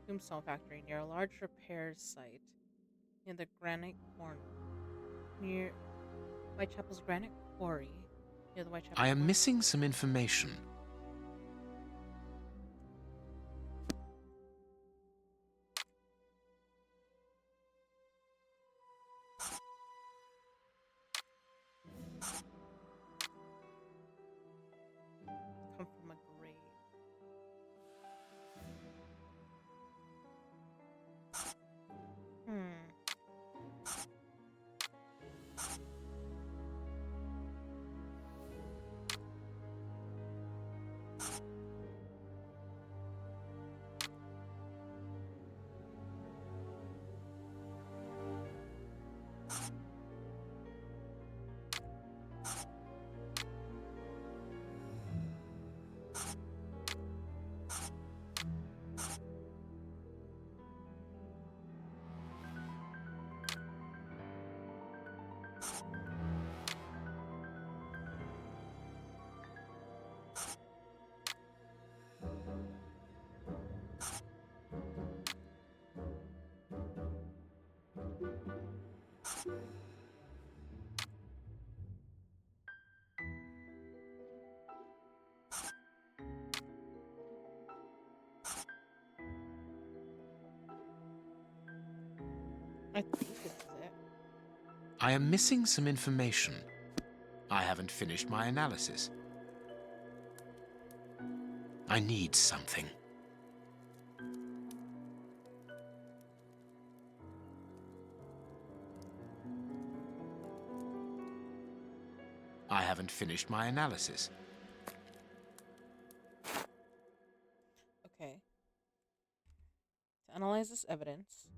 Tombstone factory near a large repairs site. Near the granite quarry. Near Whitechapel's granite quarry. Near the Whitechapel. I am missing some information. Come from a grave. I think this is it. I am missing some information. I haven't finished my analysis. I need something. I haven't finished my analysis. Okay. To analyze this evidence.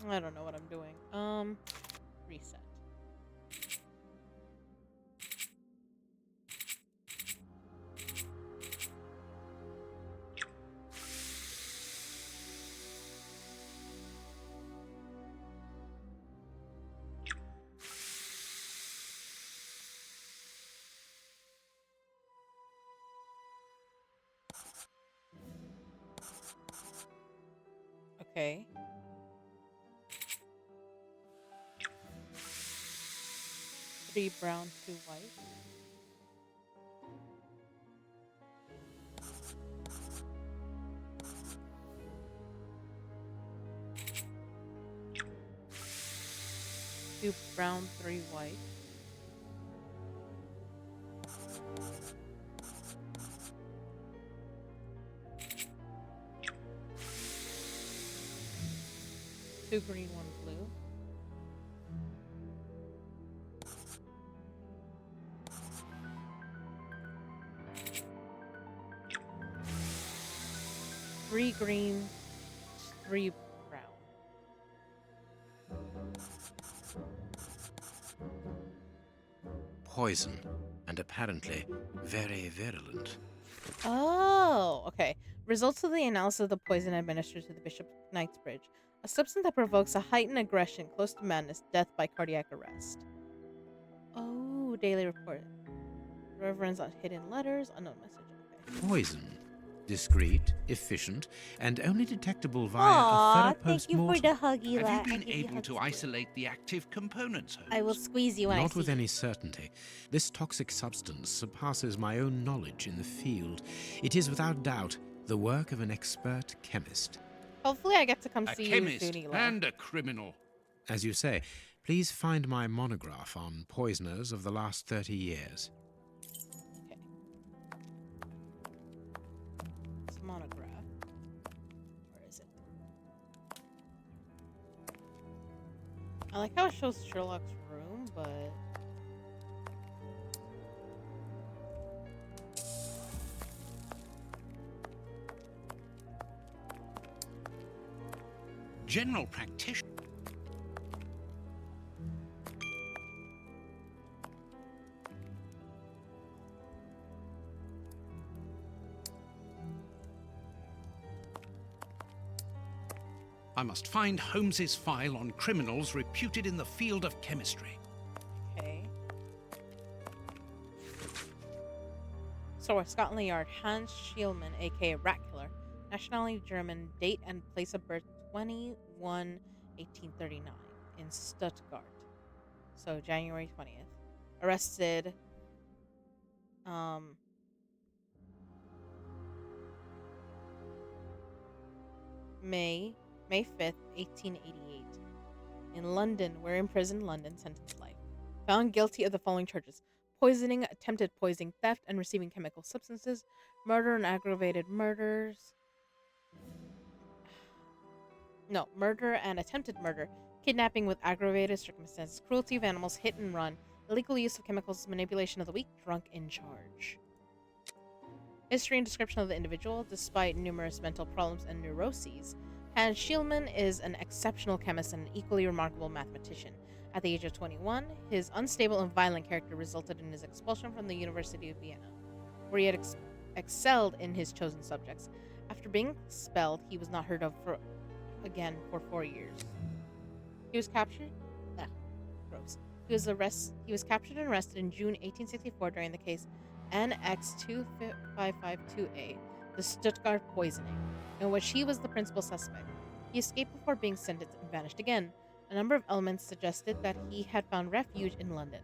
I don't know what I'm doing. Reset. Okay. Three brown, two white. Two brown, three white. Two green, one blue. Three green, three brown. Poison, and apparently very virulent. Oh, okay. Results of the analysis of the poison administered to the Bishop of Knightsbridge. A substance that provokes a heightened aggression close to madness, death by cardiac arrest. Oh, daily report. Reverends on hidden letters, unknown message. Okay. Poison. Discreet, efficient, and only detectable via a Aw, thorough thank you for post-mortem. the huggy. Have you been able to isolate the active components, Holmes? I will squeeze you when I Not see with you. any certainty. This toxic substance surpasses my own knowledge in the field. It is without doubt the work of an expert chemist. Hopefully I get to come A see chemist you soon, Eli. and a criminal. As you say, please find my monograph on poisoners of the last 30 years. Okay. It's a monograph. Where is it? I like how it shows Sherlock's room, but... General practitioner. I must find Holmes's file on criminals reputed in the field of chemistry. Okay. Source, Scotland Yard, Hans Schielmann, a.k.a. Rat Killer. Nationality German, date and place of birth 21/1839 in Stuttgart. So January 20th. Arrested May 5th, 1888. In London, where imprisoned London, sentenced life. Found guilty of the following charges: poisoning, attempted poisoning, theft, and receiving chemical substances, murder and aggravated murders. No, murder and attempted murder, kidnapping with aggravated circumstances, cruelty of animals, hit and run, illegal use of chemicals, manipulation of the weak, drunk in charge. History and description of the individual. Despite numerous mental problems and neuroses, Hans Schielmann is an exceptional chemist and an equally remarkable mathematician. At the age of 21, his unstable and violent character resulted in his expulsion from the University of Vienna, where he had excelled in his chosen subjects. After being expelled, he was not heard of again for 4 years. He was captured. Gross. He was captured and arrested in June 1864 during the case NX2552A, the Stuttgart poisoning, in which he was the principal suspect. He escaped before being sentenced and vanished again. A number of elements suggested that he had found refuge in London.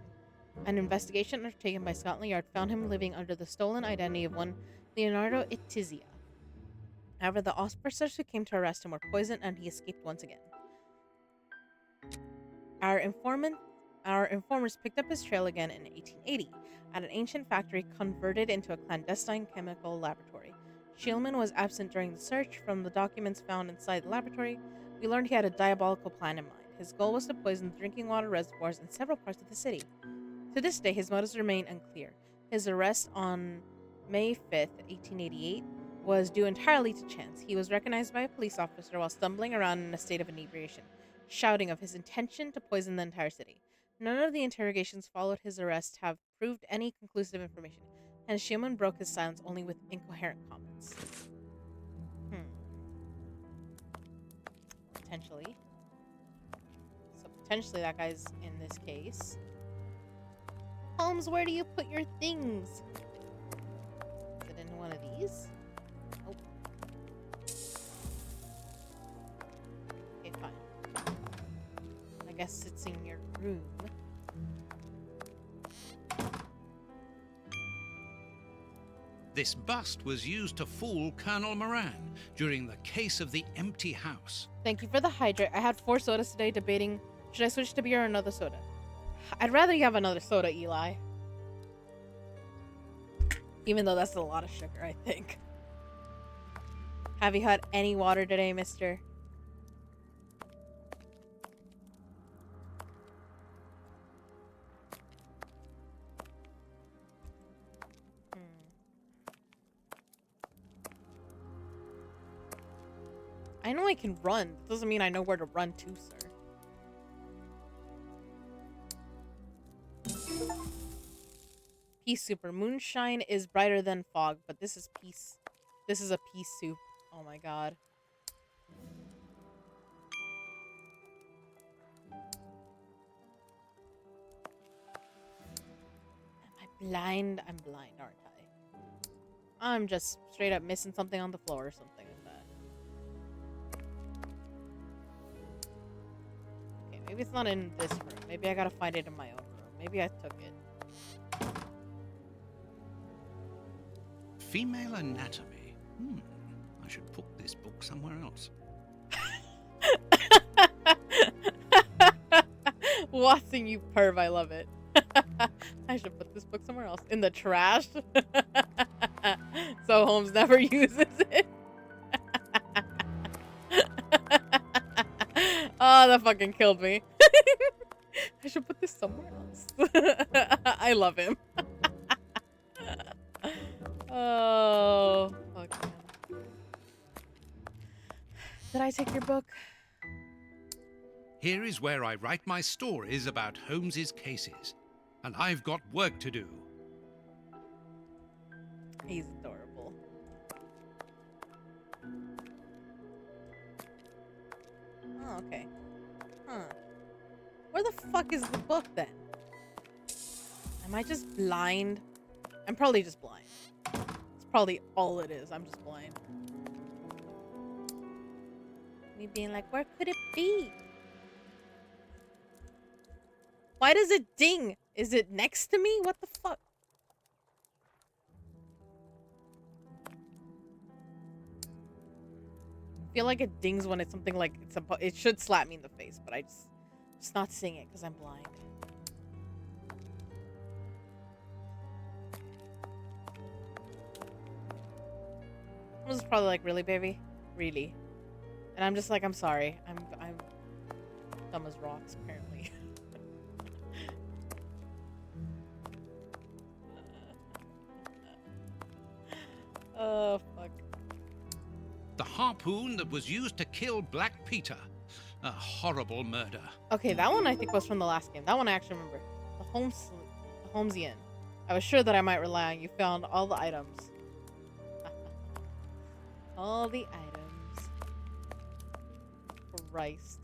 An investigation undertaken by Scotland Yard found him living under the stolen identity of one Leonardo Itizia. However, the officers who came to arrest him were poisoned and he escaped once again. Our informers picked up his trail again in 1880 at an ancient factory converted into a clandestine chemical laboratory. Schielmann was absent during the search. From the documents found inside the laboratory, we learned he had a diabolical plan in mind. His goal was to poison the drinking water reservoirs in several parts of the city. To this day, his motives remain unclear. His arrest on May 5th, 1888, was due entirely to chance. He was recognized by a police officer while stumbling around in a state of inebriation, shouting of his intention to poison the entire city. None of the interrogations followed his arrest have proved any conclusive information, and Schumann broke his silence only with incoherent comments. Potentially. So potentially that guy's in this case. Holmes, where do you put your things? Is it in one of these? Nope. Okay, fine. I guess it's in your room. This bust was used to fool Colonel Moran during the case of the empty house. Thank you for the hydrate. I had 4 sodas today, debating should I switch to beer or another soda. I'd rather you have another soda, Eli. Even though that's a lot of sugar, I think. Have you had any water today, mister? I know I can run. Doesn't mean I know where to run to, sir. Pea soup. Moonshine is brighter than fog, but this is peace. This is a pea soup. Oh my god. Am I blind? I'm blind, aren't I? I'm just straight up missing something on the floor or something like that. Okay, maybe it's not in this room. Maybe I gotta find it in my own room. Maybe I took it. Female anatomy. I should put this book somewhere else. Watson, you perv, I love it. I should put this book somewhere else. In the trash? So Holmes never uses it. Oh, that fucking killed me. I should put this somewhere else. I love him. Oh, fuck him. Did I take your book? Here is where I write my stories about Holmes's cases. And I've got work to do. He's adorable. Oh, okay. Huh. Where the fuck is the book then? Am I just blind? I'm probably just blind. It's probably all it is. I'm just blind. Me being like, where could it be? Why does it ding? Is it next to me? What the fuck? I feel like it dings when it's something like it should slap me in the face, but I just not seeing it because I'm blind. I was probably like, really, baby? Really? And I'm just like, I'm sorry. I'm dumb as rocks, apparently. Oh, fuck. The harpoon that was used to kill Black Peter. A horrible murder. Okay, that one I think was from the last game. That one I actually remember. The Holmesian. I was sure that I might rely on you. Found all the items. All the items. Christ.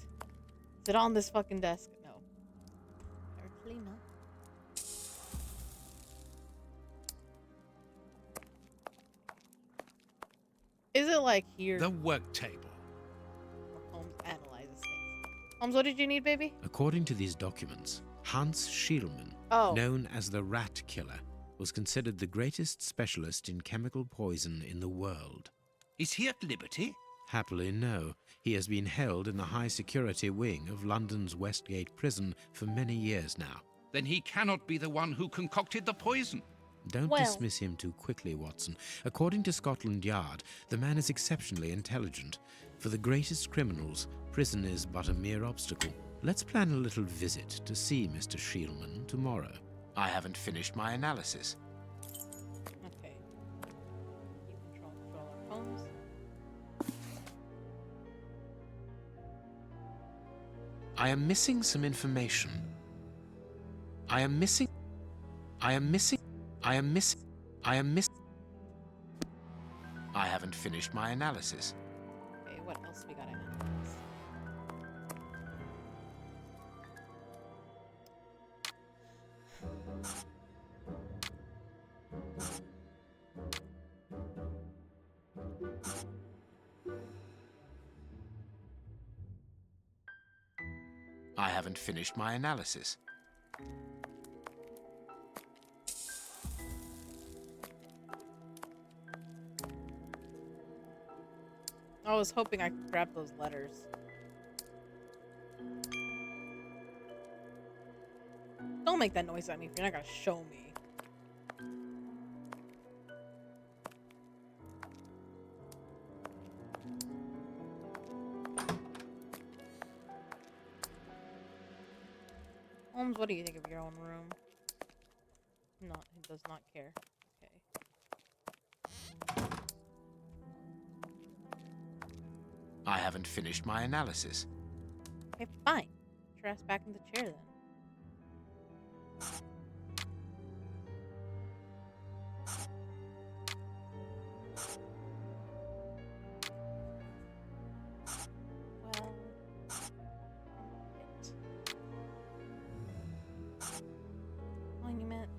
Is it on this fucking desk? No. Apparently not. Is it like here? The work table. Where Holmes analyzes things. Holmes, what did you need, baby? According to these documents, Hans Schielmann, known as the Rat Killer, was considered the greatest specialist in chemical poison in the world. Is he at liberty? Happily, no. He has been held in the high-security wing of London's Westgate prison for many years now. Then he cannot be the one who concocted the poison. Don't dismiss him too quickly, Watson. According to Scotland Yard, the man is exceptionally intelligent. For the greatest criminals, prison is but a mere obstacle. Let's plan a little visit to see Mr. Schielmann tomorrow. I haven't finished my analysis. Okay. You control Sherlock Holmes. I am missing some information. I haven't finished my analysis. Okay, what else we gotta analyze? I haven't finished my analysis. I was hoping I could grab those letters. Don't make that noise at me if you're not gonna show me. Holmes, what do you think of your own room? Not, he does not care. Okay. I haven't finished my analysis. Okay, fine. Put your ass back in the chair then. Well, shit. Monument.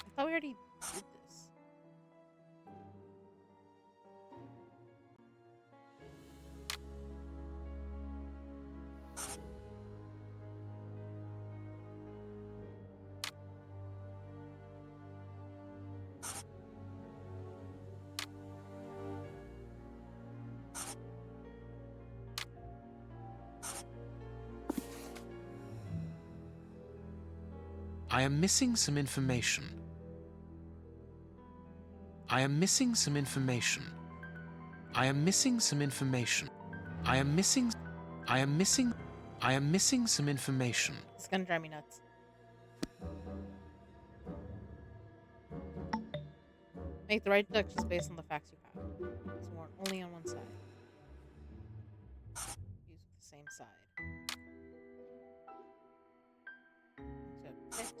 I thought we already did this. I am missing some information. I am missing some information. I am missing some information. I am missing some information. It's gonna drive me nuts. Make the right deductions based on the facts you have. It's worn only on one side. Use the same side. So, pit.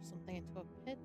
something into a pit.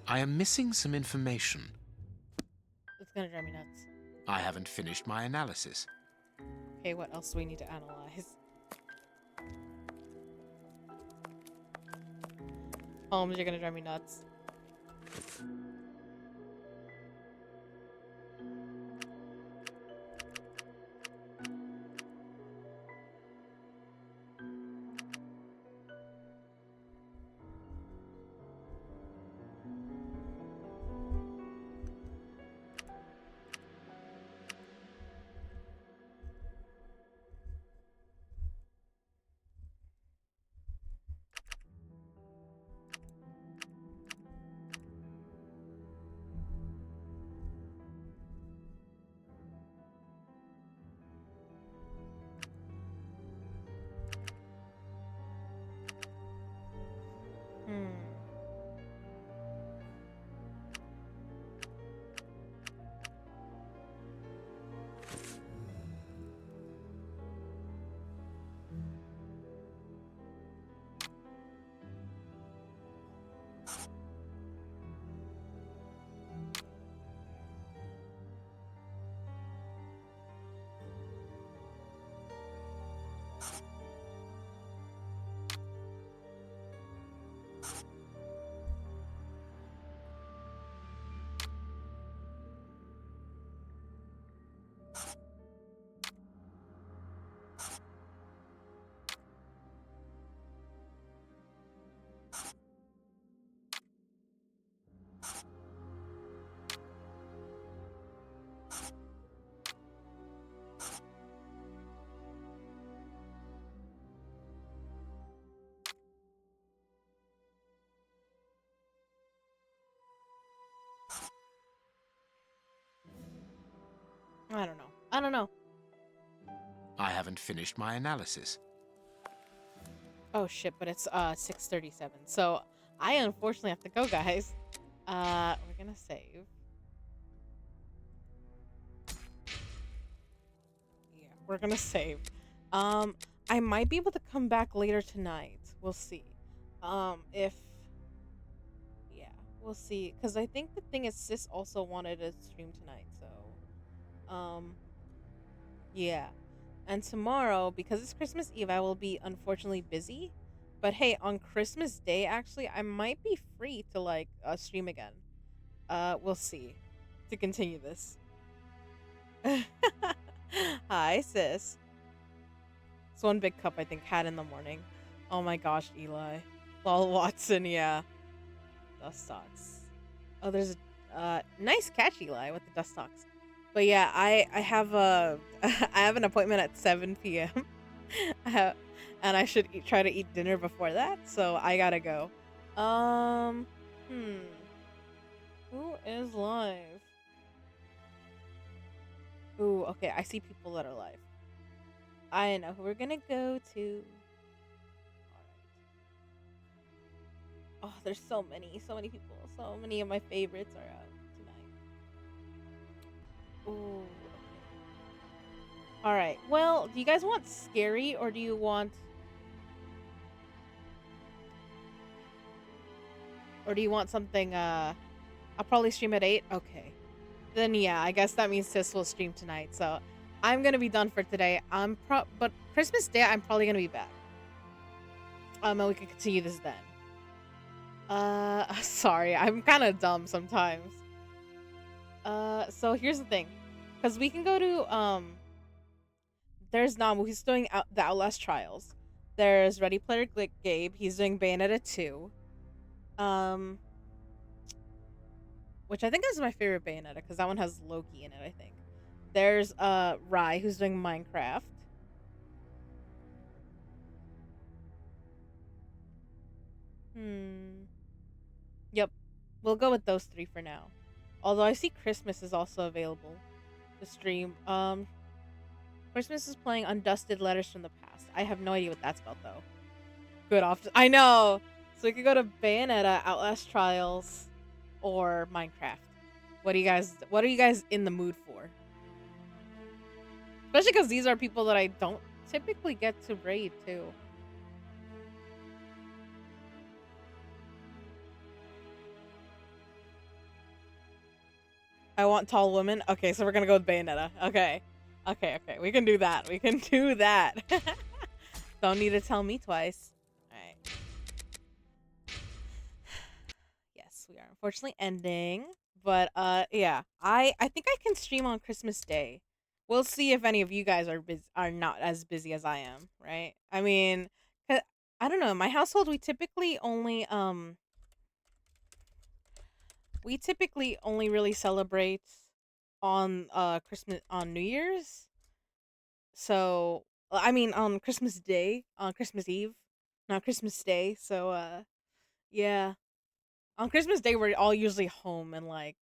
I am missing some information. It's gonna drive me nuts. I haven't finished my analysis. Okay, what else do we need to analyze? Holmes, you're gonna drive me nuts. I don't know. I don't know. I haven't finished my analysis. Oh shit, but it's 6:37. So I unfortunately have to go, guys. We're gonna save. Yeah, we're gonna save. I might be able to come back later tonight. We'll see. If yeah, we'll see. Cause I think the thing is, Sis also wanted to stream tonight. So, yeah. And tomorrow, because it's Christmas Eve, I will be unfortunately busy. But hey, on Christmas Day, actually, I might be free to like stream again. We'll see. To continue this. Hi, sis. It's one big cup I think had in the morning. Oh my gosh, Eli. Lol Watson, yeah. Dust socks. Oh, there's a nice catch, Eli, with the dust socks. But yeah, I have a I have an appointment at 7 p.m. And I should try to eat dinner before that, so I gotta go. Um, hmm. Who is live? Ooh, okay, I see people that are live. I know who we're gonna go to. Oh, there's so many people. So many of my favorites are out tonight. Ooh. All right. Well, do you guys want scary or do you want something I'll probably stream at 8. Okay. Then yeah, I guess that means Sis will stream tonight. So, I'm going to be done for today. But Christmas Day I'm probably going to be back. And we can continue this then. Sorry. I'm kind of dumb sometimes. So here's the thing. Cuz we can go to there's Namu, he's doing the Outlast Trials. There's Ready Player Gabe, he's doing Bayonetta 2. Which I think is my favorite Bayonetta because that one has Loki in it, I think. There's Rai who's doing Minecraft. Yep. We'll go with those 3 for now. Although I see Christmas is also available to stream. Christmas is playing Undusted Letters from the Past. I have no idea what that's about though. Good off. I know. So we could go to Bayonetta, Outlast Trials, or Minecraft. What are you guys in the mood for? Especially because these are people that I don't typically get to raid too. I want tall women. Okay, so we're gonna go with Bayonetta. Okay. Okay. We can do that. Don't need to tell me twice. Alright. Yes, we are unfortunately ending. But yeah. I think I can stream on Christmas Day. We'll see if any of you guys are not as busy as I am, right? I mean, I don't know. In my household we typically only really celebrate on Christmas on New Year's. So I mean on Christmas Day, on Christmas Eve, not Christmas Day. So yeah. On Christmas Day we're all usually home and like,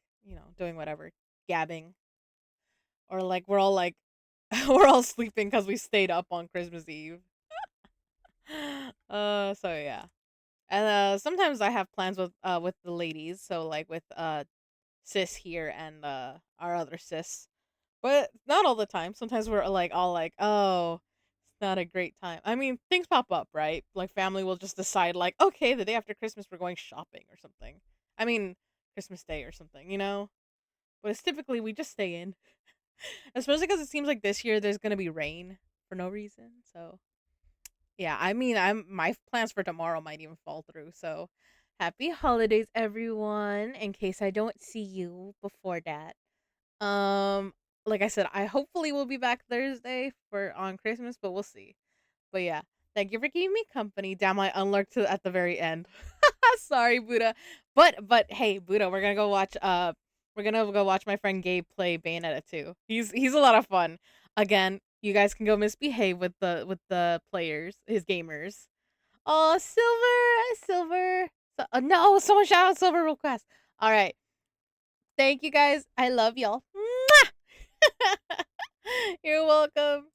doing whatever, gabbing. Or like we're all like we're all sleeping cuz we stayed up on Christmas Eve. So yeah. And sometimes I have plans with the ladies, so like with sis here and our other sis. But not all the time. Sometimes we're like all like, "Oh, it's not a great time." I mean, things pop up, right? Like family will just decide like, "Okay, the day after Christmas we're going shopping or something." I mean, Christmas Day or something. But it's typically we just stay in. Especially cuz it seems like this year there's going to be rain for no reason. So, yeah, I mean, my plans for tomorrow might even fall through. So, happy holidays everyone in case I don't see you before that. Um, like I said, I hopefully will be back Thursday for on Christmas, but we'll see. But yeah, thank you for keeping me company. Damn, I unlurked at the very end. Sorry, Buddha. But hey, Buddha, we're gonna go watch my friend Gabe play Bayonetta 2. He's a lot of fun. Again, you guys can go misbehave with the players, his gamers. Oh, Silver. So, no, someone shout out Silver real fast. All right. Thank you guys. I love y'all. Mwah! You're welcome.